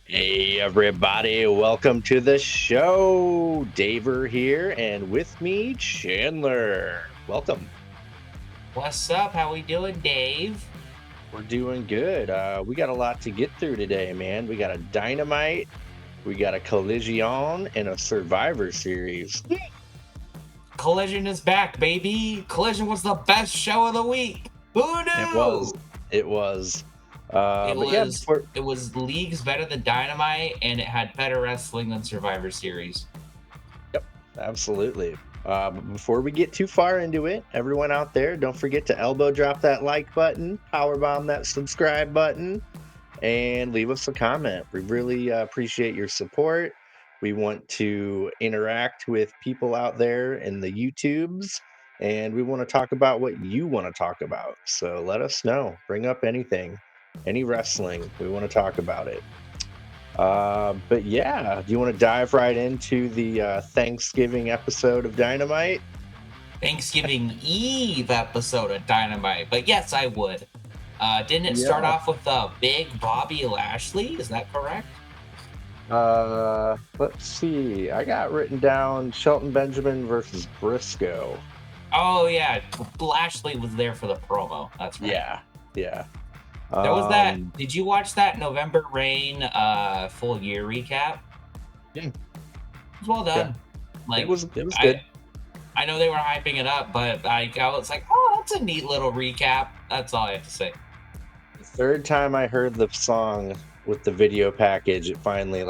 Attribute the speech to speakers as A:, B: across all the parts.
A: Hey everybody, welcome to the show. Daver here, and with me, Chandler. Welcome.
B: What's up? How we doing, Dave?
A: We're doing good. We got a lot to get through today, man. We got a Dynamite, we got a Collision, and a Survivor Series.
B: Collision is back, baby. Collision was the best show of the week. Who
A: It was,
B: knew?
A: it was.
B: It
A: But yeah,
B: was
A: before
B: it was leagues better than Dynamite, and it had better wrestling than Survivor Series.
A: Yep, absolutely. But before we get too far into it, everyone out there, don't forget to elbow drop that like button, power bomb that subscribe button, and leave us a comment. We really appreciate your support. We want to interact with people out there in the YouTubes, and we want to talk about what you want to talk about. So let us know. Bring up anything, any wrestling. We want to talk about it. But yeah, do you want to dive right into the Thanksgiving episode of Dynamite?
B: Thanksgiving Eve episode of Dynamite. But yes, I would. Didn't it start
A: Yeah.
B: off with a big Bobby Lashley? Is that correct?
A: Let's see. I got written down Shelton Benjamin versus Briscoe.
B: Oh yeah, Lashley was there for the promo. That's right.
A: Yeah, yeah.
B: There was that.
A: Um,
B: Did you watch that November Rain full year recap?
A: yeah,
B: It's well
A: yeah.
B: done.
A: It
B: Like
A: was it was
B: I
A: good.
B: I know they were hyping it up, but I was like, oh, that's a neat little recap. That's all I have to say.
A: The third time I heard the song with the video package, it finally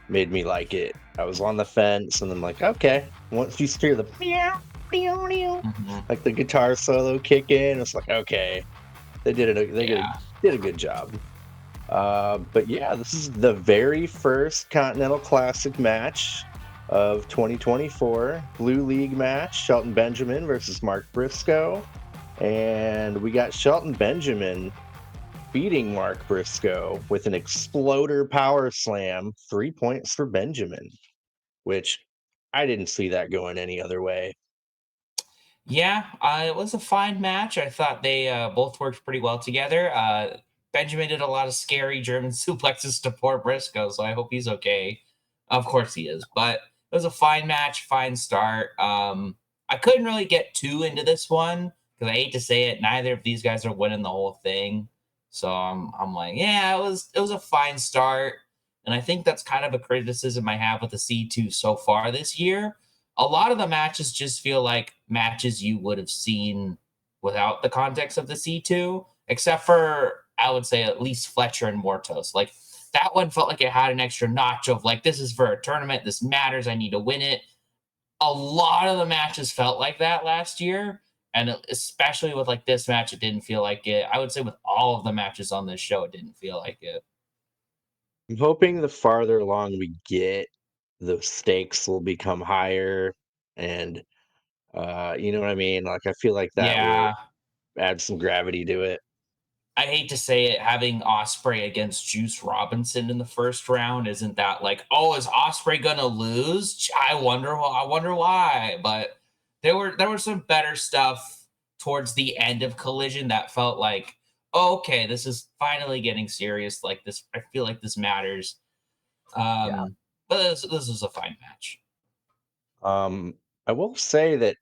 A: made me like it. I was on the fence, and then like, okay. Once you hear the meow, meow, meow,
B: Mhm.
A: like the guitar solo kick in, it's like, okay, they did it.
B: Yeah.
A: Did a good job. But yeah, this is the very first Continental Classic match of 2024. Blue League match, Shelton Benjamin versus Mark Briscoe. And we got Shelton Benjamin beating Mark Briscoe with an exploder power slam, 3 points for Benjamin, which I didn't see that going any other way.
B: Yeah, it was a fine match. I thought they both worked pretty well together. Benjamin did a lot of scary German suplexes to poor Briscoe, so I hope he's okay. Of course he is, but it was a fine match, fine start. I couldn't really get too into this one because I hate to say it, neither of these guys are winning the whole thing. So I'm like, yeah, it was a fine start, and I think that's kind of a criticism I have with the C2 so far this year. A lot of the matches just feel like matches you would have seen without the context of the C2, except for I would say at least Fletcher and Mortos. Like that one felt like it had an extra notch of like, this is for a tournament, this matters, I need to win it. A lot of the matches felt like that last year. And especially with like this match, it didn't feel like it. I would say with all of the matches on this show, it didn't feel like it.
A: I'm hoping the farther along we get, the stakes will become higher and you know what I mean? Like I feel like that will
B: Yeah,
A: add some gravity to it.
B: I hate to say it, having Osprey against Juice Robinson in the first round isn't that like, oh, is Osprey gonna lose? I wonder. I wonder why. But there was some better stuff towards the end of Collision that felt like, oh, okay, this is finally getting serious. Like this, I feel like this matters.
A: Yeah.
B: But this was a fine match.
A: Um, I will say that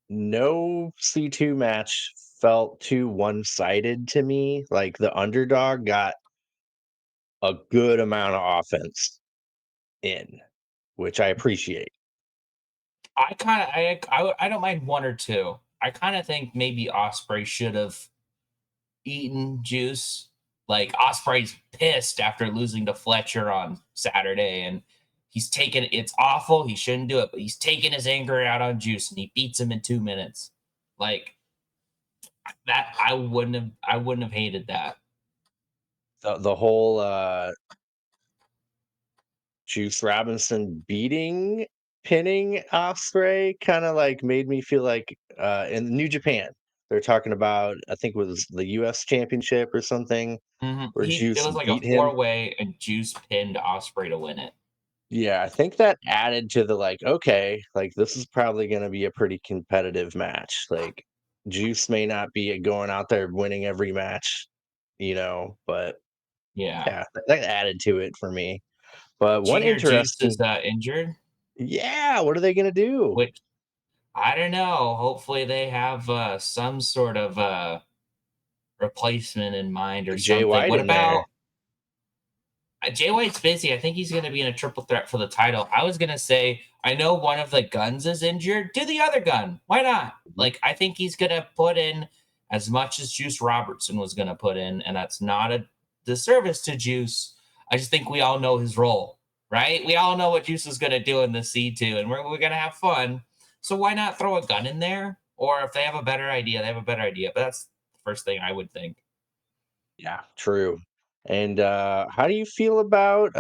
A: no C2 match felt too one-sided to me. Like the underdog got a good amount of offense in, which I appreciate.
B: I kind of I don't mind one or two. I kind of think maybe Osprey should have eaten juice. Like Osprey's pissed after losing to Fletcher on Saturday, and he's taking it's awful. He shouldn't do it, but he's taking his anger out on Juice, and he beats him in 2 minutes. Like that, I wouldn't have hated that.
A: The whole Juice Robinson pinning Osprey kind of like made me feel like in New Japan they're talking about I think it was the US championship or something where
B: It
A: Juice
B: was like a
A: beat him.
B: 4-way, and Juice pinned Osprey to win it.
A: Yeah, I think that added to the like, okay, like this is probably going to be a pretty competitive match. Like Juice may not be going out there winning every match, but
B: Yeah.
A: Yeah, that added to it for me. But
B: Did you
A: one
B: hear Juice
A: interesting
B: is injured?
A: yeah, what are they gonna do?
B: Which I don't know. Hopefully they have some sort of replacement in mind or
A: Get Jay
B: something.
A: White
B: What
A: in there.
B: about Jay White's busy? I think he's going to be in a triple threat for the title. I was going to say, I know one of the guns is injured. Do the other gun. Why not?
A: Mhm.
B: Like, I think he's going to put in as much as Juice Robertson was going to put in, and that's not a disservice to Juice. I just think we all know his role, right? We all know what Juice is going to do in the C2, and we're going to have fun. So why not throw a gun in there? Or if they have a better idea, they have a better idea. But that's the first thing I would think.
A: Yeah, true. And, how do you feel about,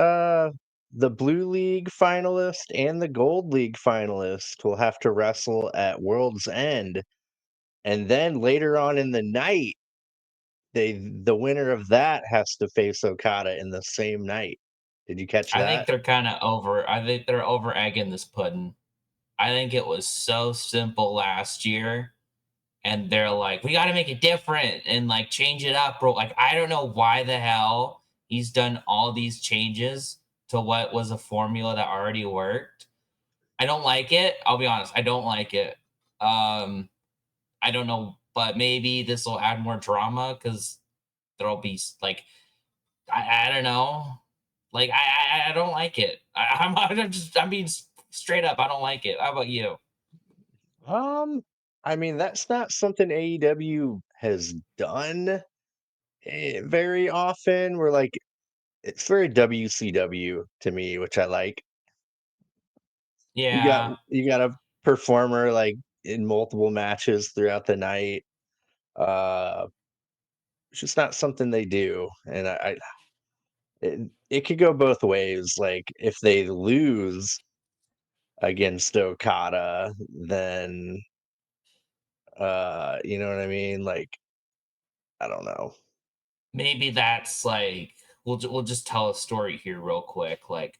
A: the Blue League finalist and the Gold League finalist will have to wrestle at World's End, and then later on in the night, the winner of that has to face Okada in the same night. Did you catch
B: I think
A: that?
B: they're kind of over. I think they're over egging this pudding. I think it was so simple last year, and they're like, we got to make it different and like change it up, bro. Like, I don't know why the hell he's done all these changes to what was a formula that already worked. I don't like it. I'll be honest. I don't like it. I don't know, but maybe this will add more drama because there'll be like I don't know. Like I don't like it. I'm being straight up. I don't like it. How about you?
A: Um, I mean, that's not something AEW has done, very often. We're like it's very WCW to me, which I like.
B: Yeah,
A: You got a performer, like, in multiple matches throughout the night. Uh, it's just not something they do, and it could go both ways, like, if they lose against Okada, then, you know what I mean? Like, I don't know.
B: maybe that's like we'll just tell a story here real quick. Like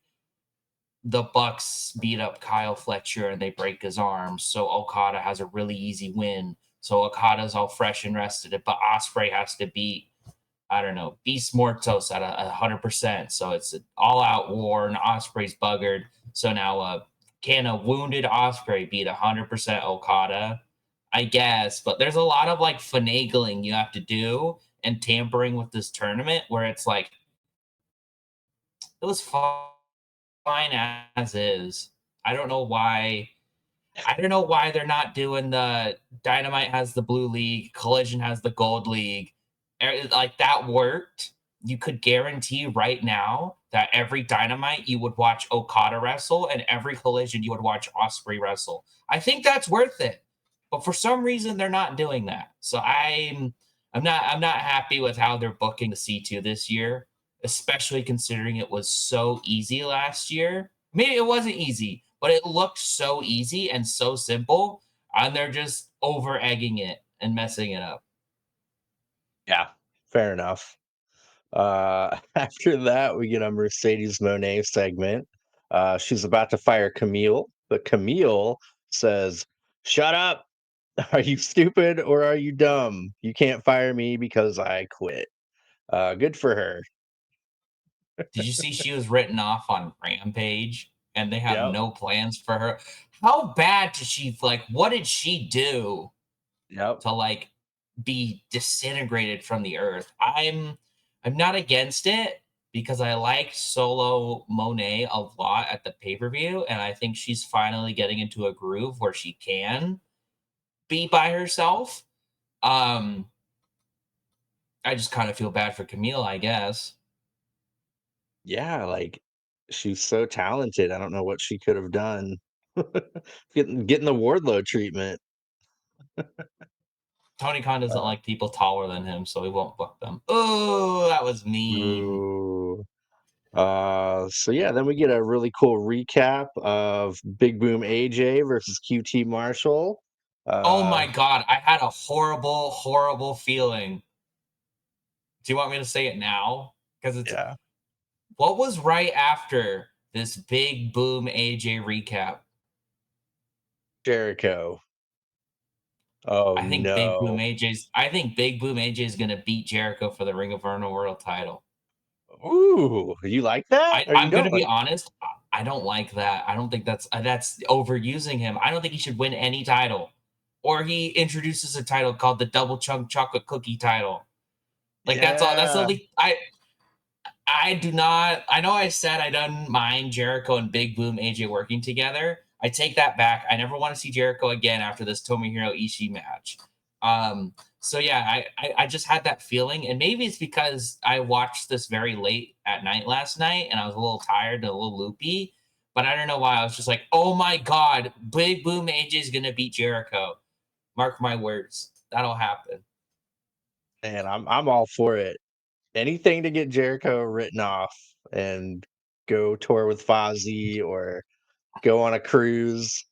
B: the Bucks beat up Kyle Fletcher and they break his arm, so Okada has a really easy win. So Okada's all fresh and rested, but Osprey has to beat I don't know, Beast Mortos at 100%. So it's an all-out war, and Osprey's buggered. So now, can a wounded Osprey beat 100% Okada? I guess, but there's a lot of like finagling you have to do and tampering with this tournament where it's like it was fine as is. I don't know why I don't know why they're not doing the Dynamite has the blue league, Collision has the gold league. Like that worked. You could guarantee right now that every Dynamite you would watch Okada wrestle and every Collision you would watch Osprey wrestle. I think that's worth it. But for some reason they're not doing that. So I'm not happy with how they're booking the C2 this year, especially considering it was so easy last year. Maybe it wasn't easy, but it looked so easy and so simple, and they're just over egging it and messing it up.
A: Yeah, fair enough. After that, we get a Mercedes Monet segment. She's about to fire Camille, but Camille says, "Shut up! Are you stupid or are you dumb? You can't fire me because I quit." Good for her.
B: Did you see she was written off on Rampage and they have
A: Yep.
B: no plans for her? How bad did she like what did she do
A: Yep.
B: to like be disintegrated from the earth? I'm not against it because I liked Solo Monet a lot at the pay-per-view and I think she's finally getting into a groove where she can be by herself. Um, I just kind of feel bad for Camille, I guess.
A: Yeah, like she's so talented. I don't know what she could have done. Getting the Wardlow treatment.
B: Tony Khan doesn't
A: Uh,
B: like people taller than him, so he won't book them. Oh, that was mean.
A: Ooh. So yeah, then we get a really cool recap of Big Boom AJ versus QT Marshall.
B: Oh
A: Uh,
B: my god, I had a horrible, horrible feeling. Do you want me to say it now? Because it's
A: yeah,
B: what was right after this big boom AJ recap?
A: Jericho. Oh no.
B: I think Big Boom AJ is gonna beat Jericho for the Ring of Honor World title.
A: Ooh, you like that or you
B: I'm gonna
A: don't
B: be
A: like?
B: honest, I don't like that. I don't think that's overusing him. I don't think he should win any title. Or he introduces a title called the Double Chunk Chocolate Cookie title. Like that's all. That's the
A: Yeah,
B: only. I do not. I know I said I don't mind Jericho and Big Boom AJ working together. I take that back. I never want to see Jericho again after this Tomohiro Ishii match. So yeah, I just had that feeling, and maybe it's because I watched this very late at night last night, and I was a little tired and a little loopy. But I don't know why I was just like, oh my god, Big Boom AJ is gonna beat Jericho. Mark my words, that'll happen.
A: and I'm all for it. Anything to get Jericho written off and go tour with Fozzy or go on a cruise.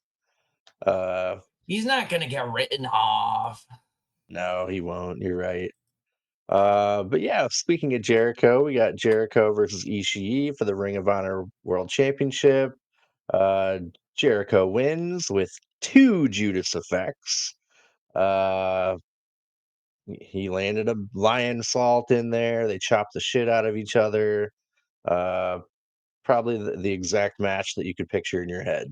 A: Uh,
B: He's not gonna get written off.
A: no, he won't. You're right. But yeah, speaking of Jericho, we got Jericho versus Ishii for the Ring of Honor World Championship. Uh, Jericho wins with two Judas effects. Uh, he landed a lion salt in there. They chopped the shit out of each other. Uh, Probably the exact match that you could picture in your head.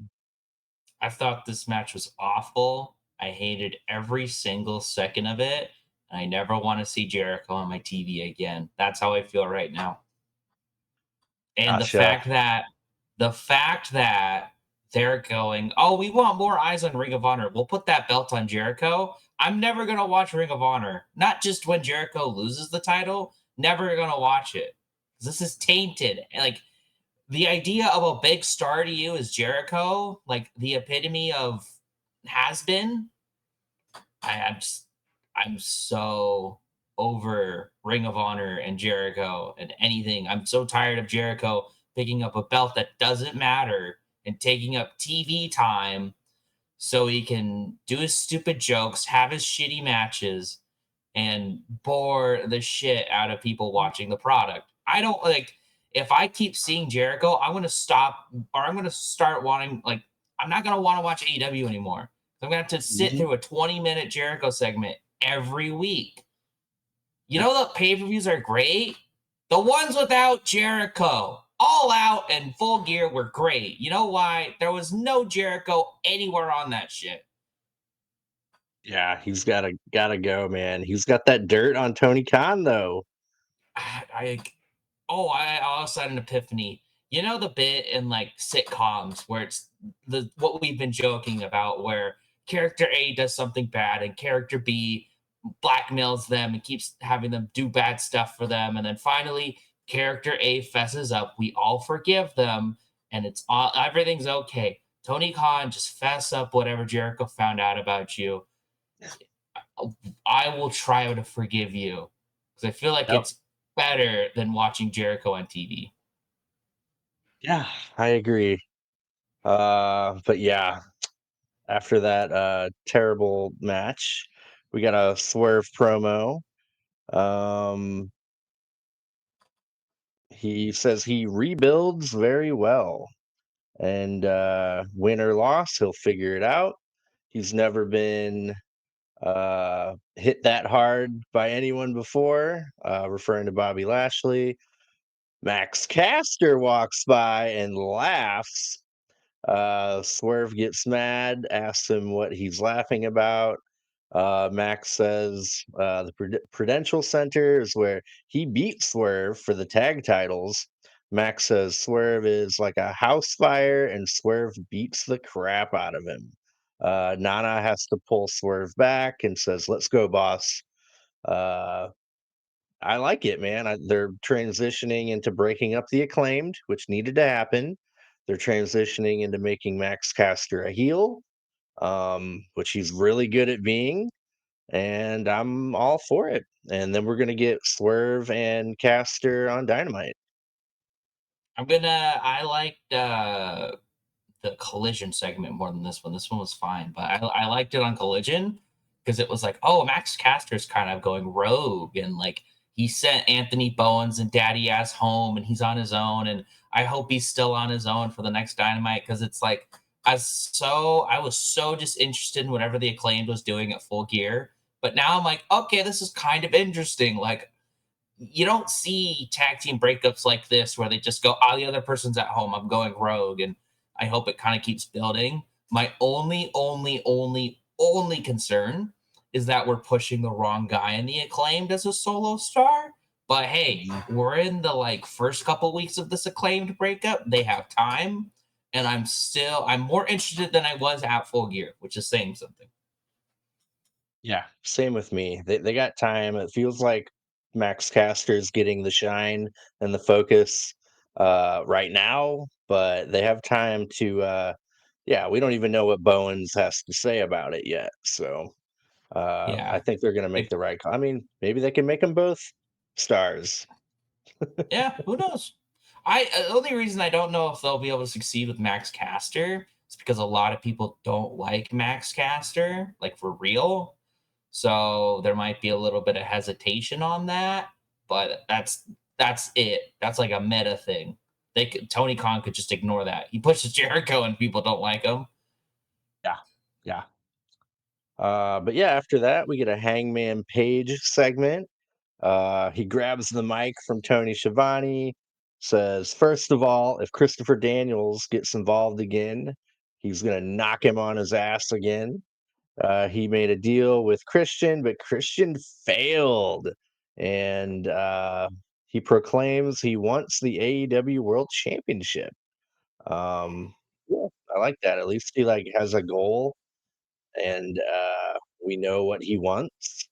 B: I thought this match was awful. I hated every single second of it. And I never want to see Jericho on my TV again. That's how I feel right now. And
A: Gotcha.
B: the fact that they're going, oh, we want more eyes on Ring of Honor. We'll put that belt on Jericho. I'm never gonna watch Ring of Honor. Not just when Jericho loses the title. Never gonna watch it. This is tainted. Like the idea of a big star to you is Jericho, like the epitome of has been. I'm just, I'm so over Ring of Honor and Jericho and anything. I'm so tired of Jericho picking up a belt that doesn't matter and taking up TV time so he can do his stupid jokes, have his shitty matches, and bore the shit out of people watching the product. I don't like if I keep seeing Jericho, I'm gonna stop or I'm gonna start wanting like I'm not gonna want to watch AEW anymore. I'm gonna have to sit
A: Mhm.
B: through a 20-minute Jericho segment every week. You
A: Yeah.
B: know the pay-per-views are great? The ones without Jericho. All Out and Full Gear were great. You know why? There was no Jericho anywhere on that shit.
A: Yeah, he's gotta go, man. He's got that dirt on Tony Khan though.
B: I I also had an epiphany. You know the bit in like sitcoms where it's the what we've been joking about, where character A does something bad and character B blackmails them and keeps having them do bad stuff for them, and then finally character A fesses up. We all forgive them, and it's all everything's okay. Tony Khan, just fess up whatever Jericho found out about you. I will try to forgive you because I feel like
A: Yep.
B: it's better than watching Jericho on TV.
A: Yeah, I agree. But yeah, after that terrible match, we got a swerve promo. Um, he says he rebuilds very well, and win or loss, he'll figure it out. He's never been hit that hard by anyone before, referring to Bobby Lashley. Max Caster walks by and laughs. Swerve gets mad, asks him what he's laughing about. Max says the Prudential Center is where he beat Swerve for the tag titles. Max says Swerve is like a house fire and Swerve beats the crap out of him. Nana has to pull Swerve back and says, "Let's go, boss." Uh, I like it, man. They're transitioning into breaking up the acclaimed, which needed to happen. They're transitioning into making Max Caster a heel, which he's really good at being, and I'm all for it. And then we're gonna get Swerve and Caster on Dynamite.
B: I liked the Collision segment more than this one. This one was fine, but I liked it on Collision because it was like, oh, Max Caster's kind of going rogue and like he sent Anthony Bowens and Daddy Ass home and he's on his own. And I hope he's still on his own for the next Dynamite because it's like I was so just interested in whatever the acclaimed was doing at Full Gear. But now I'm like, okay, this is kind of interesting. Like you don't see tag team breakups like this where they just go, oh, the other person's at home. I'm going rogue. And I hope it kind of keeps building. My only concern is that we're pushing the wrong guy in the acclaimed as a solo star. But hey,
A: Mhm.
B: we're in the like first couple weeks of this acclaimed breakup. They have time. And I'm more interested than I was at Full Gear, which is saying something.
A: Yeah, same with me. They got time. It feels like Max Caster's getting the shine and the focus right now, but they have time to yeah, we don't even know what Bowens has to say about it yet. So I
B: Yeah.
A: think they're gonna make
B: Like,
A: the right call. I mean, maybe they can make them both stars.
B: yeah, who knows? The only reason I don't know if they'll be able to succeed with Max Caster is because a lot of people don't like Max Caster, like for real. So there might be a little bit of hesitation on that, but that's it. That's like a meta thing. Tony Khan could just ignore that. He pushes Jericho and people don't like him.
A: Yeah. Yeah. But yeah, after that we get a Hangman Page segment. He grabs the mic from Tony Schiavone, says, first of all, if Christopher Daniels gets involved again, he's going to knock him on his ass again. He made a deal with Christian, but Christian failed. And he proclaims he wants the AEW World Championship. Yeah, I like that. At least he like has a goal and we know what he wants.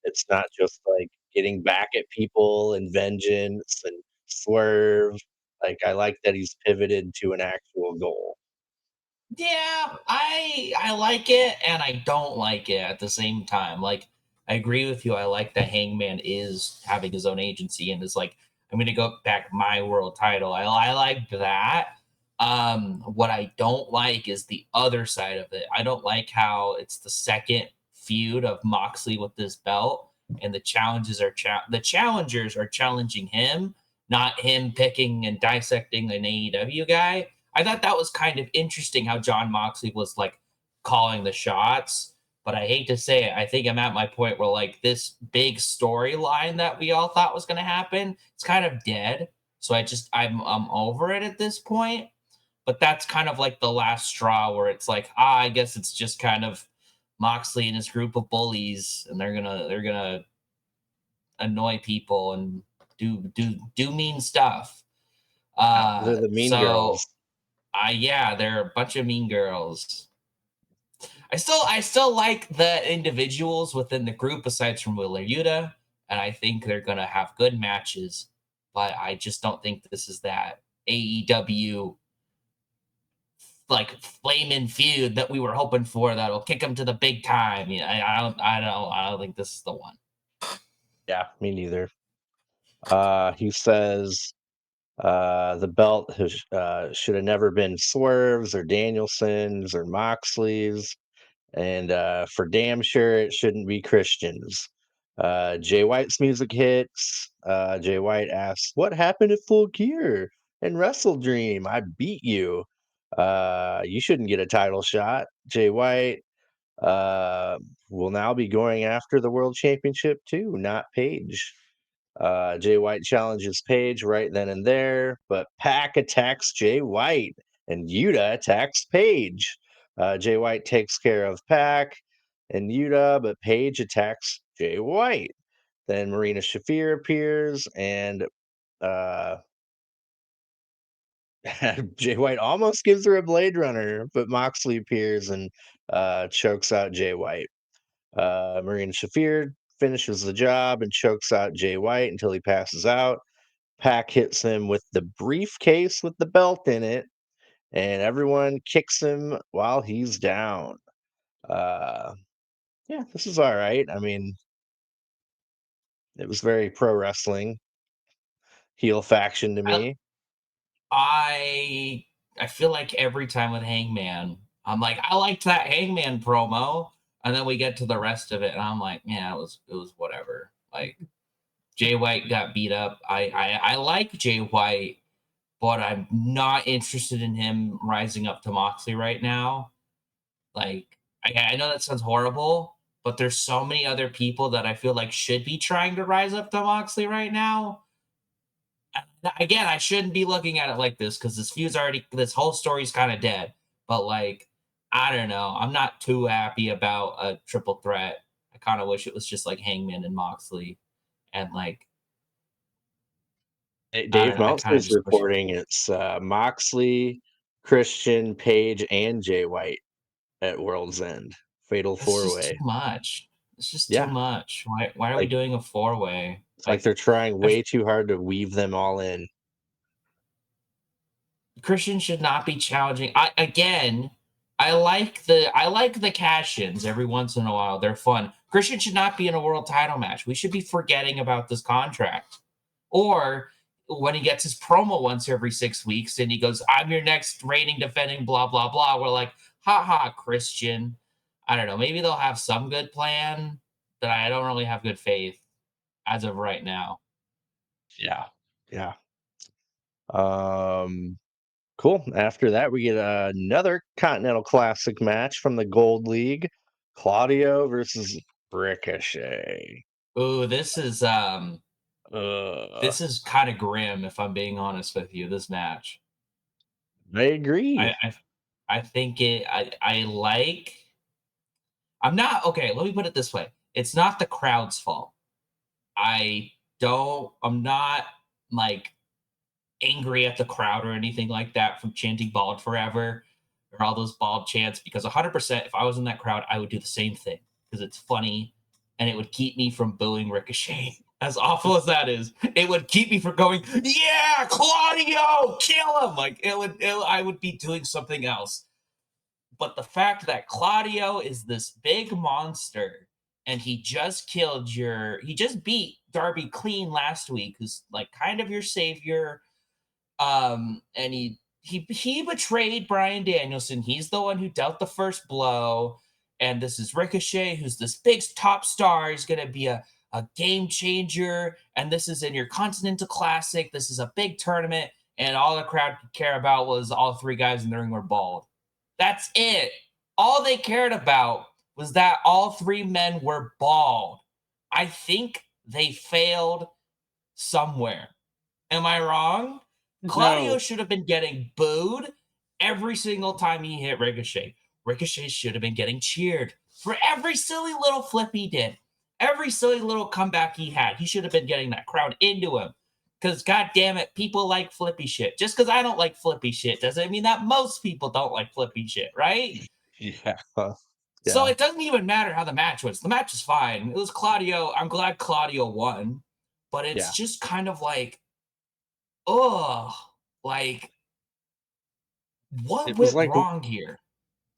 A: It's not just like getting back at people and vengeance and swerve. Like I like that he's pivoted to an actual goal.
B: Yeah, I like it and I don't like it at the same time. Like I agree with you. I like that Hangman is having his own agency and is like, I'm gonna go back my world title. I like that. What I don't like is the other side of it. I don't like how it's the second feud of Moxley with this belt, and the challengers are challenging him, not him picking and dissecting an AEW guy. I thought that was kind of interesting how John Moxley was like calling the shots. But I hate to say it, I think I'm at my point where like this big storyline that we all thought was going to happen, it's kind of dead. So I'm over it at this point. But that's kind of like the last straw where it's like, I guess it's just kind of Moxley and his group of bullies, and they're gonna annoy people and do mean stuff.
A: Yeah, they're the mean
B: So
A: girls.
B: yeah, they're a bunch of mean girls. I still like the individuals within the group aside from Willer Yuta, and I think they're gonna have good matches. But I just don't think this is that AEW like flaming feud that we were hoping for that'll kick them to the big time. Yeah, I don't think this is the one.
A: Yeah, me neither. He says the belt should have never been Swerve's or Danielson's or Moxley's. And for damn sure it shouldn't be Christians. Jay White's music hits. Jay White asks, "What happened at Full Gear and Wrestle Dream? I beat you. You shouldn't get a title shot." Jay White uh, will now be going after the World Championship too, not Page. Jay White challenges Page right then and there, but Pac attacks Jay White and Yuta attacks Page. Jay White takes care of Pac and Yuta, but Page attacks Jay White. Then Marina Shafir appears and uh, Jay White almost gives her a Blade Runner, but Moxley appears and chokes out Jay White. Marina Shafir finishes the job and chokes out Jay White until he passes out. Pack hits him with the briefcase with the belt in it, and everyone kicks him while he's down. Uh, yeah, this is all right. I mean, it was very pro wrestling heel faction to
B: I
A: me.
B: I I feel like every time with Hangman, I'm like, I liked that Hangman promo, and then we get to the rest of it, and I'm like, yeah, it was whatever. Like Jay White got beat up. I like Jay White, but I'm not interested in him rising up to Moxley right now. Like I know that sounds horrible, but there's so many other people that I feel like should be trying to rise up to Moxley right now. Again, I shouldn't be looking at it like this because this whole story's kind of dead. But like, I don't know. I'm not too happy about a triple threat. I kind of wish it was just like Hangman and Moxley, and like, I
A: Dave
B: don't know. I kind of
A: Meltzer's
B: just wish
A: reporting it's Moxley, Christian, Page, and Jay White at World's End. Fatal
B: it's
A: four
B: just too
A: way.
B: much. It's just too
A: Yeah,
B: much. Why are we
A: like
B: doing a four way?
A: it's like they're trying way too hard to weave them all in.
B: Christian should not be challenging. I like the cash-ins every once in a while. They're fun. Christian should not be in a world title match. We should be forgetting about this contract. Or when he gets his promo once every 6 weeks and he goes, "I'm your next reigning defending blah blah blah." We're like, "Ha ha, Christian." I don't know. Maybe they'll have some good plan, but I don't really have good faith as of right now.
A: Yeah, yeah. Um, cool. After that, we get another Continental Classic match from the Gold League: Claudio versus Ricochet.
B: Ooh,
A: Uh,
B: this is kind of grim, if I'm being honest with you. This match,
A: I agree.
B: I, I, I think it. I like. I'm not okay. Let me put it this way: it's not the crowd's fault. I don't. I'm not like angry at the crowd or anything like that from chanting "bald forever" or all those bald chants. Because 100%, if I was in that crowd, I would do the same thing because it's funny and it would keep me from booing Ricochet. As awful as that is, it would keep me from going, "Yeah, Claudio, kill him!" Like I would be doing something else. But the fact that Claudio is this big monster and he just beat Darby clean last week, who's like kind of your savior. And he betrayed Brian Danielson. He's the one who dealt the first blow. And this is Ricochet, who's this big top star. He's gonna be a game changer. And this is in your Continental Classic. This is a big tournament. And all the crowd could care about was all three guys in the ring were bald. That's it. All they cared about was that all three men were bald. I think they failed somewhere. Am I wrong? Claudio
A: No.
B: should have been getting booed every single time he hit Ricochet. Ricochet should have been getting cheered for every silly little flip he did, every silly little comeback he had. He should have been getting that crowd into him. Because, god damn it, people like flippy shit. Just because I don't like flippy shit doesn't mean that most people don't like flippy shit, right?
A: Yeah.
B: So
A: Yeah.
B: it doesn't even matter how the match was. The match is fine. It was Claudio. I'm glad Claudio won. But it's
A: Yeah.
B: just kind of like, oh, like what
A: It was
B: went
A: like
B: wrong here?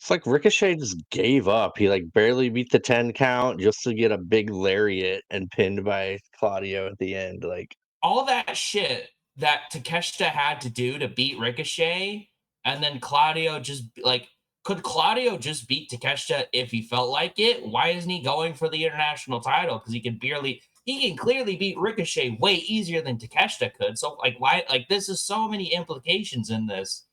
A: it's like Ricochet just gave up. He like barely beat the 10 count just to get a big lariat and pinned by Claudio at the end. Like,
B: All that shit that Takeshita had to do to beat Ricochet, and then Claudio just like, could Claudio just beat Takeshita if he felt like it? Why isn't he going for the international title? Because he can clearly beat Ricochet way easier than Takeshita could. So like, why? Like, this is so many implications in this.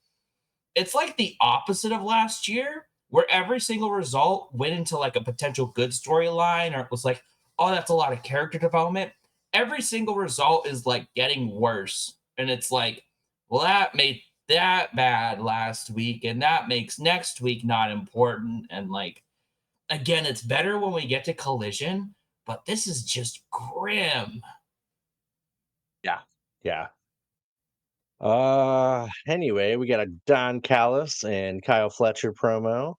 B: It's like the opposite of last year, where every single result went into like a potential good storyline, or it was like, oh, that's a lot of character development. Every single result is like getting worse. And it's like, well, that made that bad last week, and that makes next week not important. And like, again, it's better when we get to Collision, but this is just grim.
A: yeah. Yeah. Anyway, we got a Don Callis and Kyle Fletcher promo.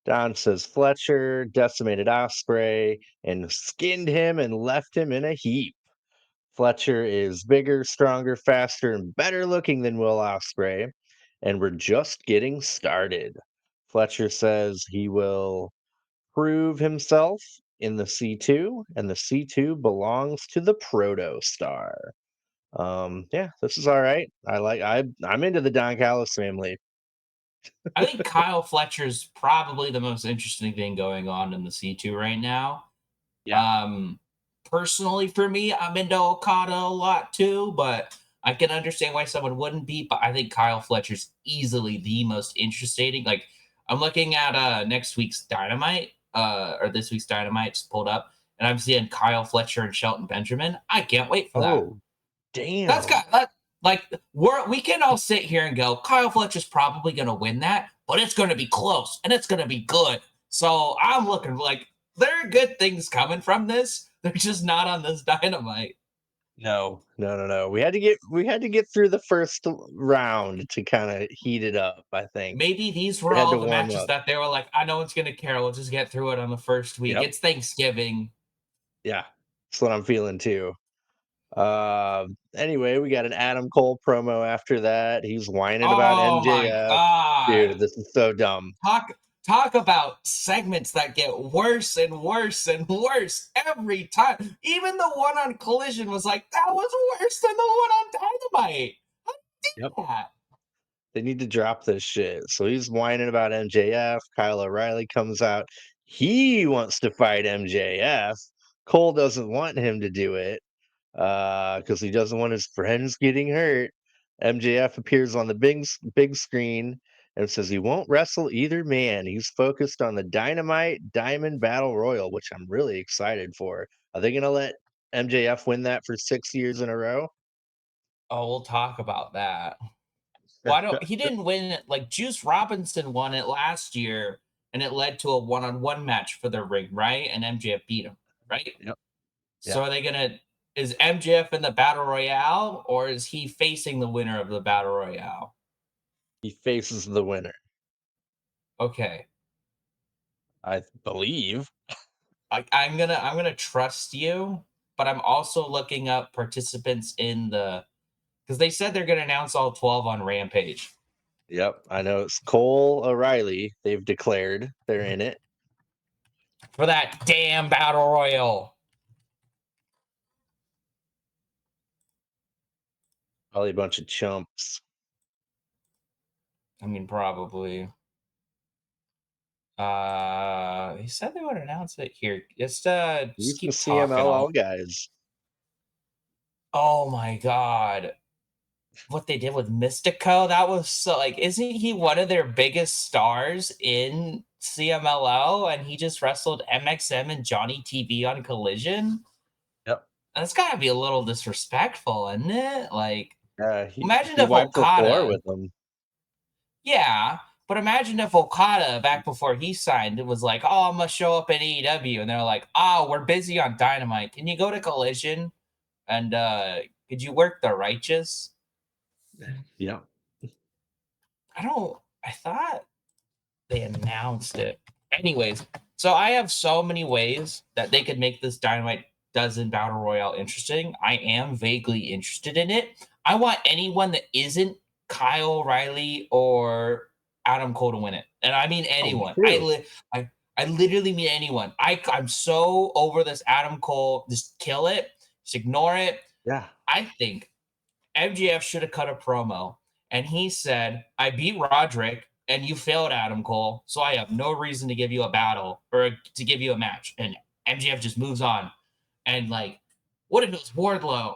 A: Don says Fletcher decimated Osprey and skinned him and left him in a heap. Fletcher is bigger, stronger, faster, and better looking than Will Osprey, and we're just getting started. Fletcher says he will prove himself in the C2, and the C2 belongs to the Proto Star. Yeah, this is all right. I'm into the Don Callis family.
B: I think Kyle Fletcher's probably the most interesting thing going on in the C2 right now.
A: Yeah.
B: Um, Personally, for me, I'm into Okada a lot too, but I can understand why someone wouldn't be. But I think Kyle Fletcher's easily the most interesting. Like, I'm looking at next week's Dynamite. or this week's Dynamite just pulled up, and I'm seeing Kyle Fletcher and Shelton Benjamin. I can't wait for that.
A: Oh,
B: That's
A: damn.
B: got that like we can all sit here and go, Kyle Fletcher's probably gonna win that, but it's gonna be close and it's gonna be good. So I'm looking like there are good things coming from this. They're just not on this Dynamite.
A: No, no, no, no. We had to get through the first round to kind of heat it up, I think.
B: Maybe these were
A: We had
B: all
A: to
B: the
A: warm
B: matches
A: up.
B: that they were like, I know it's gonna care. We'll just get through it on the first week.
A: Yep.
B: It's Thanksgiving.
A: Yeah. That's what I'm feeling too. Anyway, we got an Adam Cole promo after that. He's whining about
B: Oh my
A: MJF. Dude,
B: god.
A: this is so dumb.
B: Talk about segments that get worse and worse and worse every time. Even the one on Collision was like, that was worse than the one on Dynamite. How did
A: Yep.
B: you do that?
A: They need to drop this shit. So he's whining about MJF. Kyle O'Reilly comes out. He wants to fight MJF. Cole doesn't want him to do it because he doesn't want his friends getting hurt. MJF appears on the big screen and says he won't wrestle either man. He's focused on the Dynamite Diamond Battle Royal, which I'm really excited for. Are they going to let MJF win that for 6 years in a row?
B: Oh, we'll talk about that. Why don't he didn't win it like Juice Robinson won it last year and it led to a one-on-one match for the ring, right? And MJF beat him, right?
A: Yep.
B: So
A: Yeah.
B: are they gonna is MJF in the battle royale or is he facing the winner of the battle royale?
A: He faces the winner,
B: Okay.
A: I believe.
B: I'm gonna trust you, but I'm also looking up participants in the because they said they're gonna announce all 12 on Rampage.
A: Yep. I know it's Cole O'Reilly. They've declared they're in it.
B: For that damn battle royal.
A: Probably a bunch of chumps.
B: I mean, probably. He said they would announce it here. Just
A: These some
B: keep talking.
A: CMLL guys.
B: Oh my god. What they did with Mystico, that was so like, isn't he one of their biggest stars in CMLL? And he just wrestled MXM and Johnny TV on Collision.
A: Yep.
B: That's gotta be a little disrespectful, isn't it? Like,
A: He
B: imagine
A: he
B: if
A: wiped the floor
B: Okada,
A: with them.
B: yeah, but imagine if Okada back before he signed, it was like, oh, I'm gonna show up in AEW, and they're like, oh, we're busy on Dynamite. Can you go to Collision and could you work the Righteous?
A: Yep.
B: I thought they announced it. Anyways, so I have so many ways that they could make this Dynamite Dozen Battle Royale interesting. I am vaguely interested in it. I want anyone that isn't Kyle O'Reilly or Adam Cole to win it. And I mean
A: Oh, me
B: anyone.
A: too.
B: I literally mean anyone. I'm so over this Adam Cole. Just kill it. Just ignore it.
A: Yeah.
B: I think MJF should have cut a promo and he said, I beat Roderick and you failed Adam Cole, so I have no reason to give you a battle or to give you a match. And MJF just moves on. And like, what if it was Wardlow?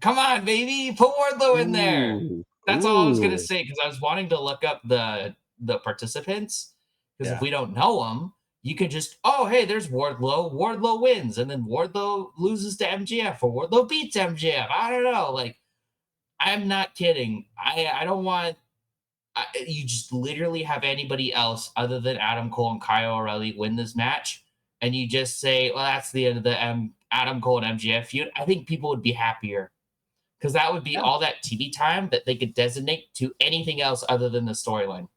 B: Come on, baby, put Wardlow in there.
A: Ooh.
B: That's all I was gonna
A: Ooh.
B: say because I was wanting to look up the participants because if
A: Yeah.
B: we don't know them, you could just oh hey, there's Wardlow. Wardlow wins, and then Wardlow loses to MJF or Wardlow beats MJF. I don't know, like I'm not kidding. I don't want you just literally have anybody else other than Adam Cole and Kyle O'Reilly win this match, and you just say, "Well, that's the end of the Adam Cole and MJF feud." I think people would be happier because that would be
A: Yeah.
B: all that TV time that they could designate to anything else other than the storyline,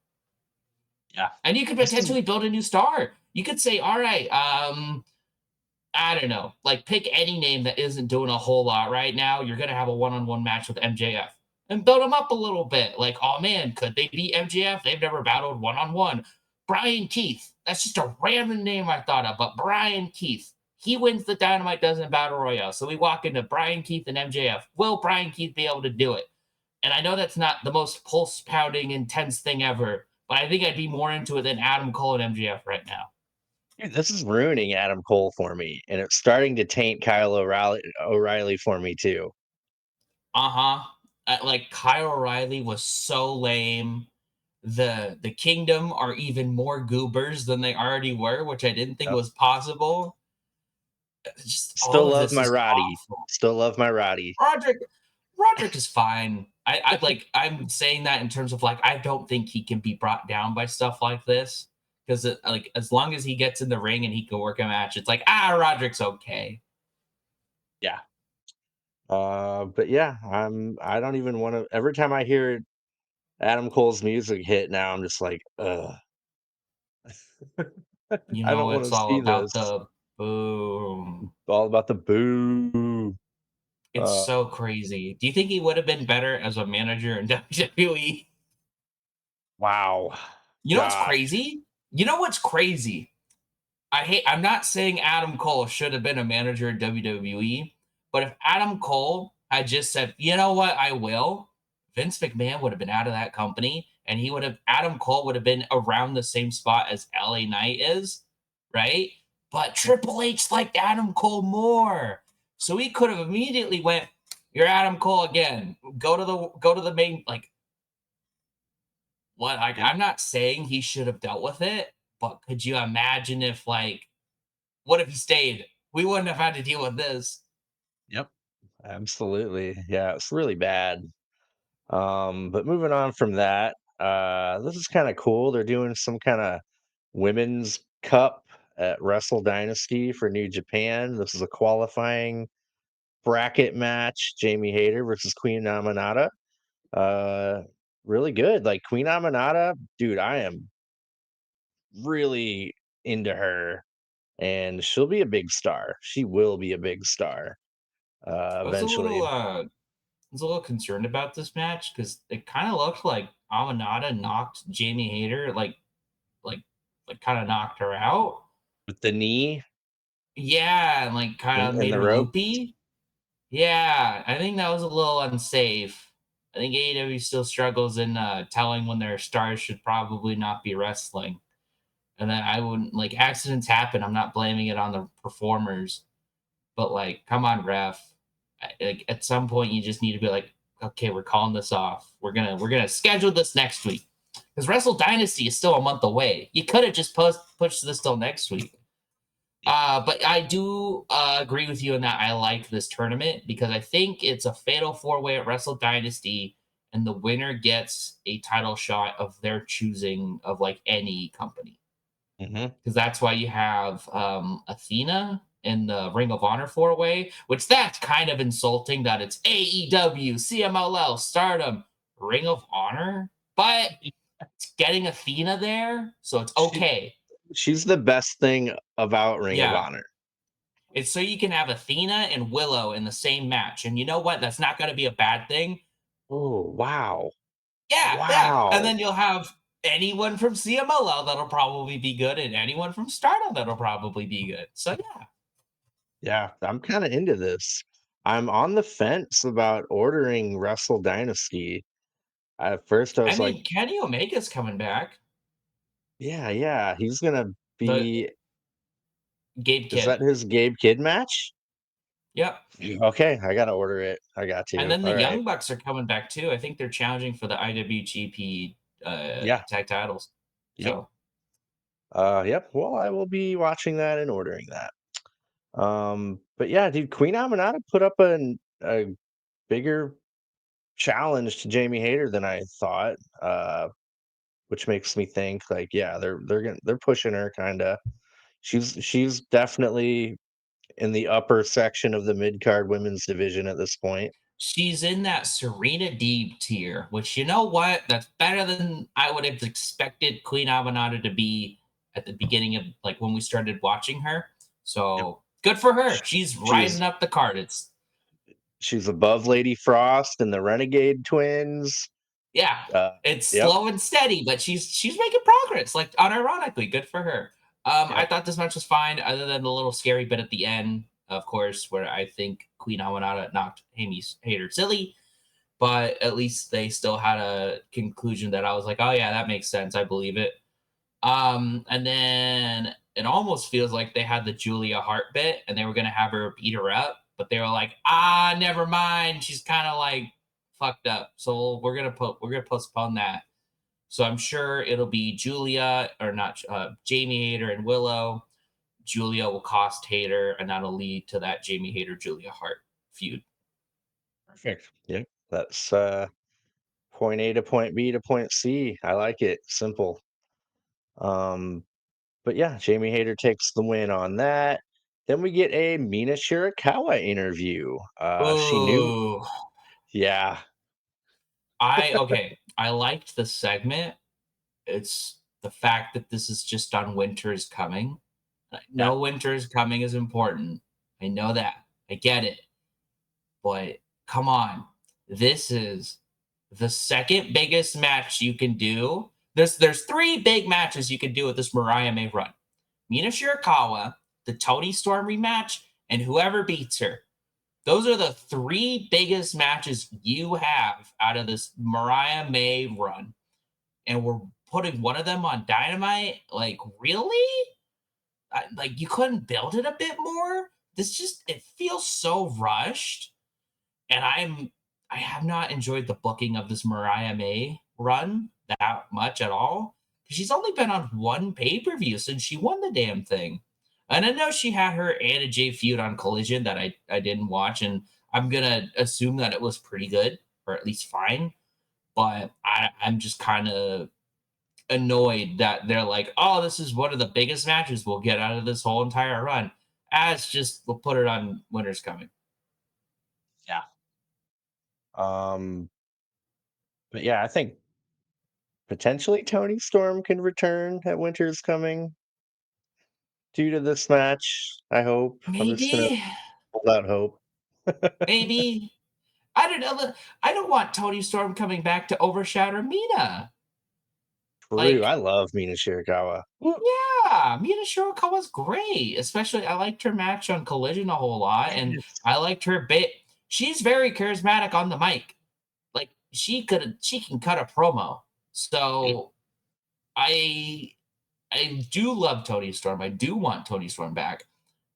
A: Yeah.
B: and you could
A: This is
B: potentially build a new star. You could say, "All right, I don't know. Like pick any name that isn't doing a whole lot right now. You're gonna have a one-on-one match with MJF and build them up a little bit. Like, oh man, could they beat MJF? They've never battled one-on-one. Brian Keith. That's just a random name I thought of, but Brian Keith. He wins the Dynamite Dozen Battle Royale. So we walk into Brian Keith and MJF. Will Brian Keith be able to do it? And I know that's not the most pulse pounding, intense thing ever, but I think I'd be more into it than Adam Cole and MJF right now.
A: dude, this is ruining Adam Cole for me, and it's starting to taint Kyle O'Reilly for me too.
B: Uh-huh. Like Kyle O'Reilly was so lame. the kingdom are even more goobers than they already were, which I didn't think
A: Yep.
B: was possible. Just
A: Still
B: all of
A: love
B: this
A: my
B: is
A: Roddy.
B: awful.
A: Still love my Roddy.
B: Roderick Roderick is fine. I like I'm saying that in terms of like I don't think he can be brought down by stuff like this because like as long as he gets in the ring and he can work a match, it's like Roderick's okay.
A: Yeah. But yeah, I don't even want to. Every time I hear Adam Cole's music hit, now I'm just like, ugh.
B: You
A: I don't
B: know,
A: want
B: it's
A: to
B: all
A: see
B: about
A: this.
B: the boom.
A: All about the boo.
B: It's
A: Uh,
B: so crazy. Do you think he would have been better as a manager in WWE?
A: wow.
B: You know what's
A: Gosh.
B: crazy? You know what's crazy? I'm not saying Adam Cole should have been a manager in WWE, but if Adam Cole had just said, "You know what? I will," Vince McMahon would have been out of that company and he would have Adam Cole would have been around the same spot as LA Knight is, right? But Triple H liked Adam Cole more. So he could have immediately went, "You're Adam Cole again. Go to the main like what like
A: Yep.
B: I'm not saying he should have dealt with it, but could you imagine if like what if he stayed? We wouldn't have had to deal with this.
A: Yep. Absolutely. Yeah, it's really bad. But moving on from that, this is kind of cool. They're doing some kind of women's cup at Wrestle Dynasty for New Japan. This is a qualifying bracket match. Jamie Hayter versus Queen Amanada. Uh, really good. Like Queen Amanada, dude, I am really into her, and she'll be a big star. She will be a big star
B: I was a little
A: eventually.
B: concerned about this match because it kind of looked like Amanada knocked Jamie Hayter like kind of knocked her out.
A: With the knee
B: Yeah, and like kind of
A: in
B: made
A: the
B: her
A: rope.
B: loopy. Yeah, I think that was a little unsafe. I think AEW still struggles in telling when their stars should probably not be wrestling. And then I wouldn't like accidents happen. I'm not blaming it on the performers. But like, come on, ref. Like at some point, you just need to be like, okay, we're calling this off. We're gonna schedule this next week because Wrestle Dynasty is still a month away. You could have just pushed this till next week. But I do agree with you in that I like this tournament because I think it's a fatal four way at Wrestle Dynasty, and the winner gets a title shot of their choosing of like any company
A: Hmm.
B: because that's why you have Athena in the Ring of Honor four way, which that's kind of insulting that it's AEW, CMLL, Stardom, Ring of Honor, but it's getting Athena there, so it's
A: She
B: okay.
A: she's the best thing about Ring of
B: Yeah,
A: Honor.
B: it's so you can have Athena and Willow in the same match, and you know what? That's not going to be a bad thing.
A: Oh, wow.
B: Yeah, yeah, and
A: Wow.
B: then you'll have anyone from CMLL that'll probably be good, and anyone from Stardom that'll probably be good. So yeah.
A: Yeah, I'm kinda into this. I'm on the fence about ordering Wrestle Dynasty. At first, I
B: I
A: was like,
B: mean, Kenny Omega's coming back.
A: "Yeah, yeah, he's gonna
B: The
A: be."
B: Gabe
A: Is
B: Kidd.
A: that his Gabe Kidd match?
B: Yep.
A: Okay, I gotta order it. I got
B: And
A: to.
B: then the
A: Alright.
B: Young Bucks are coming back too. I think they're challenging for the IWGP
A: Yeah,
B: tag titles.
A: yep.
B: So
A: Yep, well, I will be watching that and ordering that. But yeah, dude, Queen Amanata put up a bigger challenge to Jamie Hayter than I thought, which makes me think like, yeah, they're pushing her kinda. She's definitely in the upper section of the mid card women's division at this point.
B: she's in that Serena Deeb tier, which you know what? That's better than I would have expected Queen Amanada to be at the beginning of like when we started watching her.
A: Yep.
B: So good for her.
A: Sh-
B: She's
A: She's
B: riding up the card. It's
A: she's above Lady Frost and the Renegade Twins.
B: yeah,
A: Uh,
B: it's
A: yep,
B: slow and steady, but she's making progress. Like unironically, good for her. I
A: yep,
B: thought this match was fine, other than the little scary bit at the end, of course, where I think Queen Amanada knocked Amy's hater silly. But at least they still had a conclusion that I was like, oh yeah, that makes sense. I believe it. And then it almost feels like they had the Julia Hart bit and they were gonna have her beat her up, but they were like, never mind. She's kind of like fucked up. So we're gonna postpone that. So I'm sure it'll be Julia or not Jamie Hader and Willow. Julia will cost Hader, and that'll lead to that Jamie Hader Julia Hart feud.
A: Perfect. Yep. That's point A to point B to point C. I like it. Simple. Um, but yeah, Jamie Hader takes the win on that. Then we get a Mina Shirakawa interview. She knew,
B: Oh,
A: yeah,
B: I okay. I liked the segment. It's the fact that this is just on Winter is Coming.
A: yeah,
B: No, Winter is Coming is important. I know that. I get it. But come on. This is the second biggest match you can do. There's three big matches you can do with this Mariah May run. Mina Shirakawa, the Tony Storm rematch, and whoever beats her. Those are the three biggest matches you have out of this Mariah May run. And we're putting one of them on Dynamite? Like, really? Like, you couldn't build it a bit more? This just, it feels so rushed. And I have not enjoyed the booking of this Mariah May run that much at all. She's only been on one pay-per-view since she won the damn thing. And I know she had her Anna Jay feud on Collision that I didn't watch, and I'm gonna assume that it was pretty good, or at least fine. But I'm just kind of annoyed that they're like, oh, this is one of the biggest matches we'll get out of this whole entire run. As just we'll put it on Winter's Coming.
A: yeah. Um, but yeah, I think potentially Tony Storm can return at Winter's Coming due to this match. I hope. I'm just gonna
B: Maybe,
A: hold out hope.
B: maybe. I don't know. I don't want Tony Storm coming back to overshadow Mina.
A: True. I
B: Like,
A: love Mina Shirakawa. Woo.
B: yeah, Mina Shirakawa's great. Especially, I liked her match on Collision a whole lot, and
A: Yes.
B: I liked her bit. She's very charismatic on the mic. Like, she can cut a promo. So I I do love Tony Storm. I do want Tony Storm back.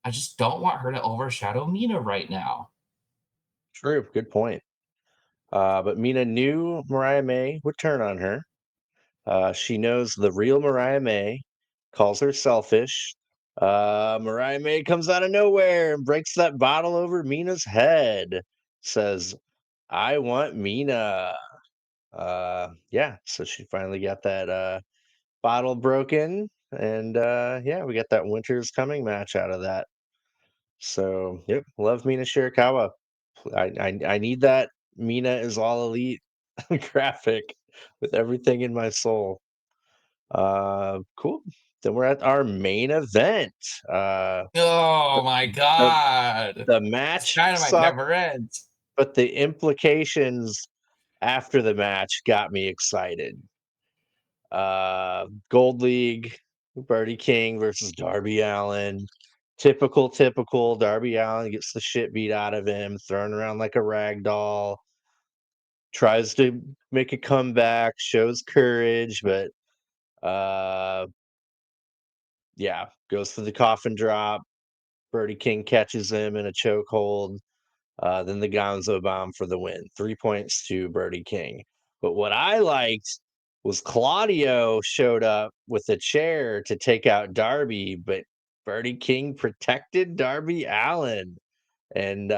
B: I just don't want her to overshadow Mina right now.
A: True. Good point. But Mina knew Mariah May would turn on her. She knows the real Mariah May, calls her selfish. Mariah May comes out of nowhere and breaks that bottle over Mina's head. Says, I want Mina. Yeah, so she finally got that bottle broken. And yeah, we got that Winter's Coming match out of that. So, yep, love Mina Shirakawa. I need that Mina is all elite graphic with everything in my soul. Cool. Then we're at our main event.
B: Oh my
A: The,
B: god.
A: the
B: This
A: match
B: dynamite
A: sucked,
B: never ends.
A: but the implications after the match got me excited. Gold League, Birdie King versus Darby Allen. Typical Darby Allen gets the shit beat out of him, thrown around like a rag doll, tries to make a comeback, shows courage, but uh yeah, goes for the coffin drop. Birdie King catches him in a chokehold. Then the Gonzo bomb for the win. 3 points to Birdie King. But what I liked was Claudio showed up with a chair to take out Darby, but Birdie King protected Darby Allen and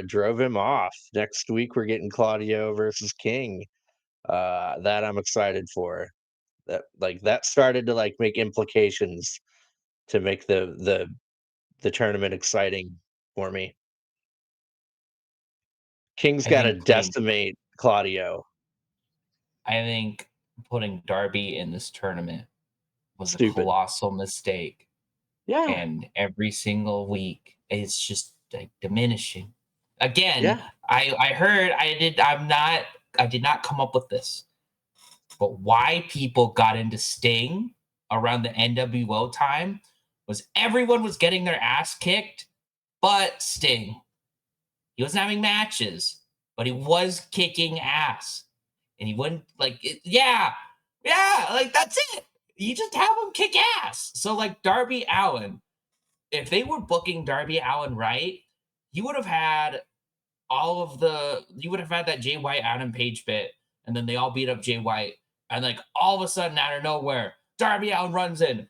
A: drove him off. Next week we're getting Claudio versus King. That I'm excited for. That started to like make implications to make the tournament exciting for me. King's
B: I
A: gotta
B: think putting
A: decimate Claudio.
B: I think putting Darby in this tournament was a
A: Stupid.
B: colossal mistake.
A: Yeah,
B: And every single week it's just like diminishing. Again,
A: yeah.
B: I heard I did not come up with this, but why people got into Sting around the NWO time was everyone was getting their ass kicked, but Sting. He wasn't having matches, but he was kicking ass. And he wouldn't yeah, yeah, like that's it. You just have him kick ass. So like Darby Allen, if they were booking Darby Allen right, you would have had you would have had that Jay White Adam Page bit, and then they all beat up Jay White, And like all of a sudden, out of nowhere, Darby Allin runs in,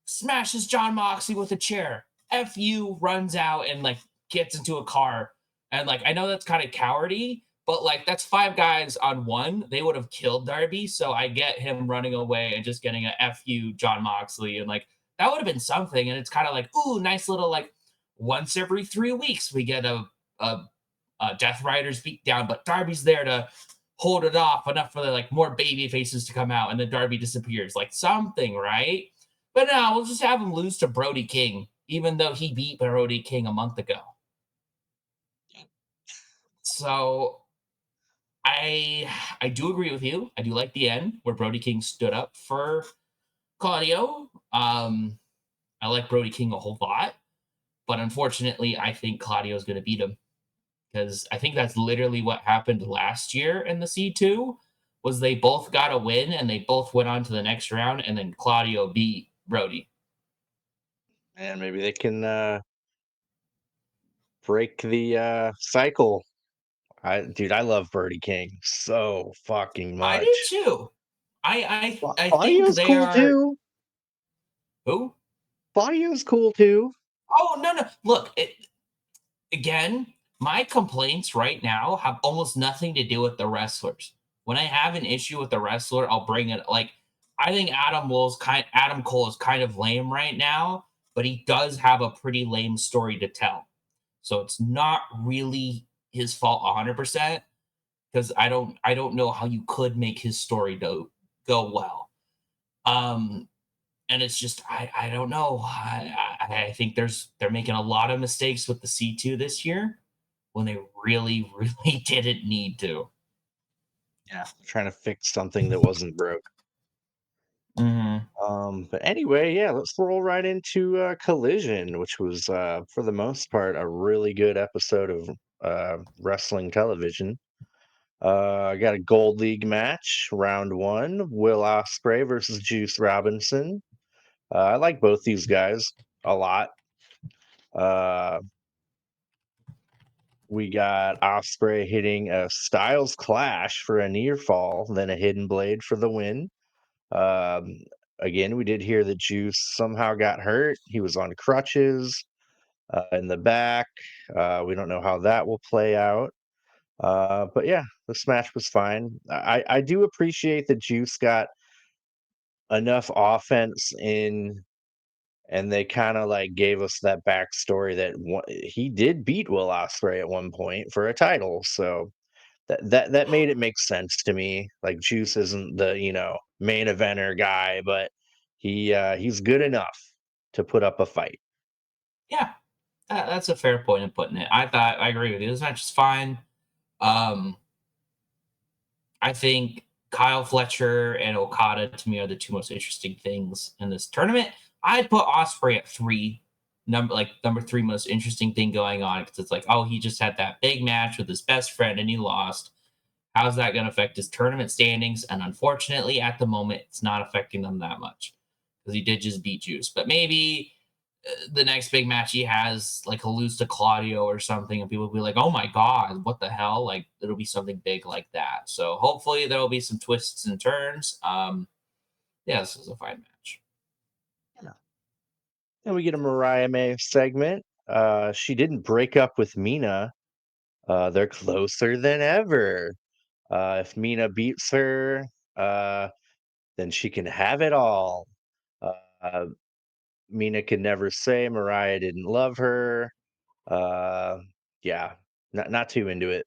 B: smashes John Moxley with a chair. FU runs out and like gets into a car. And like I know that's kind of cowardy, but like that's five guys on one. They would have killed Darby. So I get him running away and just getting a FU John Moxley. And like that would have been something. And it's kind of like, ooh, nice little like once every 3 weeks we get a Death Rider's beat down, but Darby's there to hold it off enough for the like more baby faces to come out, and then Darby disappears, like something, right? But no, we'll just have him lose to Brody King, even though he beat Brody King a month ago. So I do agree with you. I do like the end where Brody King stood up for Claudio. I like Brody King a whole lot, but unfortunately, I think Claudio is going to beat him because I think that's literally what happened last year in the C2 was they both got a win and they both went on to the next round and then Claudio beat Brody.
A: And maybe they can break the cycle. I love Birdie King so fucking
B: I do
A: much.
B: too. I think
A: Claudio's
B: they
A: cool
B: are
A: too.
B: who?
A: Claudio's cool too.
B: Oh no. Look, again, my complaints right now have almost nothing to do with the wrestlers. When I have an issue with the wrestler, I'll bring it like I think Adam Cole is kind of lame right now, but he does have a pretty lame story to tell. So it's not really his fault 100% because I don't know how you could make his story go well. Um and it's just I don't know. I think they're making a lot of mistakes with the C2 this year when they really, really didn't need to.
A: Yeah, trying to fix something that wasn't broke.
B: Hmm.
A: But anyway, yeah, let's roll right into Collision, which was for the most part a really good episode of wrestling television. I got a Gold League match, round one, Will Ospreay versus Juice Robinson. I like both these guys a lot. Uh, we got Osprey hitting a Styles Clash for a near fall, then a Hidden Blade for the win. Um, Again, we did hear that Juice somehow got hurt. He was on crutches in the back. We don't know how that will play out. But yeah, this match was fine. I do appreciate that Juice got enough offense in, and they kind of like gave us that backstory that he did beat Will Ospreay at one point for a title. So that made it make sense to me. Like Juice isn't the main eventer guy, but he's good enough to put up a fight.
B: Yeah, that's a fair point of putting it. I agree with you. This match is fine. Um, I think Kyle Fletcher and Okada to me are the two most interesting things in this tournament. I'd put Osprey at three, number three most interesting thing going on because it's like, oh, he just had that big match with his best friend and he lost. How's that going to affect his tournament standings? And unfortunately, at the moment, it's not affecting them that much because he did just beat Juice. But maybe the next big match he has, like he'll lose to Claudio or something, and people will be like, "Oh my god, what the hell?" Like it'll be something big like that. So hopefully there will be some twists and turns. Yeah, this is a fine match.
A: Yeah. And we get a Mariah May segment. She didn't break up with Mina. They're closer than ever. If Mina beats her, uh, then she can have it all. Uh, Mina could never say Mariah didn't love her. Uh, yeah, not too into it.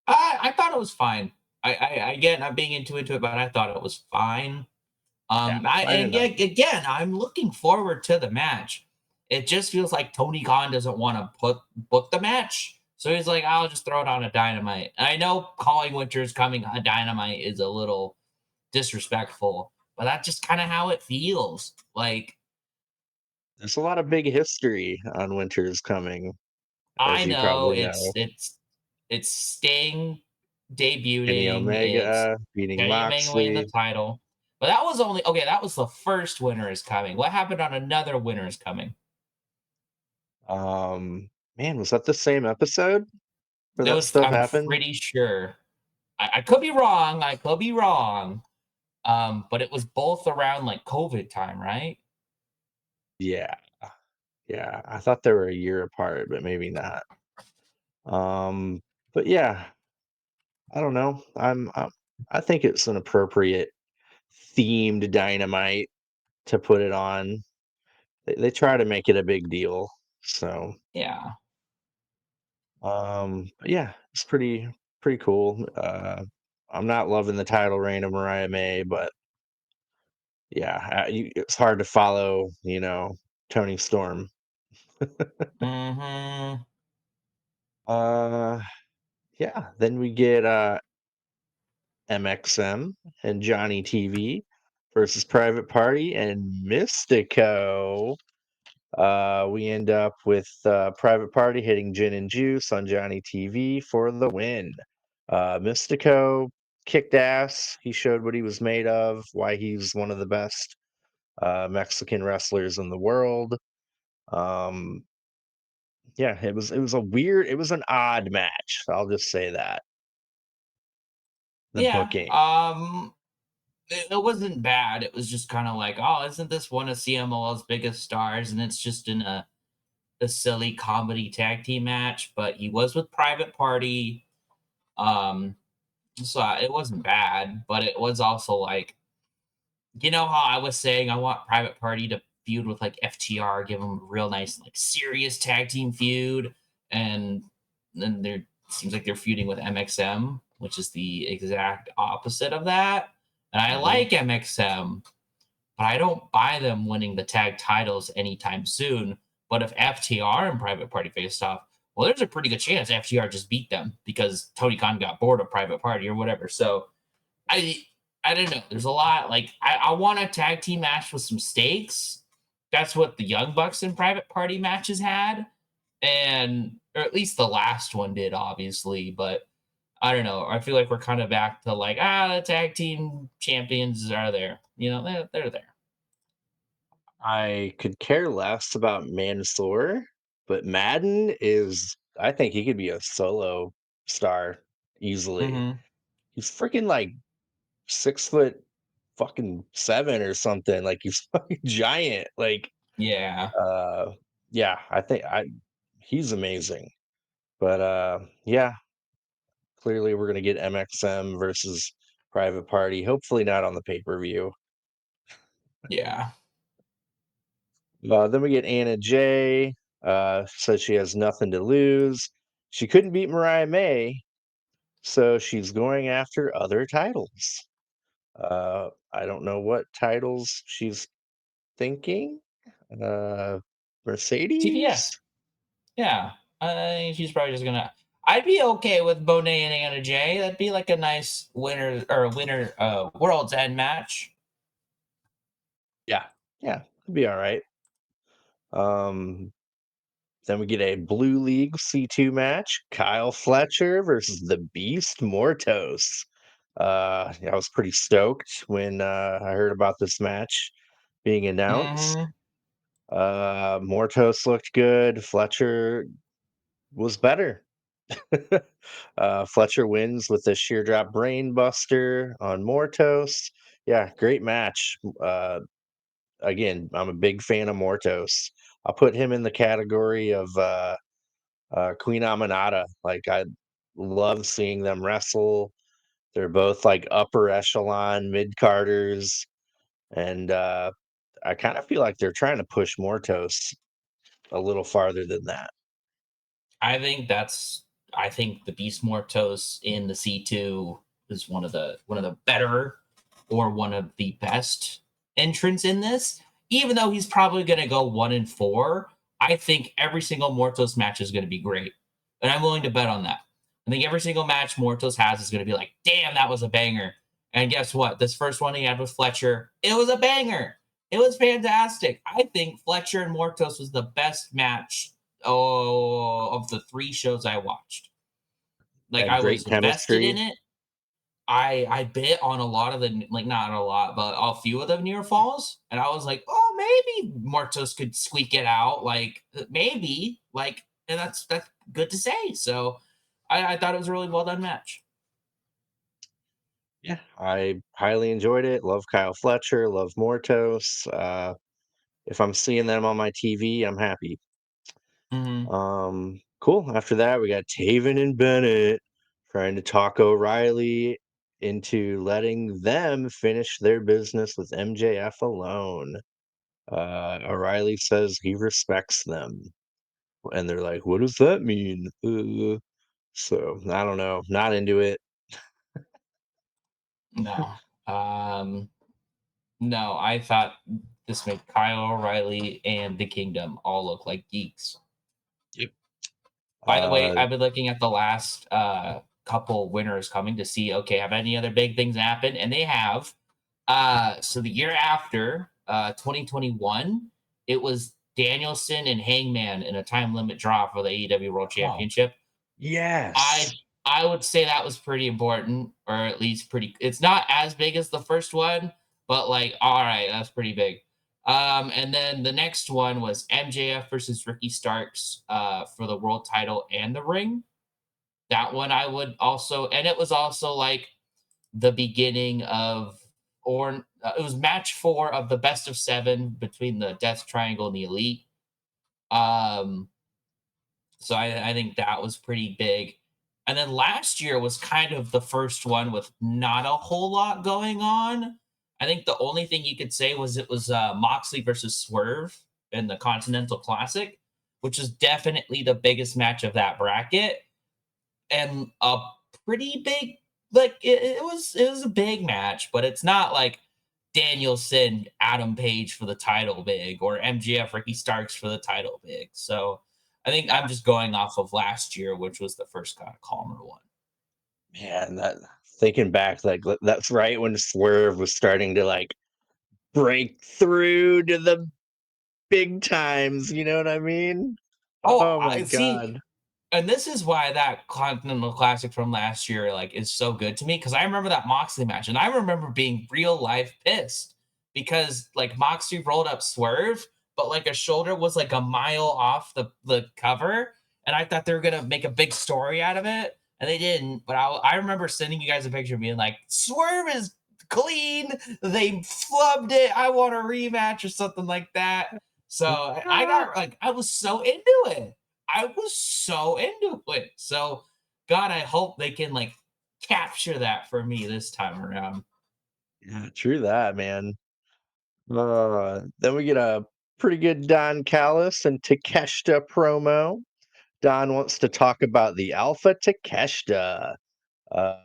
B: I thought it was fine. I get not being into it, but I thought it was fine.
A: Yeah,
B: I
A: fine
B: and
A: enough.
B: yet again, I'm looking forward to the match. It just feels like Tony Khan doesn't want to book the match, so he's like, "I'll just throw it on a Dynamite." And I know calling Winters coming a Dynamite is a little disrespectful, but that's just kind of how it feels. Like
A: There's a lot of big history on Winter's Coming, as
B: I
A: you
B: know
A: probably know.
B: it's Sting
A: Kenny
B: debuting, it's
A: Omega beating
B: Kenny Omega winning the
A: Moxley.
B: title. But that was only okay. That was the first Winter is Coming. What happened on another Winter is Coming?
A: Man, was that the same episode where that stuff
B: I'm
A: happened?
B: pretty sure. I could be wrong. I could be wrong. But it was both around like COVID time, right?
A: Yeah, yeah. I thought they were a year apart, but maybe not. Um, but yeah, I don't know. I think it's an appropriate themed Dynamite to put it on. They try to make it a big deal. So,
B: Yeah.
A: but yeah, it's pretty cool. I'm not loving the title reign of Mariah May, but yeah, it's hard to follow, Tony Storm.
B: Mm-hmm.
A: Uh, yeah, then we get MXM and Johnny TV versus Private Party and Mystico. We end up with Private Party hitting Gin and Juice on Johnny TV for the win. Mystico kicked ass. He showed what he was made of, why he's one of the best Mexican wrestlers in the world. Um, yeah, it was an odd match. I'll just say that. The
B: Yeah.
A: booking.
B: It wasn't bad. It was just kind of like, oh, isn't this one of CMLL's biggest stars? And it's just in a silly comedy tag team match. But he was with Private Party. Um, so it wasn't bad, but it was also like, you know how I was saying I want Private Party to feud with like FTR, give them a real nice, like serious tag team feud, and then there seems like they're feuding with MXM, which is the exact opposite of that. And I
A: Mhm.
B: like MXM, but I don't buy them winning the tag titles anytime soon. But if FTR and Private Party faced off, well, there's a pretty good chance FTR just beat them because Tony Khan got bored of Private Party or whatever. So I I don't know. There's a lot. Like I want a tag team match with some stakes. That's what the Young Bucks and Private Party matches had, and or at least the last one did, obviously. But I don't know. I feel like we're kind of back to like the tag team champions are there. They're there.
A: I could care less about Mansoor, but Madden I think he could be a solo star easily.
B: Hmm.
A: He's freaking like 6 foot fucking 7 or something. Like he's fucking giant. Like,
B: Yeah,
A: uh, yeah, he's amazing. But yeah, clearly we're gonna get MXM versus Private Party. Hopefully not on the pay-per-view.
B: yeah,
A: Then we get Anna Jay. Says she has nothing to lose. She couldn't beat Mariah May, so she's going after other titles. I don't know what titles she's thinking. Uh, Mercedes?
B: TBS. Yeah, I think she's probably just gonna. I'd be okay with Bonet and Anna Jay. That'd be like a nice winner World's End match.
A: Yeah, yeah, it'd be all right. Um, then we get a Blue League C2 match: Kyle Fletcher versus the Beast Mortos. Yeah, I was pretty stoked when I heard about this match being announced.
B: Hmm.
A: Mortos looked good. Fletcher was better. Fletcher wins with a sheer drop brain buster on Mortos. Yeah, great match. Again, I'm a big fan of Mortos. I'll put him in the category of Queen Aminata. Like I love seeing them wrestle. They're both like upper echelon mid carders, and I kind of feel like they're trying to push Mortos a little farther than that.
B: I think that's. I think the Beast Mortos in the C2 is one of the better or one of the best entrants in this. Even though he's probably going to go 1-4, I think every single Mortos match is going to be great, and I'm willing to bet on that. I think every single match Mortos has is going to be like, damn, that was a banger. And guess what? This first one he had with Fletcher, it was a banger. It was fantastic. I think Fletcher and Mortos was the best match of the three shows I watched. Like
A: Had
B: I
A: great
B: was invested in
A: chemistry.
B: it. I bit on a lot of the like not a lot, but a few of the near falls, and I was like, oh, maybe Mortos could squeak it out, like maybe, like, and that's good to say. So I thought it was a really well done match.
A: Yeah, I highly enjoyed it. Love Kyle Fletcher, love Mortos. If I'm seeing them on my TV, I'm happy.
B: Mhm.
A: Cool. After that, we got Taven and Bennett trying to talk O'Reilly into letting them finish their business with MJF alone. O'Reilly says he respects them, and they're like, "What does that mean?" So I don't know. Not into it.
B: No. Um, no, I thought this made Kyle O'Reilly and the Kingdom all look like geeks.
A: Yep.
B: By the way,
A: Uh,
B: I've been looking at the last couple winners coming to see, okay, have any other big things happened? And they have. So the year after, 2021, it was Danielson and Hangman in a time limit draw for the AEW World
A: oh,
B: Championship. I
A: yes.
B: I would say that was pretty important, or at least pretty. It's not as big as the first one, but like, all right, that's pretty big. And then the next one was MJF versus Ricky Starks for the world title and the ring. That one I would also, and it was also like the beginning of, or it was match 4 of the best of 7 between the Death Triangle and the Elite. Um, so I think that was pretty big. And then last year was kind of the first one with not a whole lot going on. I think the only thing you could say was it was Moxley versus Swerve in the Continental Classic, which is definitely the biggest match of that bracket and a pretty big, like it was a big match, but it's not like Danielson, Adam Page for the title big, or MGF Ricky Starks for the title big. So I think I'm just going off of last year, which was the first kind of calmer one.
A: Man, that thinking back, like that's right when Swerve was starting to like break through to the big times. You know what I mean?
B: Oh,
A: Oh my
B: I see.
A: god.
B: And this is why that Continental Classic from last year like is so good to me because I remember that Moxley match and I remember being real life pissed because like Moxley rolled up Swerve, but like a shoulder was like a mile off the cover, and I thought they were gonna make a big story out of it, and they didn't. But I remember sending you guys a picture of being like, Swerve is clean. They flubbed it. I want a rematch or something like that. So I
A: Ah,
B: got like I was so into it. I was so into it. So, God, I hope they can like capture that for me this time around.
A: yeah, true that, man. Then we get a pretty good Don Callis and Takeshita promo. Don wants to talk about the Alpha Takeshita. Uh,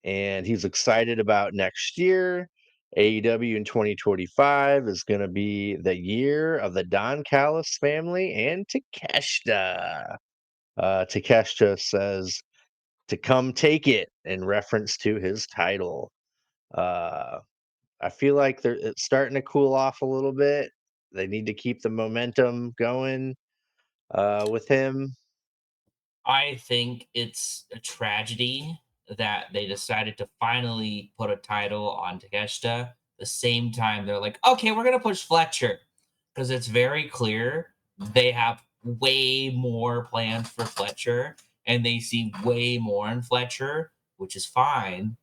A: and he's excited about next year. AEW in 2025 is going to be the year of the Don Callis family and Takeshita. Takeshita says to come take it in reference to his title. Uh, I feel like it's starting to cool off a little bit. They need to keep the momentum going with him.
B: I think it's a tragedy that they decided to finally put a title on Takeshita. The same time, they're like, okay, we're gonna push Fletcher because it's very clear they have way more plans for Fletcher, and they see way more in Fletcher, which is fine.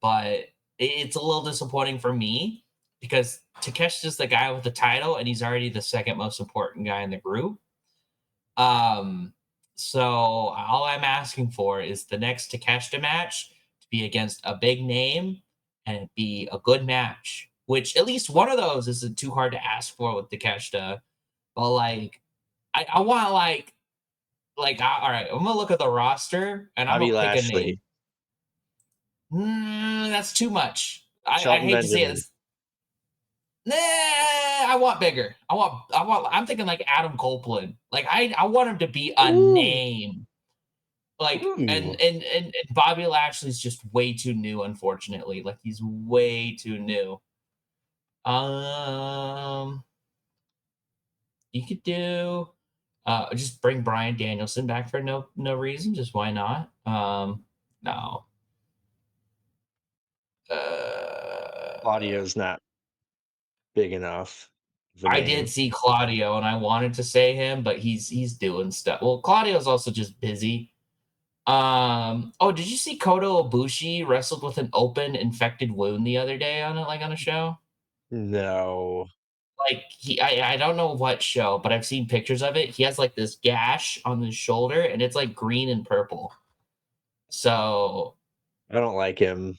B: But it's a little disappointing for me because Takeshita's the guy with the title, and he's already the second most important guy in the group. Um, so all I'm asking for is the next Takeshita match to be against a big name and it be a good match. Which at least one of those isn't too hard to ask for with Takeshita. But like, I want all right, I'm gonna look at the roster and I'm
A: Bobby
B: gonna pick a
A: Lashley,
B: name. That's too much. I
A: Shelton
B: hate to say it.
A: Benjamin.
B: Nah, I want bigger. I'm thinking like Adam Copeland. Like I want him to be a
A: Ooh,
B: name. Like
A: ooh.
B: and Bobby Lashley's just way too new, unfortunately. Like he's way too new. Um, you could do just bring Brian Danielson back for no reason. Just why not? No. Uh,
A: Audio's not big enough of a
B: I did
A: name.
B: see Claudio and I wanted to say him, but he's doing stuff. Well, Claudio's also just busy. Oh, did you see Kota Ibushi wrestled with an open infected wound the other day on a show?
A: No.
B: Like I don't know what show, but I've seen pictures of it. He has like this gash on his shoulder and it's like green and purple. So
A: I don't like him.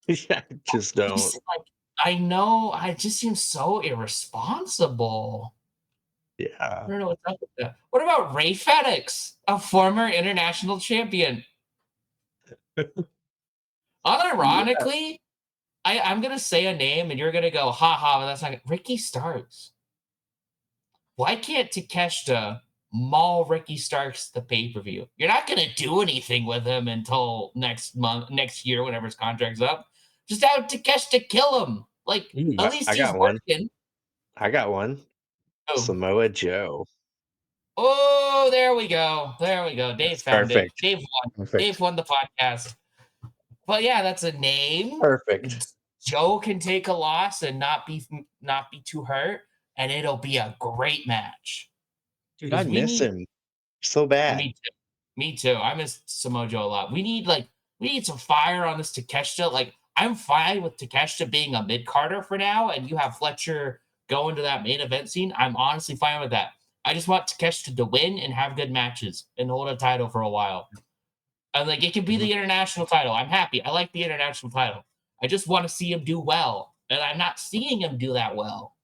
A: I just don't.
B: he's like, I know, I just seems so irresponsible. I
A: Yeah.
B: don't know what's up with that. What about Ray FedEx, a former international champion?
A: Yeah.
B: Unironically, I'm gonna say a name and you're gonna go, ha ha, but that's not Ricky Starks. Why can't Takeshita maul Ricky Starks the pay-per-view? You're not gonna do anything with him until next month, next year, whenever his contract's up. Just have Takeshita kill him. Like,
A: Ooh,
B: at
A: I
B: least he's
A: got one.
B: working.
A: I got one.
B: Oh,
A: Samoa Joe.
B: oh, there we go. There we go. Dave
A: That's
B: found it.
A: perfect.
B: Dave won.
A: Perfect.
B: Dave won the podcast. But yeah, that's a name.
A: Perfect.
B: Joe can take a loss and not be too hurt, and it'll be a great match
A: Dude, I
B: because we
A: miss
B: need
A: him so bad.
B: me too. Me too. I miss Samoa Joe a lot. We need some fire on this Takeshita. Like I'm fine with Takeshita being a mid Carter for now, and you have Fletcher go into that main event scene. I'm honestly fine with that. I just want Takeshita to win and have good matches and hold a title for a while. And like it could be
A: Mhm.
B: the international title. I'm happy. I like the international title. I just want to see him do well, and I'm not seeing him do that well.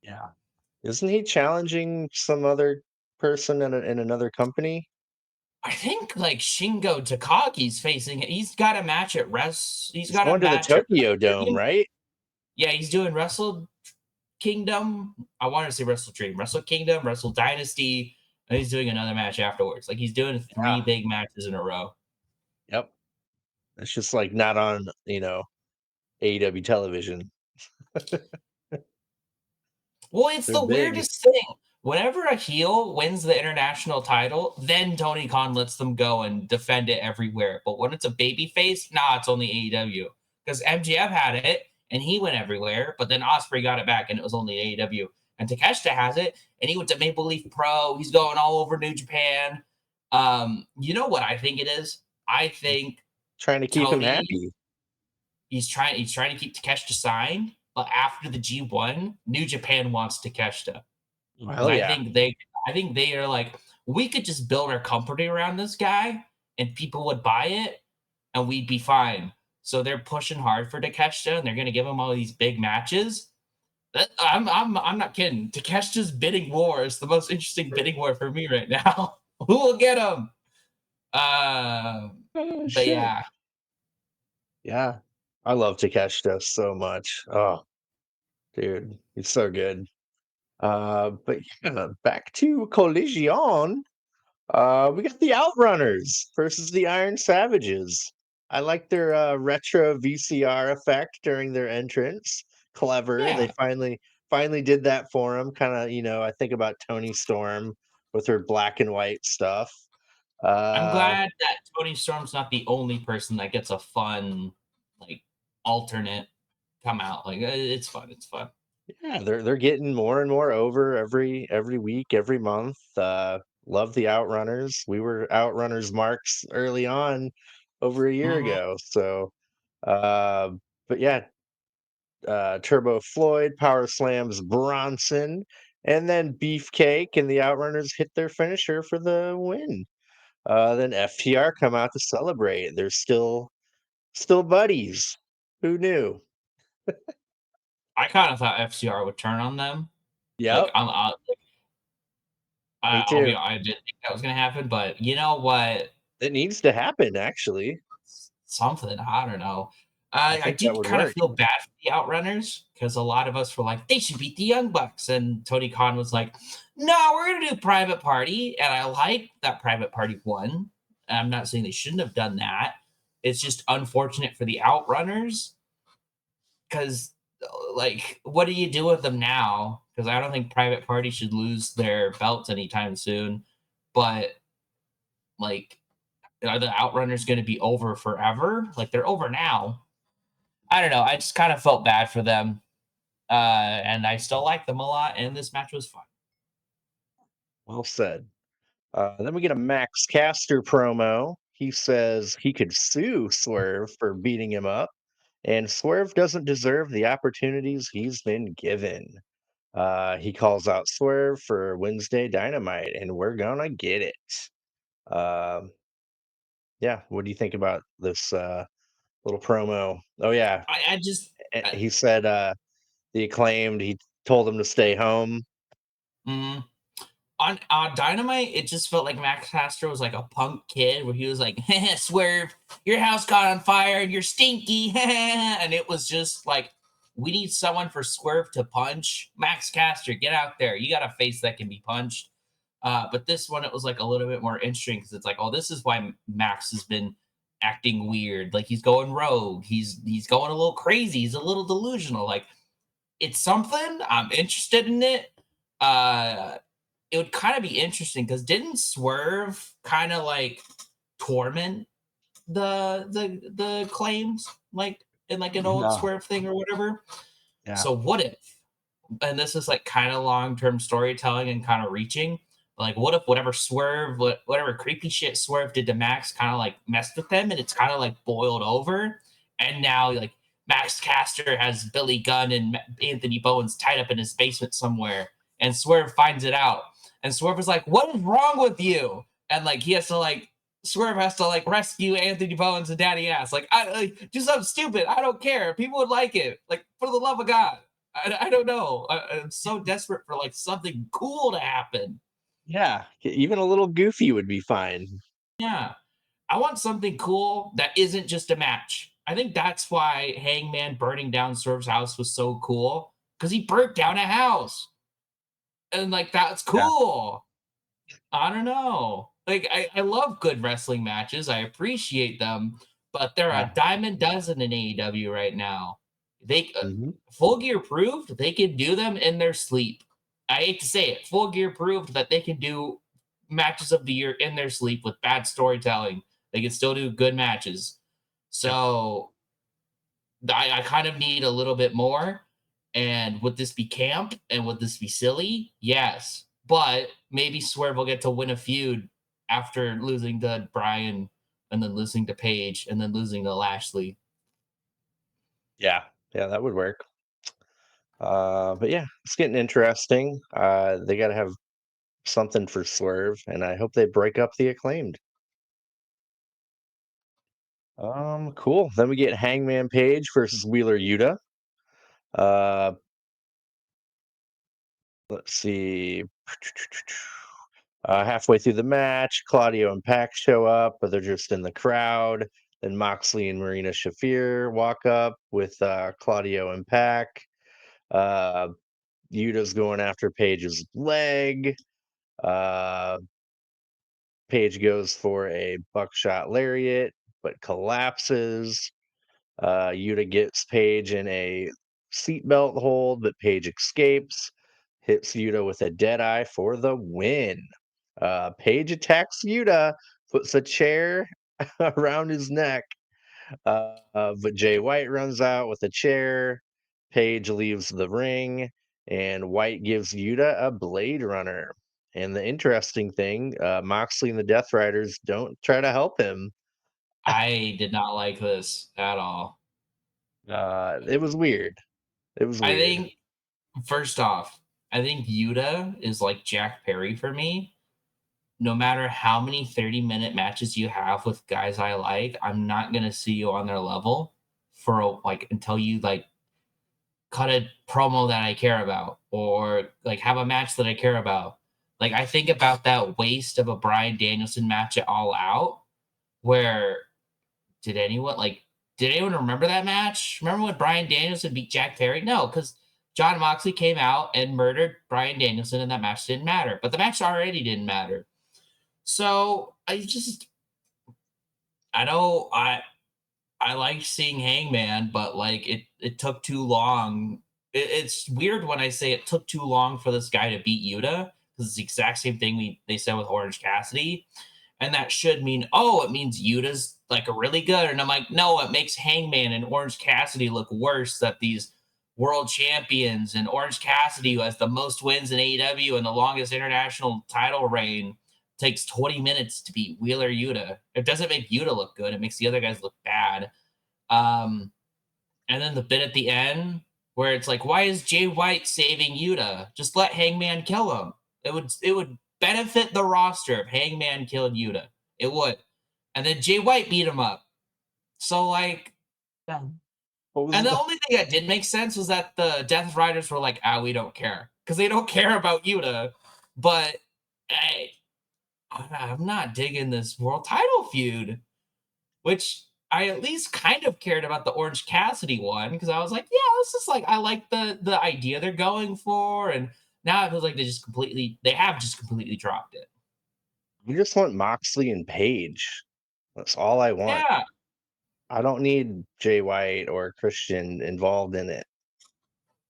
A: Yeah. Isn't he challenging some other person in another company?
B: I think like Shingo Takagi's facing. He's got a match at He's
A: He's
B: got a
A: going to the
B: match at
A: Tokyo
B: Wrestle
A: Dome,
B: Dream.
A: right?
B: Yeah, he's doing Wrestle Kingdom. I want to say Wrestle Dream, Wrestle Kingdom, Wrestle Dynasty, and he's doing another match afterwards. Like he's doing three
A: Yeah.
B: big matches in a row.
A: Yep. It's just like not on, AEW television.
B: Well, it's
A: They're
B: the
A: big.
B: weirdest thing. Whenever a heel wins the international title, then Tony Khan lets them go and defend it everywhere. But when it's a baby face, nah, it's only AEW. Because MGF had it and he went everywhere, but then Osprey got it back and it was only AEW. And Takeshita has it and he went to Maple Leaf Pro. He's going all over New Japan. You know what I think it is? I think
A: Trying to keep him
B: Tony
A: happy.
B: he's trying to keep Takeshita signed, but after the G1, New Japan wants Takeshita.
A: Oh,
B: Because
A: hell yeah.
B: I think they are like, we could just build our company around this guy and people would buy it and we'd be fine. So they're pushing hard for Takeshita and they're gonna give him all these big matches. I'm not kidding. Takeshita's bidding war is the most interesting bidding war for me right now. Who will get him?
A: Oh,
B: But
A: shit.
B: yeah,
A: Yeah. I love Takeshita so much. Oh, dude, he's so good. But yeah, back to Collision. We got the Outrunners versus the Iron Savages. I like their retro VCR effect during their entrance. Clever. They
B: yeah.
A: finally did that for them. Kind of, I think about Tony Storm with her black and white stuff.
B: I'm
A: Uh,
B: glad that Tony Storm's not the only person that gets a fun, like, alternate come out. Like, it's fun. It's fun.
A: yeah, they're getting more and more over every week, every month. Love the Outrunners. We were Outrunners marks early on over a year
B: Mhm.
A: ago. So, uh, but yeah, Turbo Floyd power slams Bronson, and then Beefcake and the Outrunners hit their finisher for the win. Then FTR come out to celebrate. They're still buddies. Who knew?
B: I kind of thought FCR would turn on them. Like,
A: Yep, me
B: I'll
A: too.
B: be, I didn't think that was going to happen, but you know what?
A: It needs to happen, actually.
B: Something, I don't know.
A: I
B: I
A: think that
B: did
A: would
B: kind of
A: work.
B: feel bad for the Outrunners because a lot of us were like, they should beat the Young Bucks. And Tony Khan was like, no, we're going to do Private Party. And I like that Private Party won. I'm not saying they shouldn't have done that. It's just unfortunate for the Outrunners because, like, what do you do with them now? Because I don't think Private Party should lose their belts anytime soon. But, like, are the Outrunners going to be over forever? Like, they're over now. I don't know. I just kind of felt bad for them, and I still like them a lot. And this match was fun.
A: Well said. Then we get a Max Caster promo. he says he could sue Swerve for beating him up, and Swerve doesn't deserve the opportunities he's been given. He calls out Swerve for Wednesday Dynamite, and we're gonna get it. Um, yeah, what do you think about this little promo? Oh yeah,
B: I just I,
A: he said the acclaimed. He told him to stay home.
B: mm, on Dynamite, it just felt like Max Caster was like a punk kid where he was like, "Swerve, your house caught on fire and you're stinky," and it was just like, we need someone for Swerve to punch. Max Caster, get out there. You got a face that can be punched. But this one, it was like a little bit more interesting because it's like, oh, this is why Max has been acting weird. Like he's going rogue. He's going a little crazy. He's a little delusional. Like it's something. I'm interested in it. Uh, it would kind of be interesting because didn't Swerve kind of like torment the claims like in like an old
A: No.
B: Swerve thing or whatever?
A: Yeah.
B: So what if, and this is like kind of long-term storytelling and kind of reaching, like what if whatever Swerve, whatever creepy shit Swerve did to Max kind of like messed with them and it's kind of like boiled over, and now like Max Caster has Billy Gunn and Anthony Bowens tied up in his basement somewhere, and Swerve finds it out, and Swerve is like, "What is wrong with you?" And like he has to like Swerve has to like rescue Anthony Bowens and Daddy Ass. Like, I like, do something stupid. I don't care. People would like it. Like, for the love of God. I don't know. I'm so desperate for like something cool to happen.
A: Yeah, even a little goofy would be fine.
B: Yeah. I want something cool that isn't just a match. I think that's why Hangman burning down Swerve's house was so cool because he burnt down a house. And like, that's
A: Yeah,
B: cool. I don't know. Like I love good wrestling matches. I appreciate them, but they're
A: yeah.
B: a dime a dozen in AEW right now. They
A: Mhm.
B: Full Gear proved they can do them in their sleep. I hate to say it. Full Gear proved that they can do matches of the year in their sleep with bad storytelling. They can still do good matches.
A: Yep.
B: So I kind of need a little bit more. And would this be camp? And would this be silly? Yes. But maybe Swerve will get to win a feud after losing to Brian and then losing to Paige and then losing to Lashley.
A: Yeah, yeah, that would work. But yeah, it's getting interesting. They gotta have something for Swerve, and I hope they break up the acclaimed. Cool. Then we get Hangman Page versus Wheeler Yuta. Uh, let's see. Halfway through the match, Claudio and Pac show up, but they're just in the crowd. Then Moxley and Marina Shafir walk up with Claudio and Pac. Uh, Yuta's going after Page's leg. Uh, Page goes for a buckshot lariat, but collapses. Yuta gets Page in a seatbelt hold, but Page escapes. Hits Yuta with a dead eye for the win. Page attacks Yuta, puts a chair around his neck, but Jay White runs out with a chair. Page leaves the ring, and White gives Yuta a Blade Runner. And the interesting thing, Moxley and the Death Riders don't try to help him.
B: I did not like this at all.
A: It was weird. It was
B: I
A: weird.
B: think, first off, I think Yuta is like Jack Perry for me. No matter how many 30-minute matches you have with guys I like, I'm not going to see you on their level for like until you like cut a promo that I care about or like have a match that I care about. Like I think about that waste of a Brian Danielson match at All Out where did anyone like did anyone remember that match? Remember when Brian Danielson beat Jack Perry? No, because John Moxley came out and murdered Brian Danielson and that match didn't matter. But the match already didn't matter. So I know I like seeing Hangman, but like it took too long. It's weird when I say it took too long for this guy to beat Yuta because it's the exact same thing they said with Orange Cassidy, and that should mean it means Yuta's like a really good, and I'm like no, it makes Hangman and Orange Cassidy look worse that these world champions and Orange Cassidy who has the most wins in AEW and the longest international title reign takes 20 minutes to beat Wheeler Yuta. It doesn't make Yuta look good. It makes the other guys look bad. Um, and then the bit at the end where it's like, why is Jay White saving Yuta? Just let Hangman kill him. It would benefit the roster if Hangman killed Yuta. It would. And then Jay White beat him up. So like,
A: Yeah. What
B: and
A: was
B: the
A: the
B: only thing that did make sense was that the Death Riders were like, ah, we don't care. Because they don't care about Yuta. But I, I'm not digging this world title feud, which I at least kind of cared about the Orange Cassidy one because I was like, yeah, this is like I like the idea they're going for, and now it feels like they have just completely dropped it.
A: I just want Moxley and Page. That's all I want.
B: Yeah,
A: I don't need Jay White or Christian involved in it.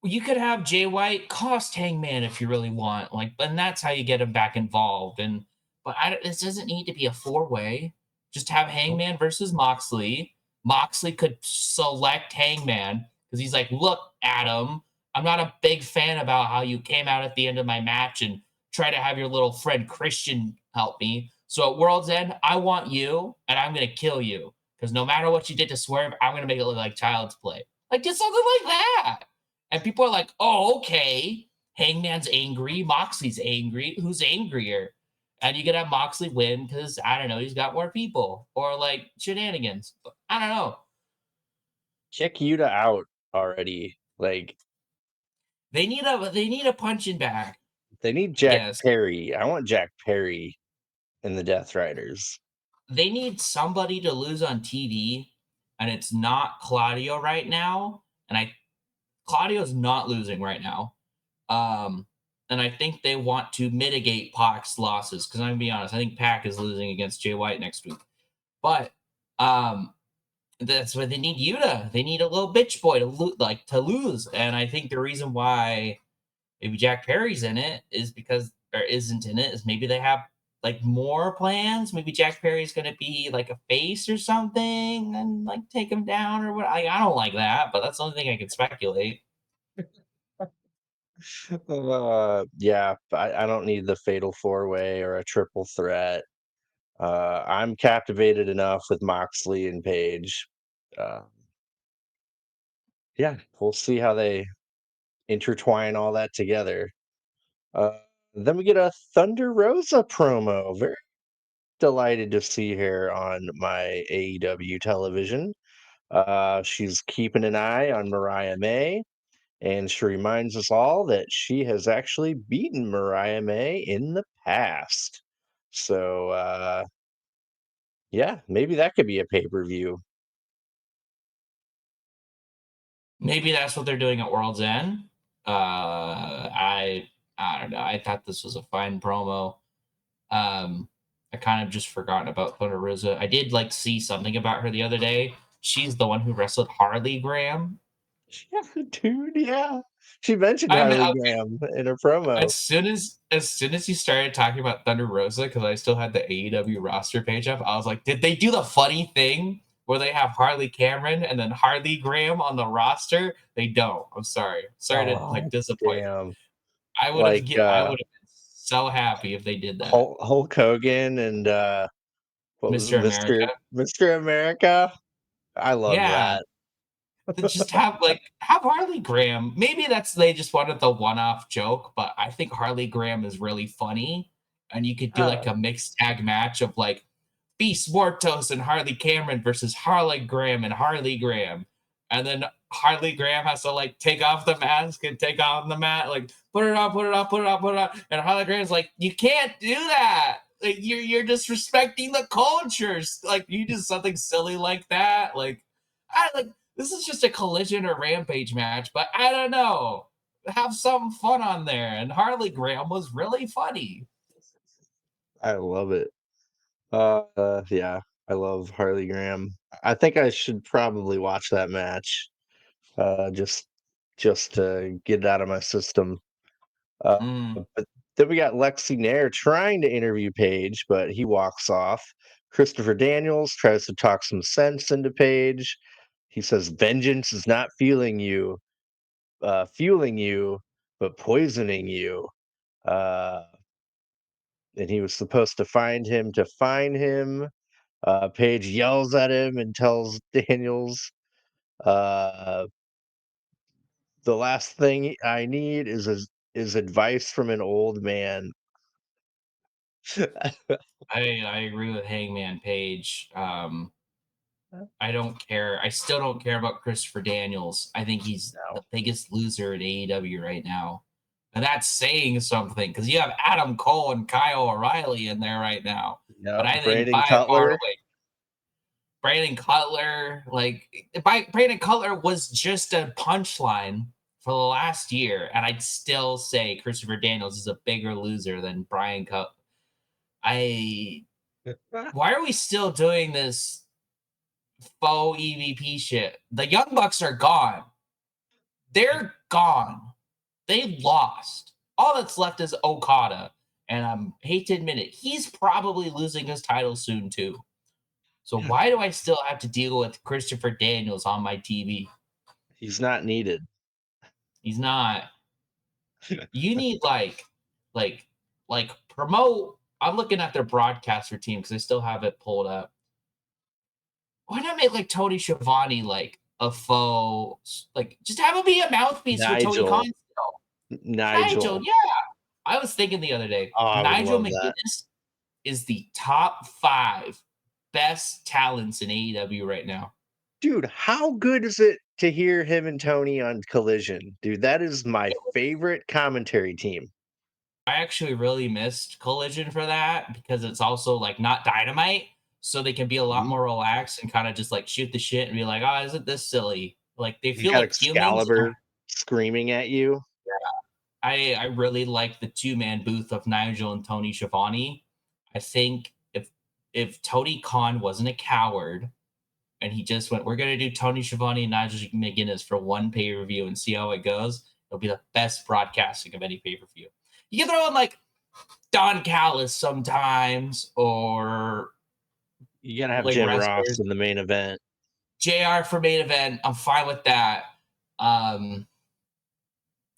B: you could have Jay White cost Hangman if you really want, like, and that's how you get him back involved. And but this doesn't need to be a four-way. Just have
A: Nope.
B: Hangman versus Moxley. Moxley could select Hangman because he's like, look, Adam, I'm not a big fan about how you came out at the end of my match and try to have your little friend Christian help me. So at World's End, I want you, and I'm gonna kill you because no matter what you did to Swerve, I'm gonna make it look like child's play. Like, just something like that. And people are like, oh, okay. Hangman's angry. Moxley's angry. Who's angrier? And you could have Moxley win because, I don't know, he's got more people or like shenanigans. I don't know.
A: Kick Yuta out already. Like
B: They need a punching bag,
A: they need
B: I
A: Jack
B: guess.
A: Perry. I want Jack Perry in the Death Riders.
B: They need somebody to lose on TV, and it's not Claudio right now. And Claudio's not losing right now. Um, and I think they want to mitigate Pac's losses because I'm gonna be honest, I think Pac is losing against Jay White next week. But um, that's why they need Yuta. They need a little bitch boy to lose. And I think the reason why maybe Jack Perry's in it is because or isn't in it is maybe they have like more plans. Maybe Jack Perry's gonna be like a face or something and like take him down or what. I don't like that, but that's the only thing I can speculate.
A: Yeah, I don't need the fatal four way or a triple threat. I'm captivated enough with Moxley and Page. Uh, yeah, we'll see how they intertwine all that together. Uh, then we get a Thunder Rosa promo. Very delighted to see her on my AEW television. She's keeping an eye on Mariah May, and she reminds us all that she has actually beaten Mariah May in the past. So, yeah, maybe that could be a pay per view.
B: Maybe that's what they're doing at World's End. I don't know. I thought this was a fine promo. I kind of just forgotten about Thunder Rosa. I did like see something about her the other day. She's the one who wrestled Harley Graham.
A: Yeah, dude, yeah. She mentioned
B: I mean,
A: Harley
B: okay,
A: Graham in her promo.
B: as soon as you started talking about Thunder Rosa, because I still had the AEW roster page up, I was like, did they do the funny thing where they have Harley Cameron and then Harley Graham on the roster? They don't. I'm sorry. Sorry to like
A: Oh,
B: disappoint.
A: damn.
B: I
A: Like
B: would have been so happy if they did that.
A: Hulk Hogan and what was it,
B: Mr. America.
A: Mr. America? I love
B: Yeah.
A: that.
B: To just have Harley Graham. Maybe that's they just wanted the one-off joke, but I think Harley Graham is really funny. And you could do like
A: Uh,
B: a mixed tag match of like Beast Mortos and Harley Cameron versus Harley Graham and Harley Graham. And then Harley Graham has to like take off the mask and take off the mat, like put it on, put it on, put it on, put it on. And Harley Graham's like, you can't do that. Like you're disrespecting the cultures. Like you do something silly like that. Like I like this is just a collision or rampage match, but I don't know. Have some fun on there. And Harley Graham was really funny.
A: I love it. Yeah, I love Harley Graham. I think I should probably watch that match. Just to get it out of my system. Uh,
B: Mm.
A: but then we got Lexi Nair trying to interview Paige, but he walks off. Christopher Daniels tries to talk some sense into Paige. He says, "Vengeance is not fueling you, but poisoning you." Uh, and he was supposed to find him to find him. Paige yells at him and tells Daniels, uh, "The last thing I need is advice from an old man."
B: I agree with Hangman Page. I don't care. I still don't care about Christopher Daniels. I think he's the
A: No.
B: biggest loser in AEW right now. And that's saying something because you have Adam Cole and Kyle O'Reilly in there right now. But
A: Yep,
B: I think
A: Brandon
B: by far and
A: Cutler.
B: away, Brandon Cutler, Brandon Cutler was just a punchline for the last year. And I'd still say Christopher Daniels is a bigger loser than Brian Cut. I Why are we still doing this faux EVP shit? The Young Bucks are gone. They're gone. They lost. All that's left is Okada. And I hate to admit it, he's probably losing his title soon too. So why do I still have to deal with Christopher Daniels on my TV?
A: He's not needed.
B: He's not. You need like promote. I'm looking at their broadcaster team because I still have it pulled up. Why not make like Tony Schiavone like a faux, like just have him be a mouthpiece for Tony Khan
A: Nigel.
B: still. Nigel,
A: Nigel.
B: yeah. I was thinking the other day,
A: Oh, I would
B: Nigel
A: love that.
B: McGuinness is the top 5 best talents in AEW right now.
A: Dude, how good is it to hear him and Tony on Collision? Dude, that is my favorite commentary team.
B: I actually really missed Collision for that because it's also like not Dynamite, so they can be a lot
A: Mhm.
B: more relaxed and kind of just like shoot the shit and be like, "Oh, isn't this silly?" Like they
A: You
B: feel
A: got
B: like humans.
A: Excalibur screaming at you.
B: I really like the 2-man booth of Nigel and Tony Schiavone. I think if Tony Khan wasn't a coward and he just went, "We're gonna do Tony Schiavone and Nigel McGuinness for one pay per view and see how it goes," it'll be the best broadcasting of any pay per view. You can throw in like Don Callis sometimes, or
A: You gotta have
B: like
A: Jim Ross
B: wrestlers.
A: in the main event.
B: JR for main event, I'm fine with that. Um,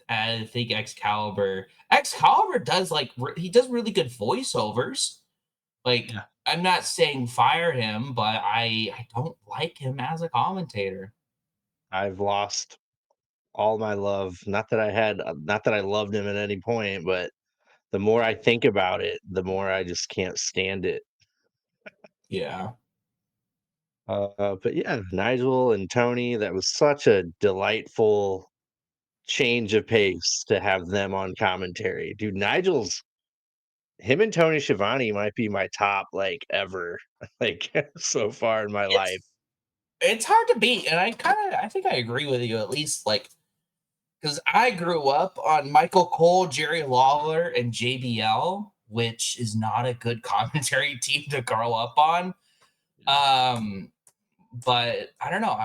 B: I think Excalibur does he does really good voiceovers. Like
A: Yeah.
B: I'm not saying fire him, but I don't like him as a commentator.
A: I've lost all my love. Not that I loved him at any point, but the more I think about it, the more I just can't stand it.
B: Yeah.
A: But yeah, Nigel and Tony, that was such a delightful change of pace to have them on commentary. Dude, him and Tony Schiavone might be my top like ever, like so far in my life.
B: It's it's hard to beat, and I think I agree with you at least because I grew up on Michael Cole, Jerry Lawler, and JBL, which is not a good commentary team to grow up on. Um, but I don't know.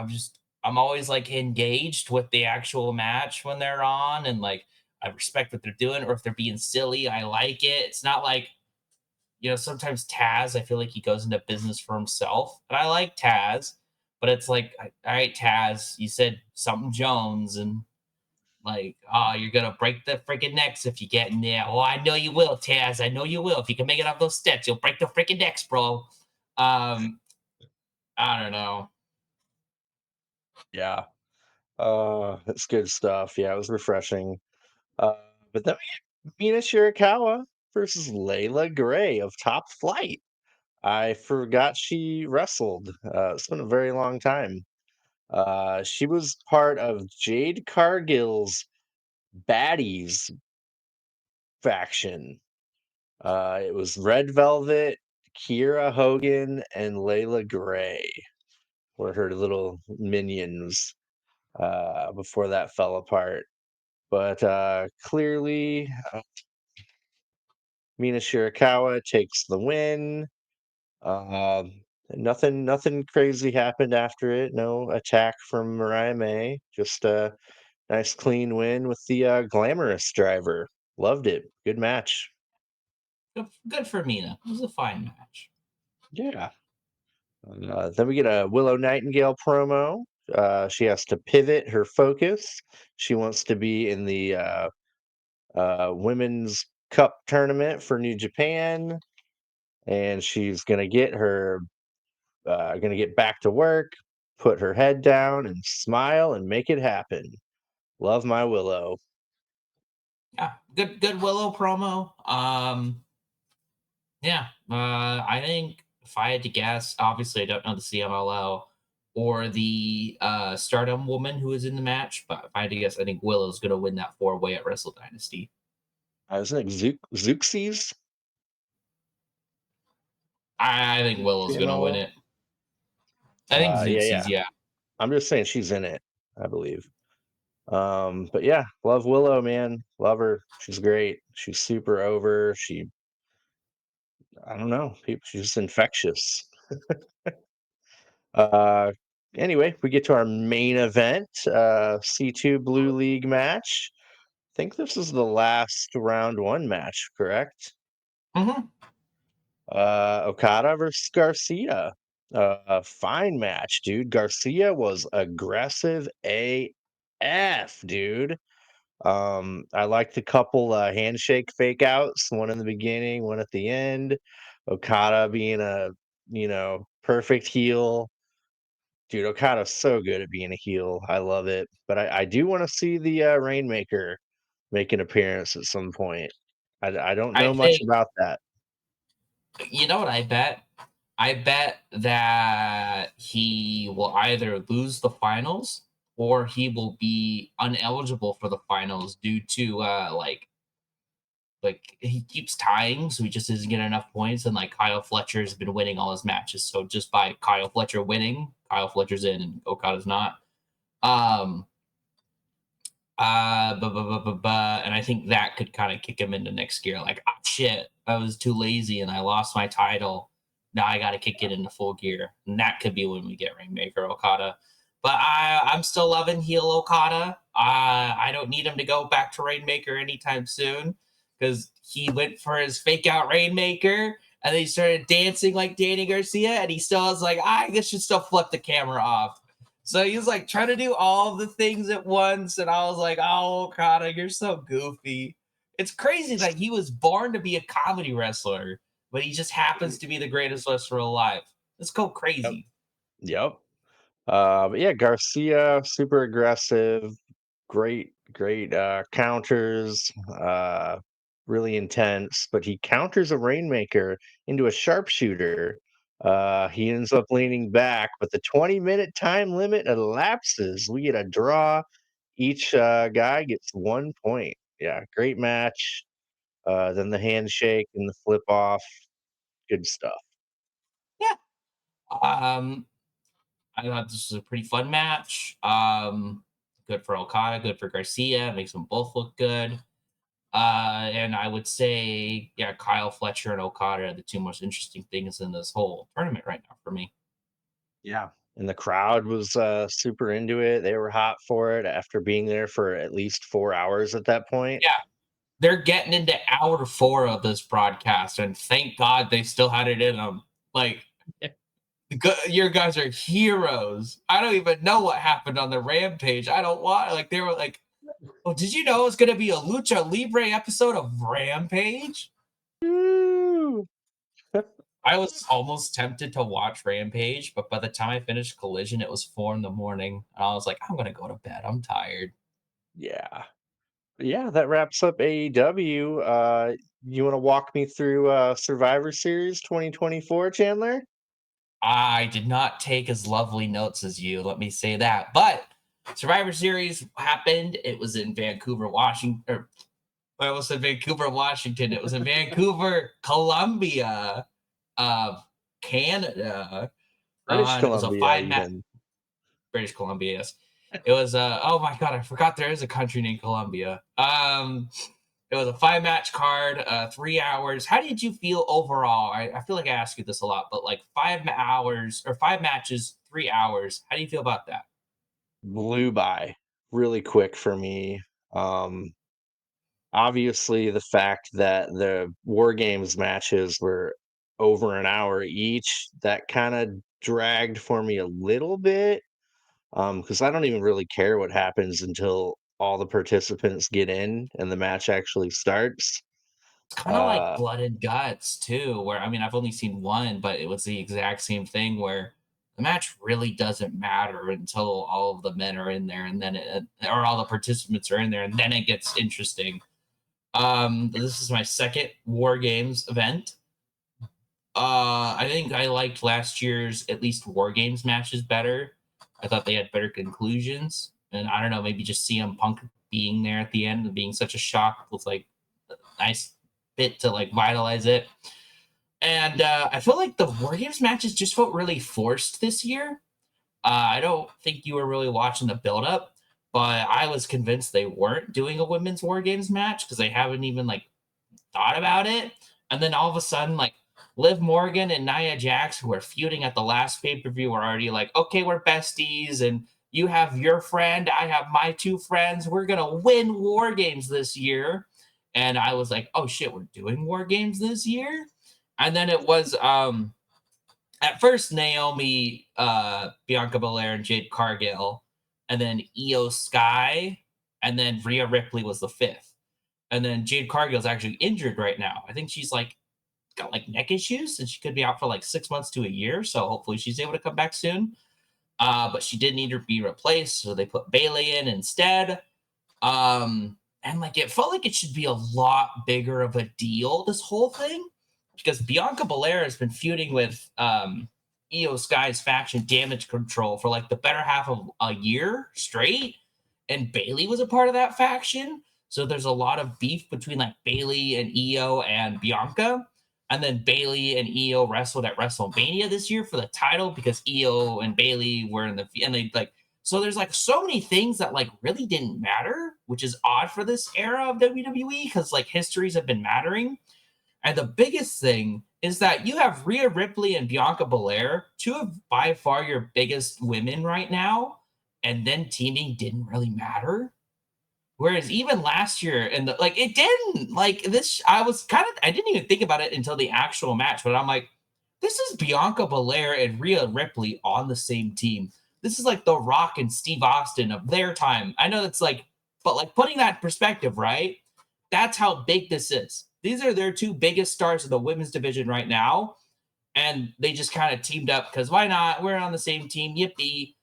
B: I'm always like engaged with the actual match when they're on, and like I respect what they're doing, or if they're being silly, I like it. It's not like sometimes Taz, I feel like he goes into business for himself, and I like Taz, but it's like, all right, Taz, you said something Jones, and like, oh, you're gonna break the freaking necks if you get in there. Oh, I know you will, Taz. I know you will. If you can make it up those steps, you'll break the freaking necks, bro. Um, I don't know.
A: Yeah. That's good stuff. Yeah, it was refreshing. Uh, but then we get Mina Shirakawa versus Layla Gray of Top Flight. I forgot she wrestled. It's been a very long time. She was part of Jade Cargill's Baddies faction. It was Red Velvet, Kiera Hogan, and Layla Gray were her little minions before that fell apart. But clearly, Mina Shirakawa takes the win. Nothing crazy happened after it. No attack from Mariah May. Just a nice clean win with the glamorous driver. Loved it. Good match.
B: Good for Mina. It was a fine match.
A: Yeah. Then we get a Willow Nightingale promo. She has to pivot her focus. She wants to be in the women's Cup tournament for New Japan, and she's gonna get back to work, put her head down, and smile and make it happen. Love my Willow.
B: Yeah, good Willow promo. Yeah, I think if I had to guess, obviously I don't know the CMLL or the Stardom woman who was in the match, but if I had to guess, I think Willow's going to win that 4-way at Wrestle Dynasty.
A: Isn't it Zeuxis?
B: I think Willow's going to win
A: CMLL?
B: it. I think
A: Yeah,
B: Zooksies,
A: yeah.
B: yeah.
A: I'm just saying she's in it, I believe. But yeah, love Willow, man. Love her. She's great. She's super over. I don't know, people, she's just infectious. Uh, anyway, we get to our main event, C2 Blue League match. I think this is the last round one match, correct?
B: Hmm.
A: Okada versus Garcia. A fine match, dude. Garcia was aggressive AF, dude. I liked the couple handshake fake outs, one in the beginning, one at the end. Okada being a, perfect heel. Dude, Okada's so good at being a heel. I love it. But I do want to see the Rainmaker make an appearance at some point. I don't
B: I
A: know much
B: think,
A: about that.
B: you know what I bet? I bet that he will either lose the finals or he will be uneligible for the finals due to like he keeps tying, so he just doesn't get enough points. And like Kyle Fletcher's been winning all his matches, so just by Kyle Fletcher winning, Kyle Fletcher's in and Okada's not. Um, and I think that could kind of kick him into next gear. Like, oh, shit, I was too lazy and I lost my title. Now I got to kick it into full gear, and that could be when we get Rainmaker Okada. But I'm still loving heel Okada. I don't need him to go back to Rainmaker anytime soon because he went for his fake out Rainmaker and then he started dancing like Danny Garcia, and he still was like, I guess should still flip the camera off. So he was like trying to do all the things at once, and I was like, "Oh, Okada, you're so goofy." It's crazy that he was born to be a comedy wrestler, but he just happens to be the greatest wrestler alive. Let's go
A: Yep.
B: crazy.
A: Yep. But yeah, Garcia, super aggressive, great counters, really intense. But he counters a Rainmaker into a sharpshooter. He ends up leaning back, but the 20-minute time limit elapses. We get a draw. Each guy gets 1 point. Yeah, great match. Then the handshake and the flip off. Good stuff.
B: Yeah. Um, I thought this was a pretty fun match. Good for Okada, good for Garcia. Makes them both look good. And I would say, yeah, Kyle Fletcher and Okada are the two most interesting things in this whole tournament right now for me.
A: Yeah. And the crowd was super into it. They were hot for it after being there for at least 4 hours at that point.
B: Yeah, they're getting into hour 4 of this broadcast, and thank God they still had it in them. Like, your guys are heroes. I don't even know what happened on the Rampage. I don't want like they were like, oh, did you know it's going to be a Lucha Libre episode of Rampage?
A: Woo!
B: I was almost tempted to watch Rampage, but by the time I finished Collision, it was 4 in the morning. And I was like, I'm going to go to bed. I'm tired.
A: Yeah. Yeah, that wraps up AEW. You want to walk me through Survivor Series 2024, Chandler?
B: I did not take as lovely notes as you, let me say that. But Survivor Series happened. It was in Vancouver, Washington. Or I almost said Vancouver, Washington. It was in Vancouver, Columbia, Canada.
A: British
B: And it was a
A: Columbia,
B: five match.
A: even.
B: British Columbia, yes. It was oh my god, I forgot there is a country named Colombia. It was a 5 match card, 3 hours. How did you feel overall? I feel like I ask you this a lot, but like 5 hours or 5 matches, 3 hours. How do you feel about that?
A: Blew by really quick for me. Um, Obviously, the fact that the War Games matches were over an hour each, that kind of dragged for me a little bit. Because I don't even really care what happens until all the participants get in and the match actually starts.
B: It's kind of like
A: Uh,
B: Blood and Guts too, where I mean, I've only seen one, but it was the exact same thing where the match really doesn't matter until all of the men are in there, and then or all the participants are in there, and then it gets interesting. This is my second War Games event. I think I liked last year's at least War Games matches better. I thought they had better conclusions, and I don't know, maybe just CM Punk being there at the end and being such a shock was like a nice bit to like vitalize it. And I feel like the War Games matches just felt really forced this year. I don't think you were really watching the build up, but I was convinced they weren't doing a women's War Games match because they haven't even like thought about it. And then all of a sudden, like Liv Morgan and Nia Jax, who were feuding at the last pay per view, were already like, okay, we're besties, and you have your friend, I have my two friends. We're gonna win War Games this year. And I was like, oh shit, we're doing War Games this year. And then it was at first Naomi, Bianca Belair, and Jade Cargill, and then Io Sky, and then Rhea Ripley was the fifth. And then Jade Cargill's actually injured right now. I think she's like got like neck issues and she could be out for like 6 months to a year. So hopefully she's able to come back soon. But she did need to be replaced. So they put Bailey in instead. And like it felt like it should be a lot bigger of a deal, this whole thing, because Bianca Belair has been feuding with Io Sky's faction Damage Control for like the better half of a year straight. And Bailey was a part of that faction. So there's a lot of beef between like Bailey and Io and Bianca. And then Bailey and Io wrestled at WrestleMania this year for the title because Io and Bailey were in the and they like so there's like so many things that like really didn't matter, which is odd for this era of WWE because like histories have been mattering. And the biggest thing is that you have Rhea Ripley and Bianca Belair, two of by far your biggest women right now, and then teaming didn't really matter. Whereas even last year, and like it didn't like this. I didn't even think about it until the actual match, but I'm like, this is Bianca Belair and Rhea Ripley on the same team. This is like The Rock and Steve Austin of their time. I know it's like, but like putting that in perspective, right? That's how big this is. These are their two biggest stars of the women's division right now. And they just kind of teamed up because why not? We're on the same team. Yippee.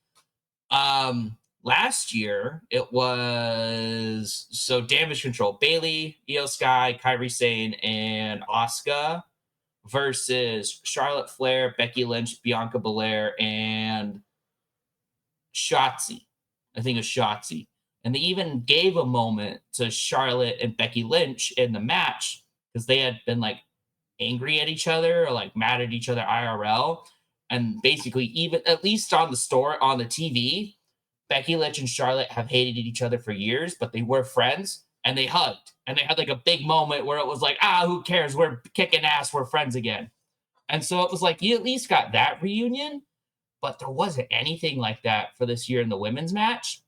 B: Last year it was so Damage Control, Bailey, Io Sky, Kyrie Sane, and Asuka versus Charlotte Flair, Becky Lynch, Bianca Belair, and Shotzi. I think it was Shotzi. And they even gave a moment to Charlotte and Becky Lynch in the match because they had been like angry at each other or like mad at each other IRL. And basically, even at least on the store on the TV, Becky Lynch and Charlotte have hated each other for years, but they were friends and they hugged. And they had like a big moment where it was like, who cares? We're kicking ass. We're friends again. And so it was like, you at least got that reunion, but there wasn't anything like that for this year in the women's match.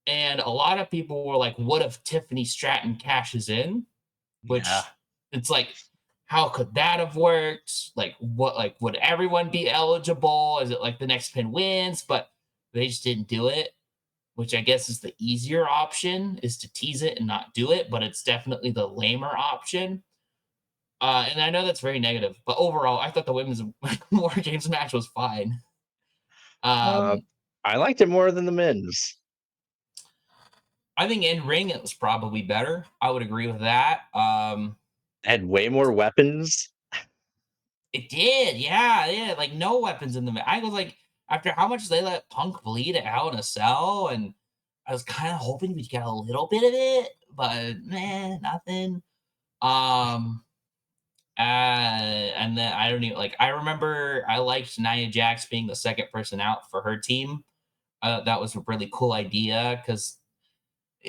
B: And a lot of people were like, what if Tiffany Stratton cashes in?
A: yeah.
B: Which it's like, how could that have worked? Like, would everyone be eligible? Is it like the next pin wins? But they just didn't do it, which I guess is the easier option is to tease it and not do it, but it's definitely the lamer option. And I know that's very negative, but overall, I thought the women's War Games match was fine.
A: Uh,
B: Um,
A: I liked it more than the men's.
B: I think in ring it was probably better. I would agree with that.
A: Had way more weapons.
B: It did, yeah, yeah. Like no weapons in the. I was like, after how much they let Punk bleed out in a cell, and I was kind of hoping we'd get a little bit of it, but man, nothing. Um, and then I don't even like. I remember I liked Nia Jax being the second person out for her team. That was a really cool idea because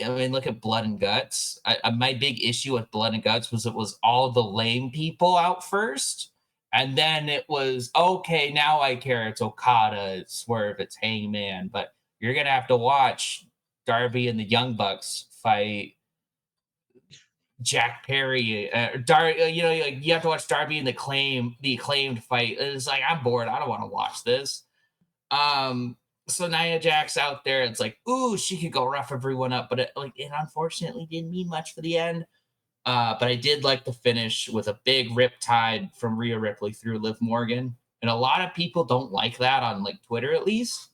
B: I mean, look at Blood and Guts. My big issue with Blood and Guts was it was all the lame people out first, and then it was okay. Now I care. It's Okada, it's Swerve, it's Hangman, but you're gonna have to watch Darby and the Young Bucks fight Jack Perry. You have to watch Darby and the acclaimed fight. It's like I'm bored. I don't want to watch this. So Nia Jax out there, it's like, ooh, she could go rough everyone up, but it unfortunately didn't mean much for the end. But I did like the finish with a big riptide from Rhea Ripley through Liv Morgan. And a lot of people don't like that on like Twitter at least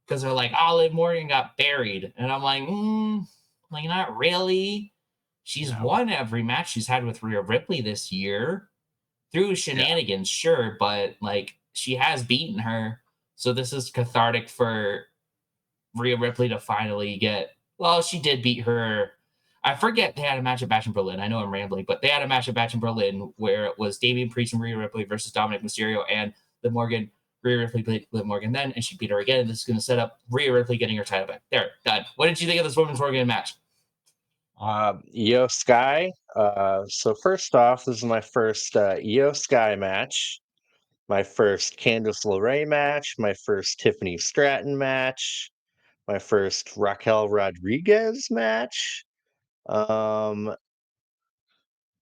B: because they're like, "Oh, Liv Morgan got buried," and I'm like not really. She's
A: No.
B: won every match she's had with Rhea Ripley this year through
A: Yeah.
B: shenanigans, sure, but like she has beaten her. So this is cathartic for Rhea Ripley to finally get. Well, she did beat her. I forget they had a match at Bash in Berlin. I know I'm rambling, but they had a match at Bash in Berlin where it was Damian Priest and Rhea Ripley versus Dominic Mysterio and Liv Morgan. Rhea Ripley beat Liv Morgan then, and she beat her again. And this is going to set up Rhea Ripley getting her title back. There, done. What did you think of this women's War Game match?
A: Io Sky. So first off, this is my first Io Sky match, my first Candice LeRae match, my first Tiffany Stratton match, my first Raquel Rodriguez match, um,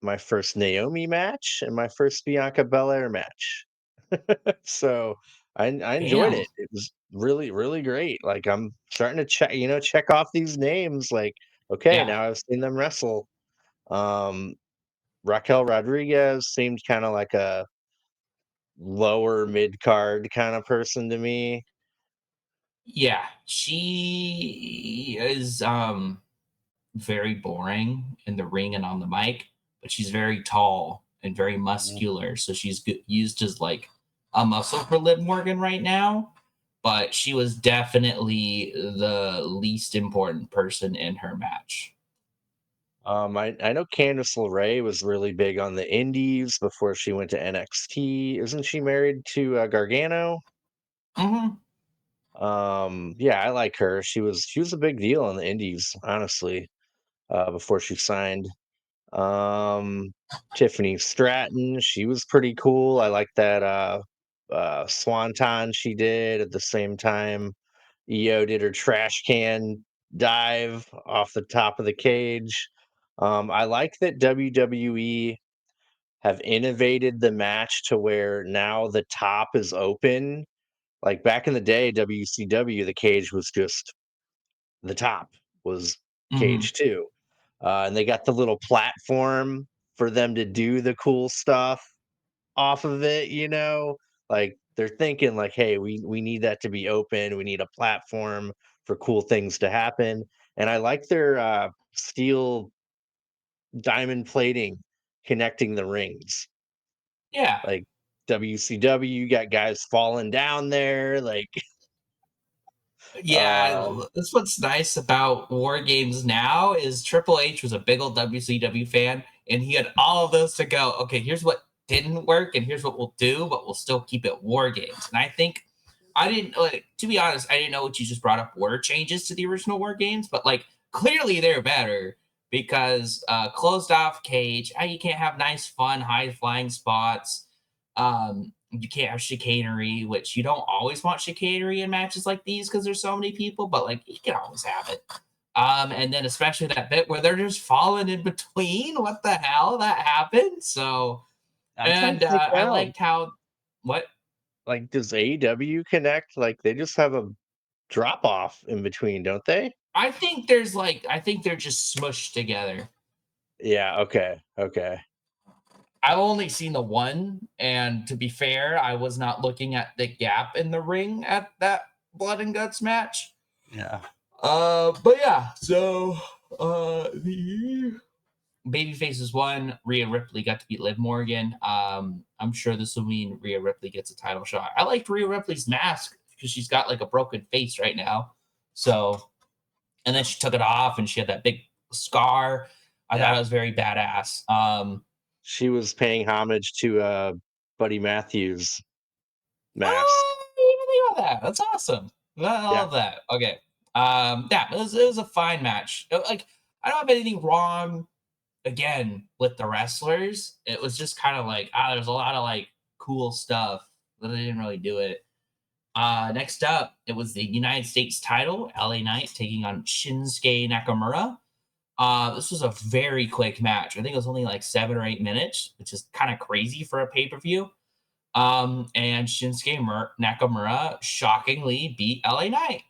A: my first Naomi match, and my first Bianca Belair match. So I enjoyed
B: Damn.
A: it. It was really, really great. Like I'm starting to check off these names. Like, okay,
B: Yeah.
A: now I've seen them wrestle. Um, Raquel Rodriguez seemed kind of like a lower mid card kind of person to me.
B: Yeah. She is very boring in the ring and on the mic, but she's very tall and very
A: Mhm.
B: muscular. So she's used as like a muscle for Liv Morgan right now. But she was definitely the least important person in her match.
A: I know Candice LeRae was really big on the indies before she went to NXT. Isn't she married to Gargano?
B: Hmm.
A: Yeah, I like her. She was a big deal on the indies, honestly, before she signed. Um, Tiffany Stratton, she was pretty cool. I like that swanton she did at the same time. Io did her trash can dive off the top of the cage. I like that WWE have innovated the match to where now the top is open. Like back in the day, WCW, the cage was just the top was
B: Hmm.
A: cage two. And they got the little platform for them to do the cool stuff off of it. Like they're thinking like, hey, we need that to be open. We need a platform for cool things to happen. And I like their steel diamond plating connecting the rings.
B: Yeah.
A: Like WCW, you got guys falling down there. Like,
B: Yeah,
A: uh,
B: that's what's nice about War Games now is Triple H was a big old WCW fan, and he had all of those to go. Okay, here's what didn't work, and here's what we'll do, but we'll still keep it War Games. And I think I didn't like to be honest. I didn't know what you just brought up were changes to the original War Games, but like clearly they're better because closed off cage. You can't have nice, fun, high flying spots. You can't have chicanery, which you don't always want chicanery in matches like these because there's so many people, but like you can always have it. And then especially that bit where they're just falling in between. What the hell that happened? So,
A: I'm trying
B: and
A: to think
B: I
A: now.
B: liked how what
A: Like, does AEW connect? Like, they just have a drop off in between, don't they?
B: I think they're just smushed together.
A: Yeah. Okay. Okay.
B: I've only seen the one, and to be fair, I was not looking at the gap in the ring at that blood and guts match.
A: Yeah.
B: But yeah, so the Babyface won. Rhea Ripley got to beat Liv Morgan. I'm sure this will mean Rhea Ripley gets a title shot. I liked Rhea Ripley's mask because she's got like a broken face right now. So, and then she took it off and she had that big scar. I thought
A: Yeah.
B: it was very badass.
A: She was paying homage to Buddy Matthews mask.
B: Oh, I didn't even think about that. That's awesome. I
A: Yeah.
B: love that. Okay. Yeah, it was a fine match. Like, I don't have anything wrong again with the wrestlers. It was just kind of like there's a lot of like cool stuff, but they didn't really do it. Next up, it was the United States title, LA Knight taking on Shinsuke Nakamura. This was a very quick match. I think it was only like 7 or 8 minutes, which is kind of crazy for a pay-per-view. And Shinsuke Nakamura shockingly beat LA Knight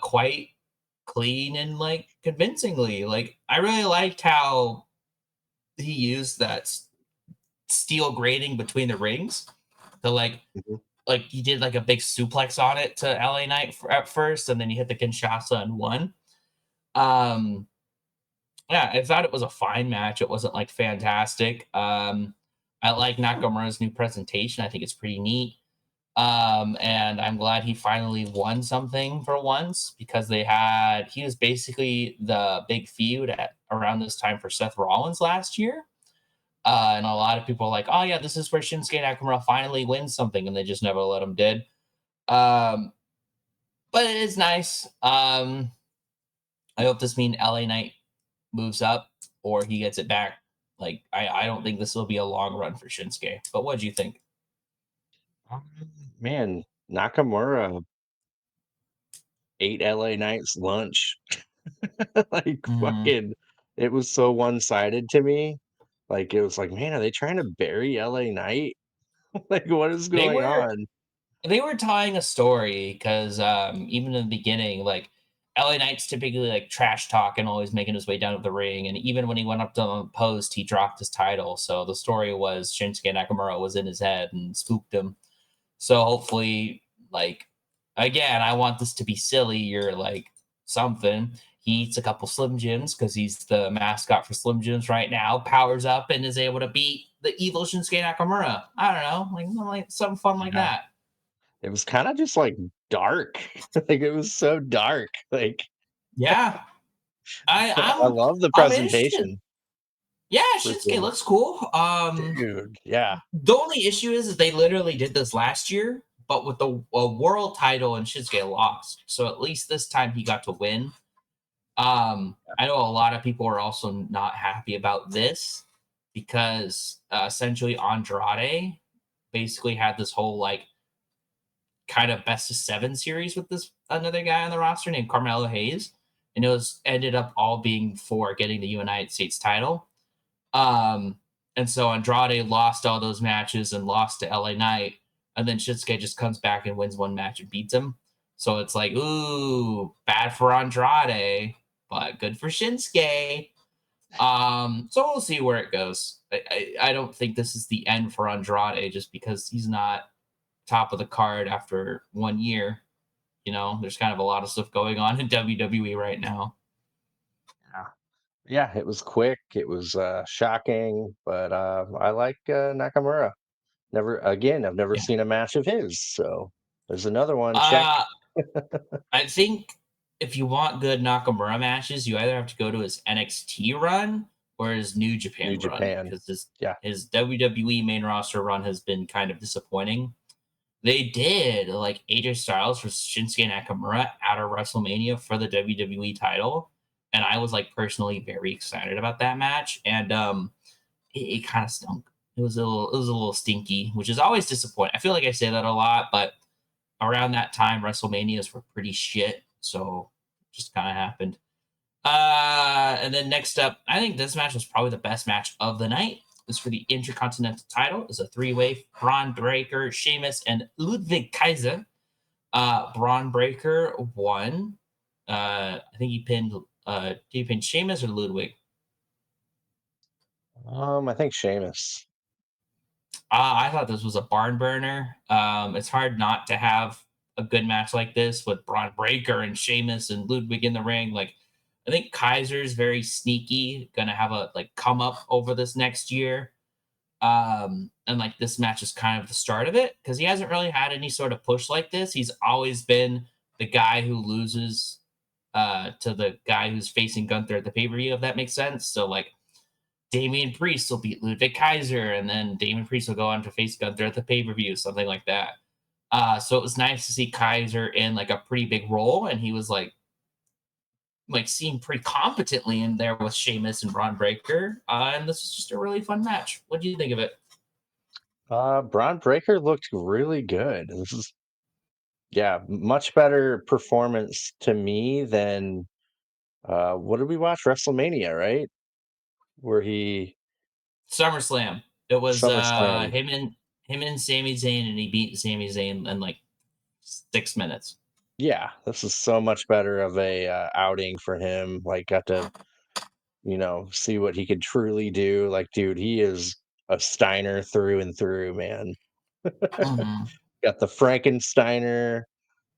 B: quite clean and like convincingly. Like I really liked how he used that steel grating between the rings to
A: Mhm.
B: like he did like a big suplex on it to LA Knight at first, and then he hit the Kinshasa and won. Um, yeah, I thought it was a fine match. It wasn't like fantastic. I like Nakamura's new presentation. I think it's pretty neat. And I'm glad he finally won something for once because he was basically the big feud at around this time for Seth Rollins last year. And a lot of people are like, oh yeah, this is where Shinsuke Nakamura finally wins something, and they just never let him did. Um, but it is nice. I hope this means LA Knight moves up or he gets it back. Like I don't think this will be a long run for Shinsuke. But what do you think?
A: Um, Man, Nakamura ate LA Knight's lunch. Like,
B: Mhm.
A: fucking it was so one-sided to me. Like, it was like, "Man, are they trying to bury LA Knight? Like, what is
B: They
A: going
B: were
A: on?"
B: they were telling a story because even in the beginning, like LA Knight's typically like trash talk and always making his way down to the ring. And even when he went up to the post, he dropped his title. So the story was Shinsuke Nakamura was in his head and spooked him. So hopefully, like again, I want this to be silly or like something. He eats a couple Slim Jims because he's the mascot for Slim Jims right now. Powers up and is able to beat the evil Shinsuke Nakamura. I don't know, like something fun like
A: Yeah.
B: that.
A: It was kinda just, like, dark. Like, it was so dark. Like,
B: Yeah, I
A: I
B: I'm
A: love the
B: I'm interested.
A: presentation.
B: Yeah, Shinsuke
A: Freaking
B: looks cool.
A: dude, yeah.
B: The only issue is they literally did this last year, but with the a world title and Shinsuke lost. So at least this time he got to win. I know a lot of people are also not happy about this because essentially Andrade basically had this whole like kind of best of seven series with this another guy on the roster named Carmelo Hayes, and it was ended up all being for getting the United States title. Um, and so Andrade lost all those matches and lost to LA Knight, and then Shinsuke just comes back and wins one match and beats him. So it's like, ooh, bad for Andrade, but good for Shinsuke. So we'll see where it goes. I don't think this is the end for Andrade just because he's not top of the card after 1 year. You know, there's kind of a lot of stuff going on in WWE right now.
A: Yeah. Yeah, it was quick, it was, shocking, but, I like, Nakamura. I've never
B: Yeah.
A: seen a match of his, so there's another one, check.
B: Uh, I think if you want good Nakamura matches, you either have to go to his NXT run or his New
A: New
B: Japan run
A: Japan.
B: because
A: Yeah.
B: his WWE main roster run has been kind of disappointing. They did like AJ Styles for Shinsuke Nakamura at a WrestleMania for the WWE title, and I was like personally very excited about that match. And it kind of stunk. It was a little stinky, which is always disappointing. I feel like I say that a lot, but around that time, WrestleManias were pretty shit. So just kind of happened. And then next up, I think this match was probably the best match of the night. It's for the Intercontinental title. It's a three-way Braun Breaker, Sheamus, and Ludwig Kaiser. Braun Breaker won. I think did he pin Sheamus or Ludwig?
A: I think Sheamus.
B: I thought this was a barn burner. It's hard not to have a good match like this with Braun Breaker and Sheamus and Ludwig in the ring. Like, I think Kaiser's very sneaky, gonna have a like come up over this next year. And like this match is kind of the start of it because he hasn't really had any sort of push like this. He's always been the guy who loses to the guy who's facing Gunther at the pay per view, if that makes sense. So like Damian Priest will beat Ludwig Kaiser, and then Damian Priest will go on to face Gunther at the pay per view, something like that. So it was nice to see Kaiser in like a pretty big role, and he was like seen pretty competently in there with Sheamus and Braun Breaker. And this was just a really fun match. What do you think of it?
A: Braun Breaker looked really good. This is yeah, much better performance to me than, what did we watch? WrestleMania, right? Where he
B: SummerSlam. It was
A: SummerSlam.
B: him and Sami Zayn, and he beat Sami Zayn in like 6 minutes.
A: Yeah, this is so much better of a, outing for him, like, got to see what he could truly do. Like, dude, he is a Steiner through and through, man.
B: Mhm.
A: Got the Frankensteiner.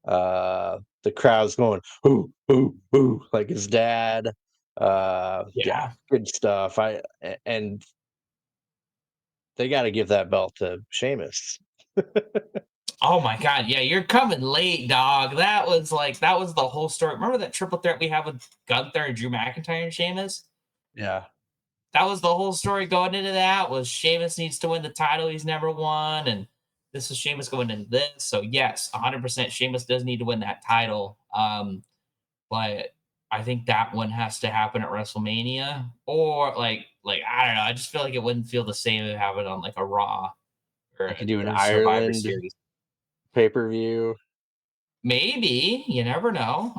A: The crowd's going, "Ooh, ooh, ooh," like his dad. Yeah,
B: Yeah.
A: good stuff. And they got to give that belt to Sheamus.
B: Oh my god, yeah, you're coming late, dog. That was the whole story. Remember that triple threat we have with Gunther and Drew McIntyre and Sheamus?
A: Yeah,
B: That was the whole story going into that was Sheamus needs to win the title he's never won, and this is Sheamus going into this. So yes, 100% Sheamus does need to win that title. But I think that one has to happen at WrestleMania, or like I don't know. I just feel like it wouldn't feel the same if it happened on like a Raw
A: they could do an
B: or Survivor
A: Ireland
B: Series.
A: pay-per-view.
B: Maybe you never know.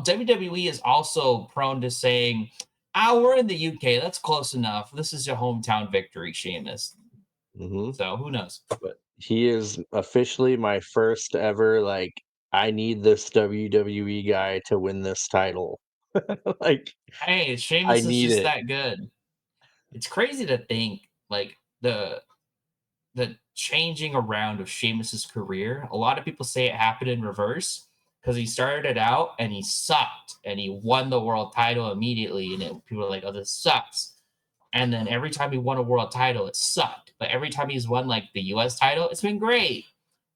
B: WWE is also prone to saying, "Ah, we're in the UK. That's close enough. This is your hometown victory, Sheamus."
A: Hmm.
B: So who knows?
A: But he is officially my first ever, like, I need this WWE guy to win this title. Like,
B: Hey,
A: I
B: Sheamus is
A: need
B: just
A: it.
B: that good. It's crazy to think like the changing around of Sheamus's career. A lot of people say it happened in reverse because he started out and he sucked and he won the world title immediately, and people are like, "Oh, this sucks." And then every time he won a world title, it sucked. But every time he's won like the US title, it's been great.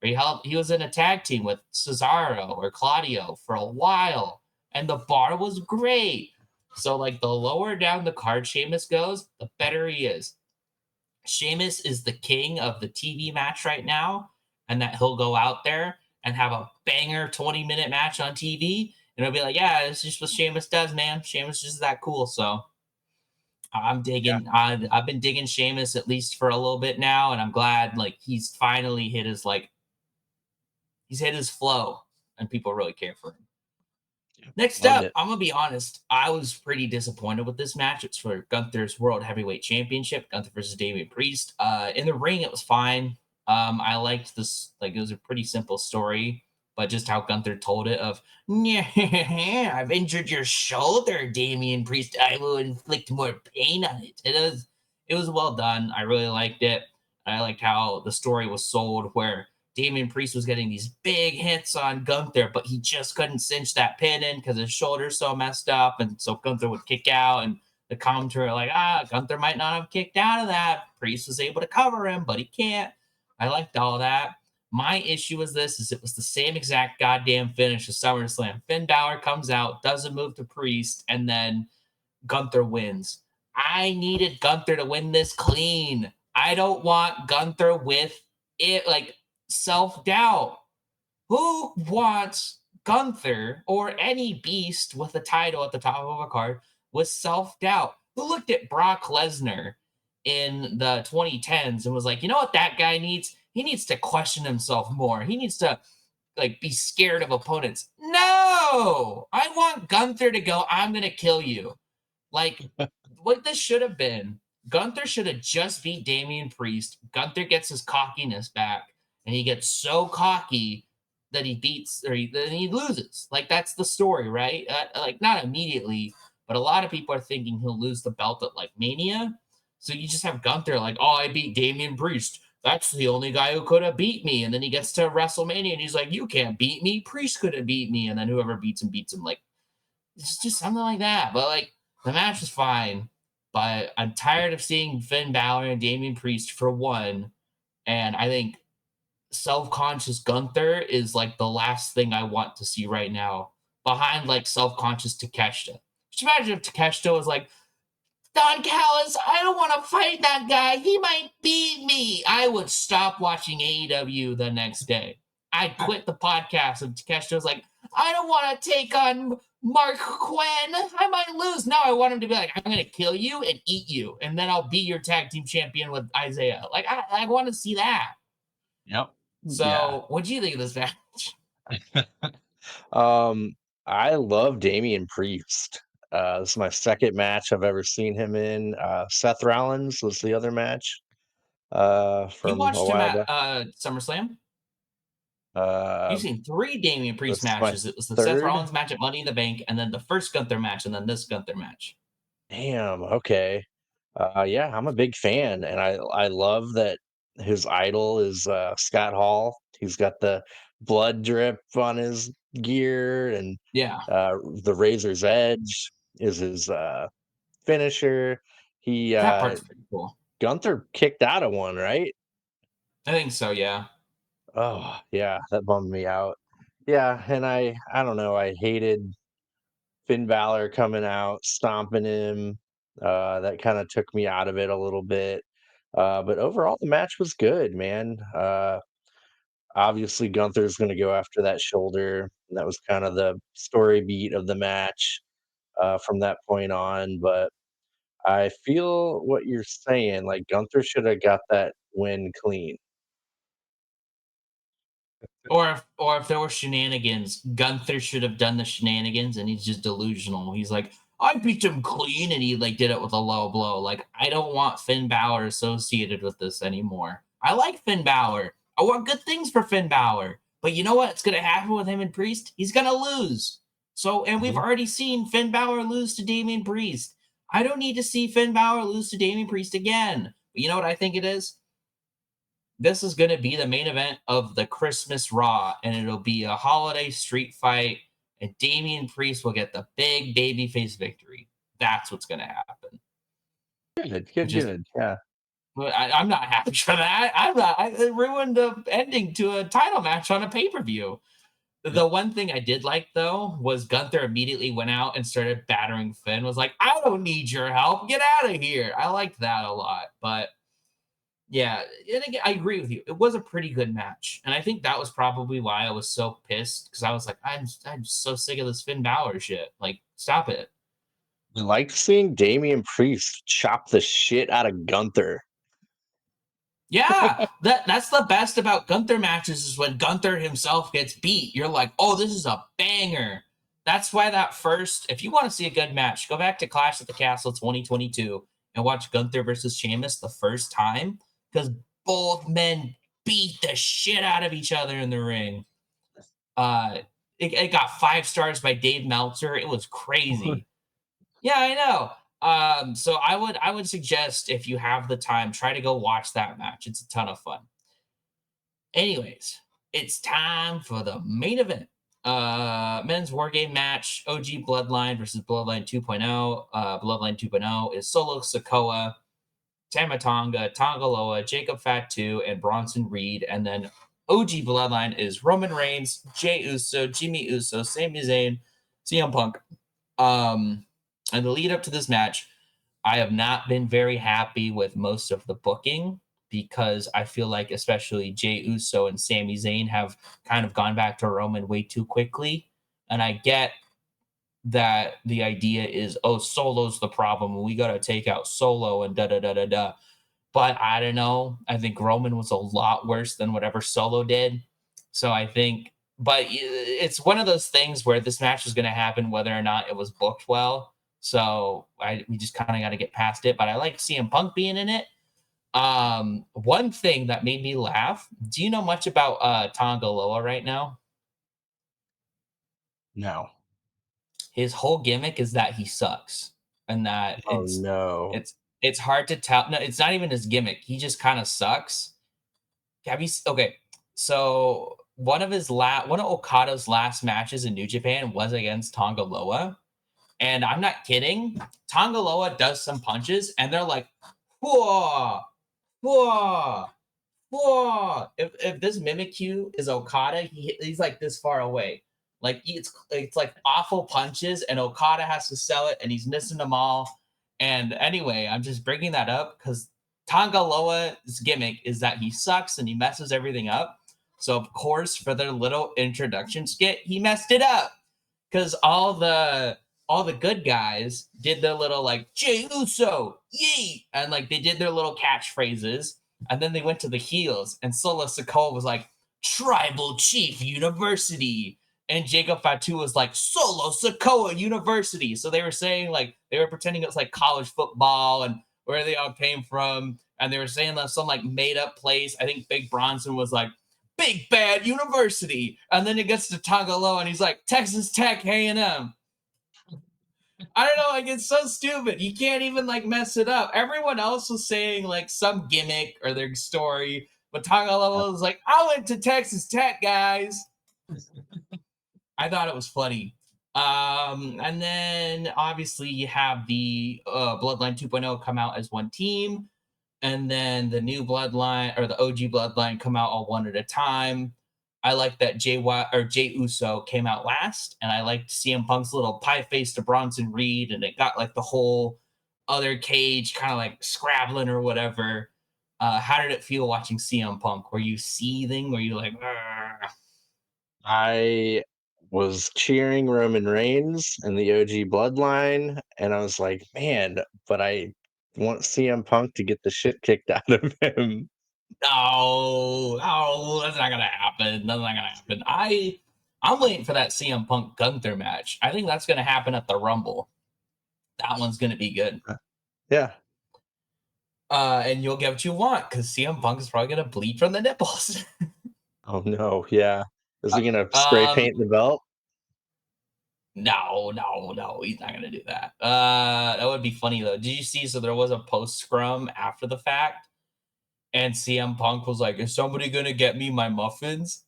B: He was in a tag team with Cesaro or Claudio for a while, and the bar was great. So like the lower down the card Sheamus goes, the better he is. Sheamus is the king of the TV match right now, and that he'll go out there and have a banger 20-minute match on TV, and it'll be like, yeah, it's just what Sheamus does, man. Sheamus is just that cool. So I'm
A: Yeah.
B: digging. I've been digging Sheamus at least for a little bit now, and I'm glad like he's finally hit his he's hit his flow, and people really care for him. Next
A: Loved
B: up,
A: it.
B: I'm gonna be honest. I was pretty disappointed with this match. It's for Gunther's World Heavyweight Championship. Gunther versus Damian Priest. In the ring, it was fine. I liked this. Like it was a pretty simple story, but just how Gunther told it of, yeah, I've injured your shoulder, Damian Priest. I will inflict more pain on it. It was well done. I really liked it. I liked how the story was sold, where Damian Priest was getting these big hits on Gunther, but he just couldn't cinch that pin in because his shoulder's so messed up. And so Gunther would kick out, and the commentary like, Gunther might not have kicked out of that. Priest was able to cover him, but he can't. I liked all that. My issue is this: is it was the same exact goddamn finish as SummerSlam. Finn Balor comes out, does a move to Priest, and then Gunther wins. I needed Gunther to win this clean. I don't want Gunther with it like self doubt. Who wants Gunther or any beast with a title at the top of a card with self doubt? Who looked at Brock Lesnar in the 2010s and was like, you know what that guy needs? He needs to question himself more. He needs to like be scared of opponents. No, I want Gunther to go, I'm going to kill you. Like what this should have been, Gunther should have just beat Damian Priest. Gunther gets his cockiness back, and he gets so cocky that he beats or then he loses. Like that's the story, right? Like not immediately, but a lot of people are thinking he'll lose the belt at like Mania. So you just have Gunther like, oh, I beat Damian Priest. That's the only guy who could have beat me. And then he gets to WrestleMania and he's like, you can't beat me. Priest could have beat me. And then whoever beats him beats him. Like it's just something like that. But like the match was fine. But I'm tired of seeing Finn Balor and Damian Priest for one. And I think self-conscious Gunther is like the last thing I want to see right now. Behind like self-conscious Takeshita. Just imagine if Takeshita was like, Don Callis, I don't want to fight that guy. He might beat me. I would stop watching AEW the next day. I'd quit the podcast. And Takeshita was like, I don't want to take on Mark Quinn. I might lose. No, I want him to be like, I'm going to kill you and eat you. And then I'll be your tag team champion with Isaiah. Like, I want to see that.
A: Yep. Yeah.
B: So, what do you think of this match?
A: Um, I love Damian Priest. This is my second match I've ever seen him in. Seth Rollins was the other match
B: You
A: from a
B: watched him
A: while
B: at
A: back.
B: SummerSlam?
A: Uh,
B: You've seen three Damian Priest
A: that's my
B: matches. It was the Seth
A: third.
B: Rollins match at Money in the Bank, and then the first Gunther match, and then this Gunther match.
A: Damn, okay. Yeah, I'm a big fan, and I love that his idol is Scott Hall. He's got the blood drip on his gear, and
B: Yeah,
A: the Razor's Edge is his finisher. He
B: that part's pretty cool.
A: Gunther kicked out of one, right?
B: I think so. Yeah.
A: Oh, yeah, that bummed me out. Yeah, and I don't know, I hated Finn Balor coming out, stomping him. That kind of took me out of it a little bit. But overall, the match was good, man. Obviously, Gunther's going to go after that shoulder. And that was kind of the story beat of the match from that point on. But I feel what you're saying. Like, Gunther should have got that win clean.
B: Or if there were shenanigans, Gunther should have done the shenanigans, and he's just delusional. He's like, I beat him clean, and he like did it with a low blow. Like, I don't want Finn Balor associated with this anymore. I like Finn Balor. I want good things for Finn Balor. But you know what's gonna happen with him and Priest? He's gonna lose. So, and we've
A: Mhm.
B: already seen Finn Balor lose to Damian Priest. I don't need to see Finn Balor lose to Damian Priest again. But you know what I think it is? This is going to be the main event of the Christmas Raw, and it'll be a holiday street fight, and Damian Priest will get the big babyface victory. That's what's going to happen.
A: Good, good,
B: Which is,
A: good. Yeah.
B: I'm not happy for that. I'm not. It ruined the ending to a title match on a pay per view. The one thing I did like though was Gunther immediately went out and started battering Finn. Was like, I don't need your help. Get out of here. I liked that a lot, but yeah, and again, I agree with you. It was a pretty good match, and I think that was probably why I was so pissed because I was like, I'm so sick of this Finn Balor shit. Like, stop it.
A: I like seeing Damian Priest chop the shit out of Gunther.
B: Yeah, that's the best about Gunther matches is when Gunther himself gets beat. You're like, oh, this is a banger. That's why that first, if you want to see a good match, go back to Clash at the Castle 2022 and watch Gunther versus Sheamus the first time because both men beat the shit out of each other in the ring. Uh, it got 5 stars by Dave Meltzer. It was crazy. Yeah, I know. So I would suggest if you have the time, try to go watch that match. It's a ton of fun. Anyways, it's time for the main event. Men's war game match: OG Bloodline versus Bloodline 2.0. Bloodline 2.0 is Solo Sokoa, Tamatonga, Tongaloa, Jacob Fatu, and Bronson Reed. And then OG Bloodline is Roman Reigns, Jey Uso, Jimmy Uso, Sami Zayn, CM Punk. Um, and the lead up to this match, I have not been very happy with most of the booking because I feel like especially Jey Uso and Sami Zayn have kind of gone back to Roman way too quickly. And I get that the idea is, oh, Solo's the problem. We got to take out Solo and da da da da da. But I don't know. I think Roman was a lot worse than whatever Solo did. So I think, but it's one of those things where this match is going to happen whether or not it was booked well. So we just kind of got to get past it. But I like CM Punk being in it. One thing that made me laugh. Do you know much about Tonga Loa right now?
A: No.
B: His whole gimmick is that he sucks, and that
A: Oh no.
B: it's hard to tell. No, it's not even his gimmick. He just kind of sucks. Okay? So one of Okada's last matches in New Japan was against Tonga Loa, and I'm not kidding. Tonga Loa does some punches, and they're like, whoa, whoa, whoa. If this Mimikyu is Okada, he's like this far away. Like it's like awful punches, and Okada has to sell it, and he's missing them all. And anyway, I'm just bringing that up because Tonga Loa's gimmick is that he sucks and he messes everything up. So of course, for their little introduction skit, he messed it up because all the good guys did their little like Jey Uso, yee, and like they did their little catchphrases, and then they went to the heels, and Solo Sikoa was like Tribal Chief University, and Jacob Fatu was like Solo Sikoa University. So they were saying like they were pretending it was like college football and where they all came from, and they were saying that some like made up place. I think Big Bronson was like Big Bad University, and then it gets to Tagalo, and he's like Texas Tech A&M. I don't know, like it's so stupid. You can't even like mess it up. Everyone else was saying like some gimmick or their story, but Tagovailoa was like, "I went to Texas Tech, guys." I thought it was funny. And then obviously you have the Bloodline 2.0 come out as one team, and then the new Bloodline or the OG Bloodline come out all one at a time. I like that Jay Uso came out last, and I liked CM Punk's little pie face to Bronson Reed, and it got like the whole other cage kind of like scrabbling or whatever. How did it feel watching CM Punk? Were you seething? Were you like, "Argh"?
A: I was cheering Roman Reigns and the OG Bloodline, and I was like, man, but I want CM Punk to get the shit kicked out of him.
B: No, no, that's not gonna happen. That's not gonna happen. I'm waiting for that CM Punk Gunther match. I think that's gonna happen at the Rumble. That one's gonna be good.
A: Yeah.
B: And you'll get what you want because CM Punk is probably gonna bleed from the nipples.
A: Oh no. Yeah. Is he gonna spray
B: um,
A: paint the belt?
B: no, no, no, he's not gonna do that. That would be funny though. Did you see? So there was a post scrum after the fact, and CM Punk was like, "Is somebody gonna get me my muffins?"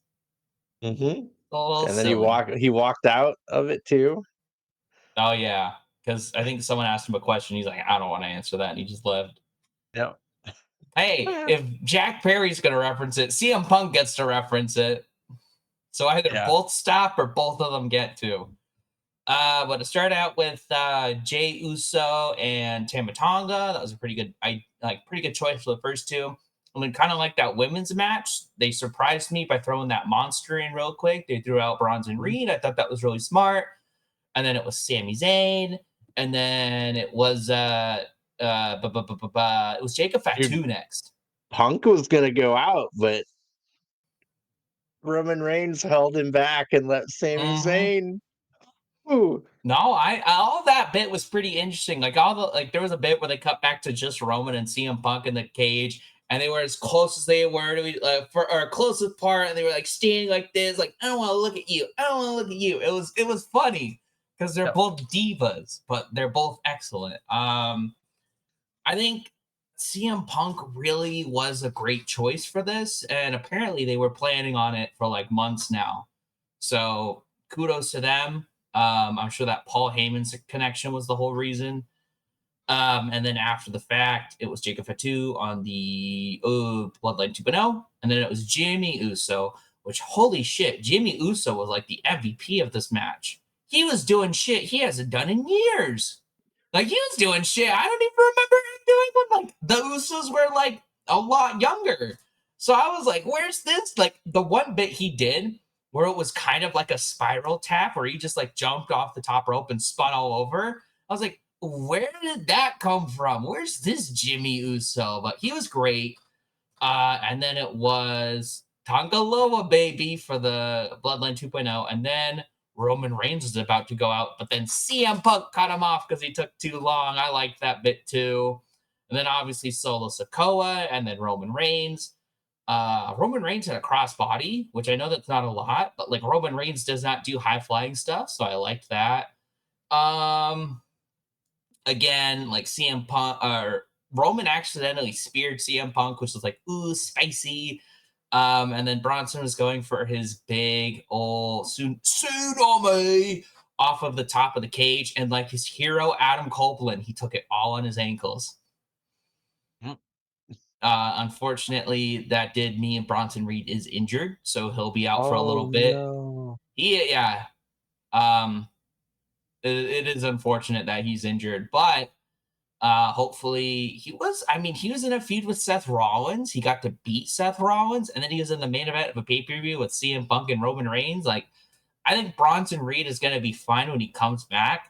A: Hmm.
B: A little
A: And then
B: silly.
A: he walked out of it too.
B: Oh yeah, because I think someone asked him a question. He's like, I don't want to answer that, and he just left.
A: Yeah.
B: Hey,
A: Eh,
B: if Jack Perry's going to reference it, CM Punk gets to reference it. So either
A: yeah.
B: both stop or both of them get to. But to start out with Jay Uso and Tama Tonga, that was a pretty good choice for the first two. And then kind of like that women's match, they surprised me by throwing that monster in real quick. They threw out Bronson
A: Mhm.
B: Reed. I thought that was really smart. And then it was Sami Zayn, and then it was it was Jacob
A: Dude,
B: Fatu next.
A: Punk was gonna go out, but Roman Reigns held him back and let Sami
B: Hmm.
A: Zayn. Ooh.
B: No, I all that bit was pretty interesting. Like all the like there was a bit where they cut back to just Roman and CM Punk in the cage, and they were as close as they were to for or closest part, and they were like standing like this, like I don't want to look at you, I don't want to look at you. It was funny because they're
A: Yep.
B: both divas, but they're both excellent. I think CM Punk really was a great choice for this, and apparently they were planning on it for like months now. So kudos to them. I'm sure that Paul Heyman's connection was the whole reason. And then after the fact, it was Jacob Fatu on the Bloodline 2.0, and then it was Jimmy Uso. Which holy shit, Jimmy Uso was like the MVP of this match. He was doing shit he hasn't done in years. Like he was doing shit. I don't even remember him doing when like the Usos were like a lot younger. So I was like, where's this? Like the one bit he did where it was kind of like a spiral tap where he just like jumped off the top rope and spun all over. I was like, where did that come from? Where's this Jimmy Uso? But he was great. And then it was Tangaloa baby for the Bloodline 2.0. And then Roman Reigns was about to go out, but then CM Punk cut him off because he took too long. I liked that bit too. And then obviously Solo Sokoa and then Roman Reigns. Roman Reigns had a crossbody, which I know that's not a lot, but like Roman Reigns does not do high flying stuff, so I liked that. Um, Again, like CM Punk or Roman accidentally speared CM Punk, which was like, ooh, spicy. And then Bronson was going for his big old tsunami off of the top of the cage. And like his hero, Adam Copeland, he took it all on his ankles.
A: Mm.
B: Unfortunately, that did mean Bronson Reed is injured, so he'll be out for a
A: Oh
B: little bit.
A: no.
B: Yeah. Um, it is unfortunate that he's injured, but hopefully he was in a feud with Seth Rollins. He got to beat Seth Rollins, and then he was in the main event of a pay-per-view with CM Punk and Roman Reigns. Like, I think Bronson Reed is gonna be fine when he comes back.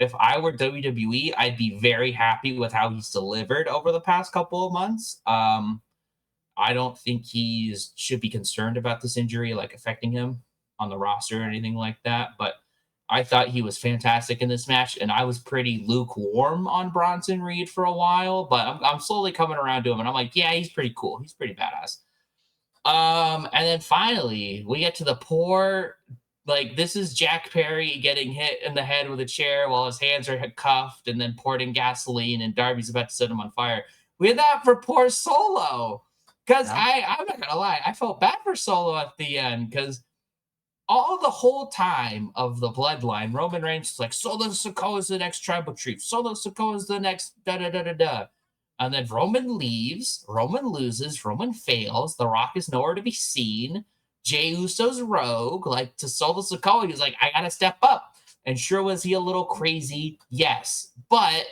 B: If I were WWE, I'd be very happy with how he's delivered over the past couple of months. I don't think he's should be concerned about this injury like affecting him on the roster or anything like that. But I thought he was fantastic in this match, and I was pretty lukewarm on Bronson Reed for a while, but I'm slowly coming around to him, and I'm like, yeah, he's pretty cool. He's pretty badass. And then finally, we get to the poor. Like, this is Jack Perry getting hit in the head with a chair while his hands are cuffed and then poured in gasoline, and Darby's about to set him on fire. We had that for poor Solo. Because
A: Yeah.
B: I'm not gonna lie, I felt bad for Solo at the end because all the whole time of the bloodline, Roman Reigns is like, Solo Sikoa is the next tribal chief. Solo Sikoa is the next da da da da da. And then Roman leaves, Roman loses, Roman fails. The Rock is nowhere to be seen. Jey Uso's rogue, like to Solo Sikoa, he's like, I gotta step up. And sure, was he a little crazy? Yes. But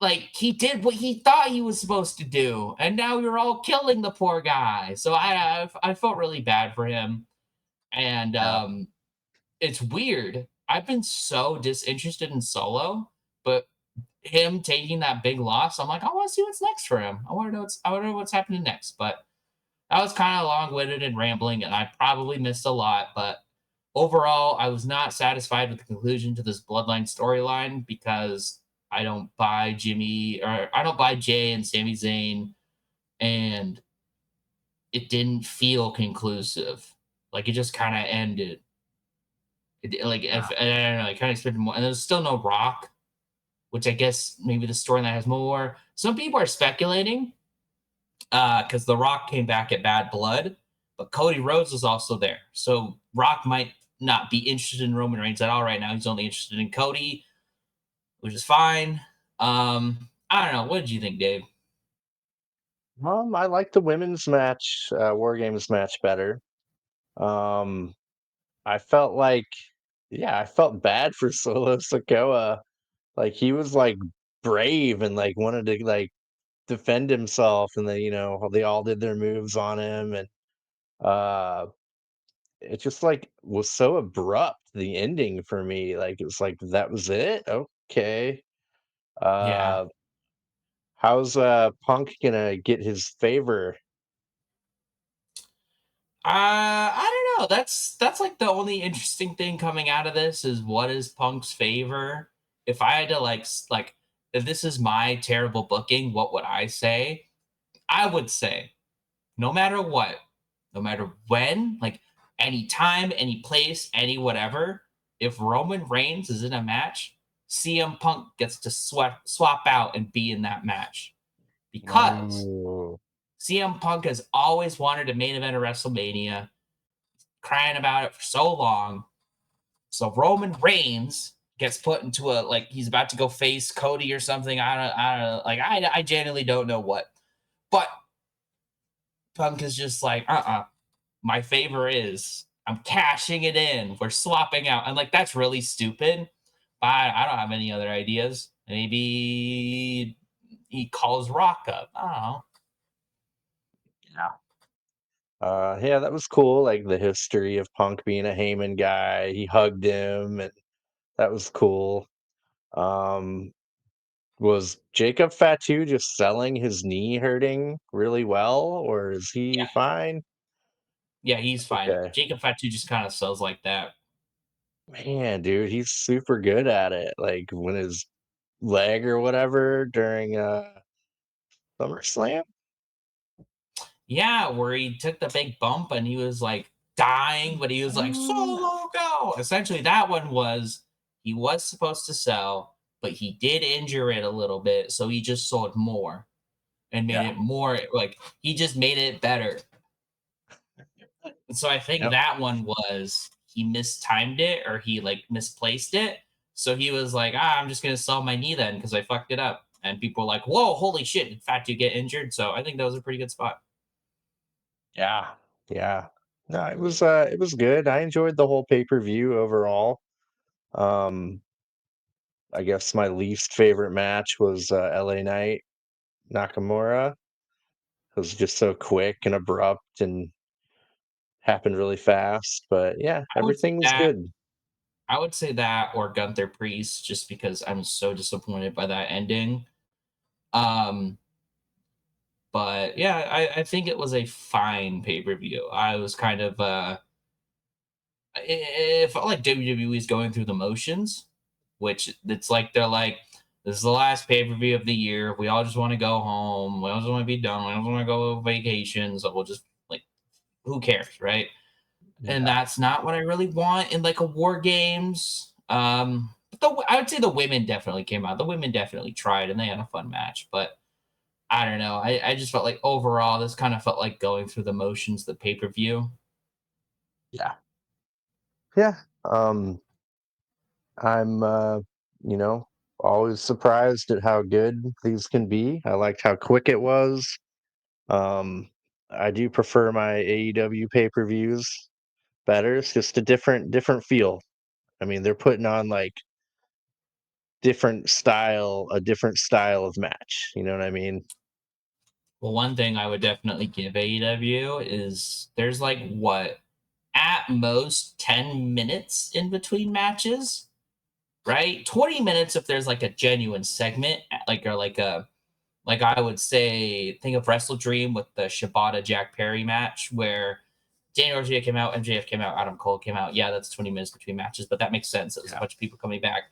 B: like he did what he thought he was supposed to do, and now you're all killing the poor guy. So I felt really bad for him, and
A: Yeah.
B: it's weird. I've been so disinterested in Solo, but him taking that big loss, I'm like, I want to see what's next for him. I want to know what's happening next. But that was kind of long-winded and rambling, and I probably missed a lot. But overall, I was not satisfied with the conclusion to this Bloodline storyline because I don't buy Jimmy or I don't buy Jay and Sami Zayn, and it didn't feel conclusive. Like it just kind of ended. Like if I don't know, I kind of expected more, and there's still no Rock, which I guess maybe the storyline has more. Some people are speculating because The Rock came back at Bad Blood, but Cody Rhodes was also there, so Rock might not be interested in Roman Reigns at all right now. He's only interested in Cody, which is fine. I don't know. What did you think, Dave?
A: I like the women's match, War Games match better. Um, I felt like, yeah, I felt bad for Solo Sikoa. Like he was like brave and like wanted to like defend himself, and they, they all did their moves on him, and uh, it just like was so abrupt. The ending for me, like it was like that was it. Okay,
B: Yeah.
A: uh, how's Punk gonna get his favor?
B: I don't know. That's like the only interesting thing coming out of this is what is Punk's favor. If I had to like if this is my terrible booking, what would I say? I would say no matter what, no matter when, like any time, any place, any whatever, if Roman Reigns is in a match, CM Punk gets to swap out and be in that match because
A: Ooh,
B: CM Punk has always wanted a main event of WrestleMania, crying about it for so long. So Roman Reigns gets put into a like he's about to go face Cody or something. I don't like I genuinely don't know what. But Punk is just like, my favor is I'm cashing it in. We're swapping out. And like that's really stupid. But I don't have any other ideas. Maybe he calls Rock up. I don't know.
A: yeah. Yeah, that was cool. Like the history of Punk being a Heyman guy. He hugged him, and that was cool. Um, was Jacob Fatu just selling his knee hurting really well, or is he
B: Yeah.
A: fine?
B: Yeah, he's fine.
A: Okay.
B: Jacob Fatu just kind of sells like that.
A: Man, dude, he's super good at it. Like when his leg or whatever during SummerSlam.
B: Yeah, where he took the big bump and he was like dying, but he was like,
A: Oh,
B: Solo, go. Essentially, that one was he was supposed to sell, but he did injure it a little bit. So he just sold more and made
A: yeah.
B: it more like he just made it better. And so I think
A: Yep.
B: that one was he mistimed it or he like misplaced it. So he was like, I'm just gonna sell my knee then because I fucked it up. And people were like, whoa, holy shit, did Fat Dude get injured? So I think that was a pretty good spot.
A: Yeah. Yeah. No, it was good. I enjoyed the whole pay-per-view overall. Um, I guess my least favorite match was LA Knight Nakamura. It was just so quick and abrupt and happened really fast. But yeah,
B: I would say
A: everything was
B: that
A: good.
B: I would say that or Gunther Priest, just because I'm so disappointed by that ending. Um, but yeah, I think it was a fine pay per view. I was kind of it felt like WWE is going through the motions, which it's like they're like, this is the last pay per view of the year. We all just want to go home. We all just want to be done. We all want to go vacation. So we'll just like, who cares, right? and
A: Yeah.
B: that's not what I really want in like a war games. But I would say the women definitely came out. The women definitely tried, and they had a fun match. But I don't know. I just felt like overall, this kind of felt like going through the motions. The pay per view.
A: Yeah. Yeah. I'm, you know, always surprised at how good these can be. I liked how quick it was. Um, I do prefer my AEW pay-per-views better. It's just a different feel. I mean, they're putting on like a different style of match. You know what I mean?
B: Well, one thing I would definitely give AEW is there's like what at most 10 minutes in between matches, right? 20 minutes if there's like a genuine segment, like or like I would say, think of Wrestle Dream with the Shibata Jack Perry match where Daniel Garcia came out, MJF came out, Adam Cole came out. Yeah, that's 20 minutes between matches, but that makes sense. It was a
A: Yeah.
B: bunch of people coming back.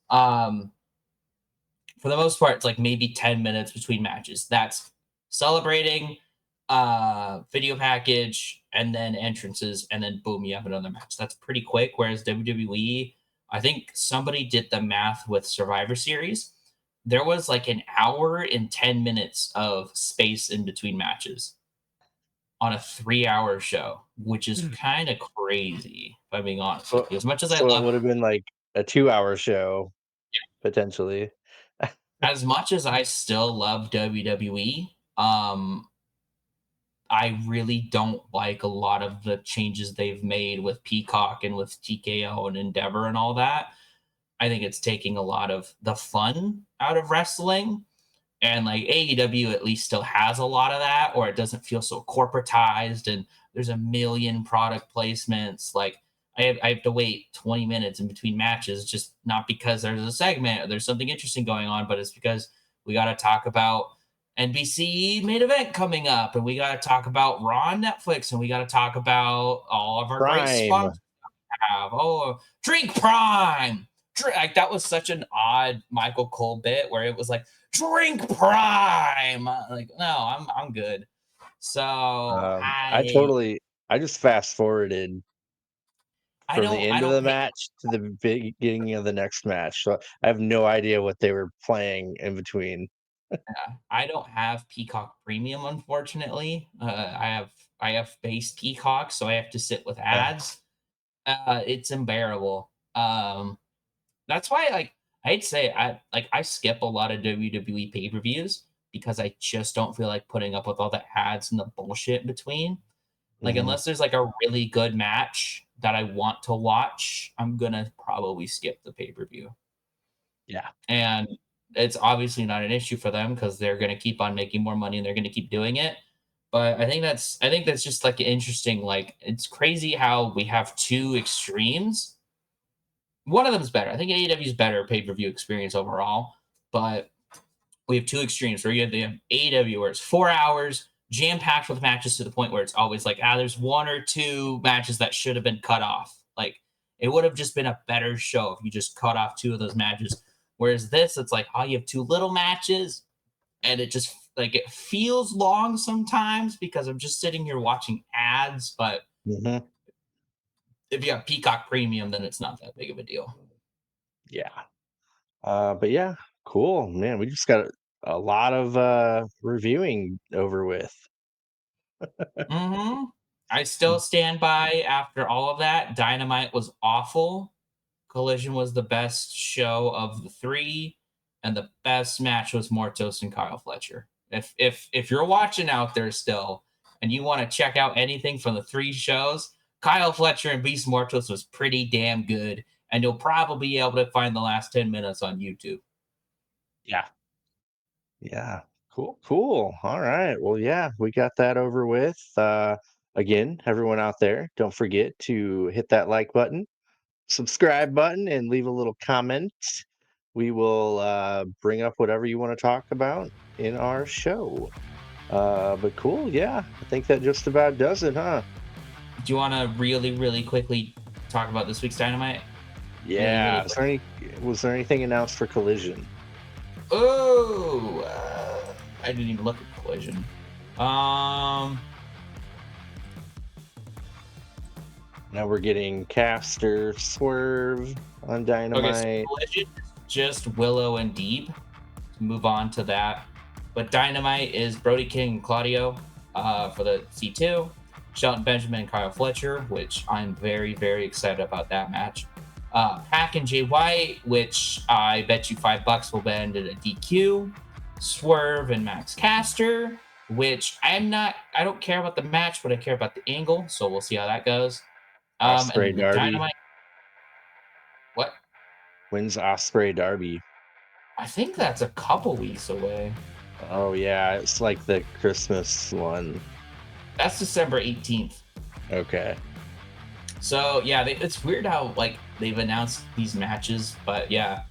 B: Um, for the most part, it's like maybe 10 minutes between matches. That's celebrating, video package, and then entrances, and then boom, you have another match. That's pretty quick. Whereas WWE, I think somebody did the math with Survivor Series. There was like an hour and 10 minutes of space in between matches on a 3 hour show, which is
A: Mm.
B: kind of crazy, if I'm being honest with
A: So,
B: you. As much as I
A: so it
B: love
A: would have been like a 2-hour show potentially.
B: as much as I still love WWE, I really don't like a lot of the changes they've made with Peacock and with TKO and Endeavor and all that. I think it's taking a lot of the fun out of wrestling. And like AEW at least still has a lot of that, or it doesn't feel so corporatized and there's a million product placements. Like I have to wait 20 minutes in between matches, just not because there's a segment or there's something interesting going on, but it's because we got to talk about NBC main event coming up, and we got to talk about Raw on Netflix, and we got to talk about all of our great
A: Prime.
B: sponsors have. Oh, Drink Prime. Like that was such an odd Michael Cole bit where it was like Drink Prime. Like no, I'm good. So
A: I totally I just fast forwarded from the
B: I
A: end of
B: don't
A: the
B: pay
A: match to the beginning of the next match. So I have no idea what they were playing in between.
B: I don't have Peacock Premium, unfortunately. I have base Peacock, so I have to sit with
A: Uh,
B: ads. It's unbearable. That's why like I'd say I skip a lot of WWE pay-per-views because I just don't feel like putting up with all the ads and the bullshit in between. Like
A: mhm.
B: unless there's like a really good match that I want to watch, I'm gonna probably skip the pay-per-view.
A: Yeah.
B: And it's obviously not an issue for them because they're gonna keep on making more money and they're gonna keep doing it. But I think that's just like interesting. Like it's crazy how we have two extremes. One of them is better. I think AEW is better pay-per-view experience overall, but we have two extremes where you have the AEW where it's 4 hours, jam packed with matches to the point where it's always like, there's one or two matches that should have been cut off. Like it would have just been a better show if you just cut off two of those matches. Whereas this, it's like, oh, you have two little matches, and it just like it feels long sometimes because I'm just sitting here watching ads. But
A: Mhm.
B: if you have Peacock Premium, then it's not that big of a deal.
A: Yeah. But yeah, cool, man. We just got a lot of reviewing over with.
B: I still stand by after all of that. Dynamite was awful. Collision was the best show of the three, and the best match was Mortos and Kyle Fletcher. If you're watching out there still and you want to check out anything from the three shows, Kyle Fletcher and Beast Mortos was pretty damn good, and you'll probably be able to find the last 10 minutes on YouTube.
A: Yeah. Yeah. Cool. Cool. All right. Well, yeah, we got that over with. Again, everyone out there, don't forget to hit that like button, subscribe button, and leave a little comment. We will bring up whatever you want to talk about in our show. But cool. Yeah. I think that just about does it, huh?
B: Do you want to really, really quickly talk about this week's Dynamite? Really, really
A: Yeah.
B: quick.
A: Was there anything announced for Collision?
B: Oh, I didn't even look at Collision. Um,
A: Now we're getting Caster Swerve on
B: Okay, so
A: Dynamite.
B: Collision is just Willow and Deeb. To move on to that. But Dynamite is Brody King and Claudio for the C2. Shelton Benjamin and Kyle Fletcher, which I'm very, very excited about that match. Pack and Jay White, which I bet you $5 will end at a DQ. Swerve and Max Caster, which I don't care about the match, but I care about the angle. So we'll see how that goes. And
A: Osprey
B: then the
A: Darby.
B: Dynamite, what?
A: When's Osprey Darby?
B: I think that's a couple weeks away.
A: Oh yeah, it's like the Christmas one.
B: That's December 18th.
A: Okay.
B: So yeah, it's weird how like they've announced these matches, but yeah.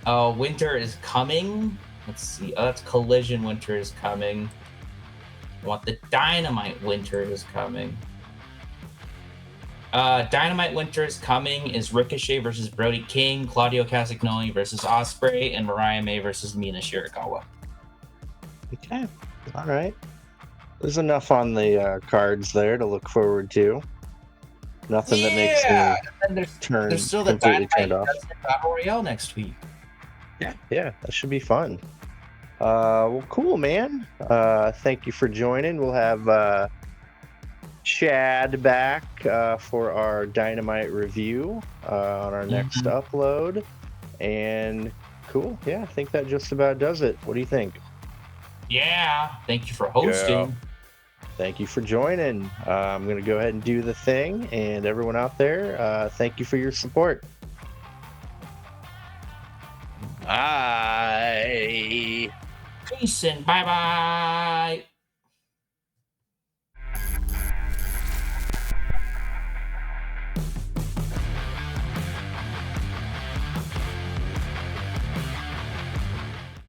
B: Winter is coming. Let's see. Oh, that's Collision Winter is coming. I want the Dynamite Winter is coming. Dynamite Winter is coming is Ricochet versus Brody King, Claudio Castagnoli versus Osprey, and Mariah May versus Mina Shirakawa.
A: Okay. All right. There's enough on the cards there to look forward to. Nothing that makes me
B: and there's still the
A: completely
B: Dynamite
A: turned off.
B: Battle Royale next week.
A: Yeah, that should be fun. Well, cool, man. Thank you for joining. We'll have Chad back for our Dynamite review on our next upload. And cool. Yeah, I think that just about does it. What do you think?
B: Yeah. Thank you for hosting.
A: Yeah. Thank you for joining. I'm going to go ahead and do the thing. And everyone out there, thank you for your support. Bye.
B: Peace and bye-bye.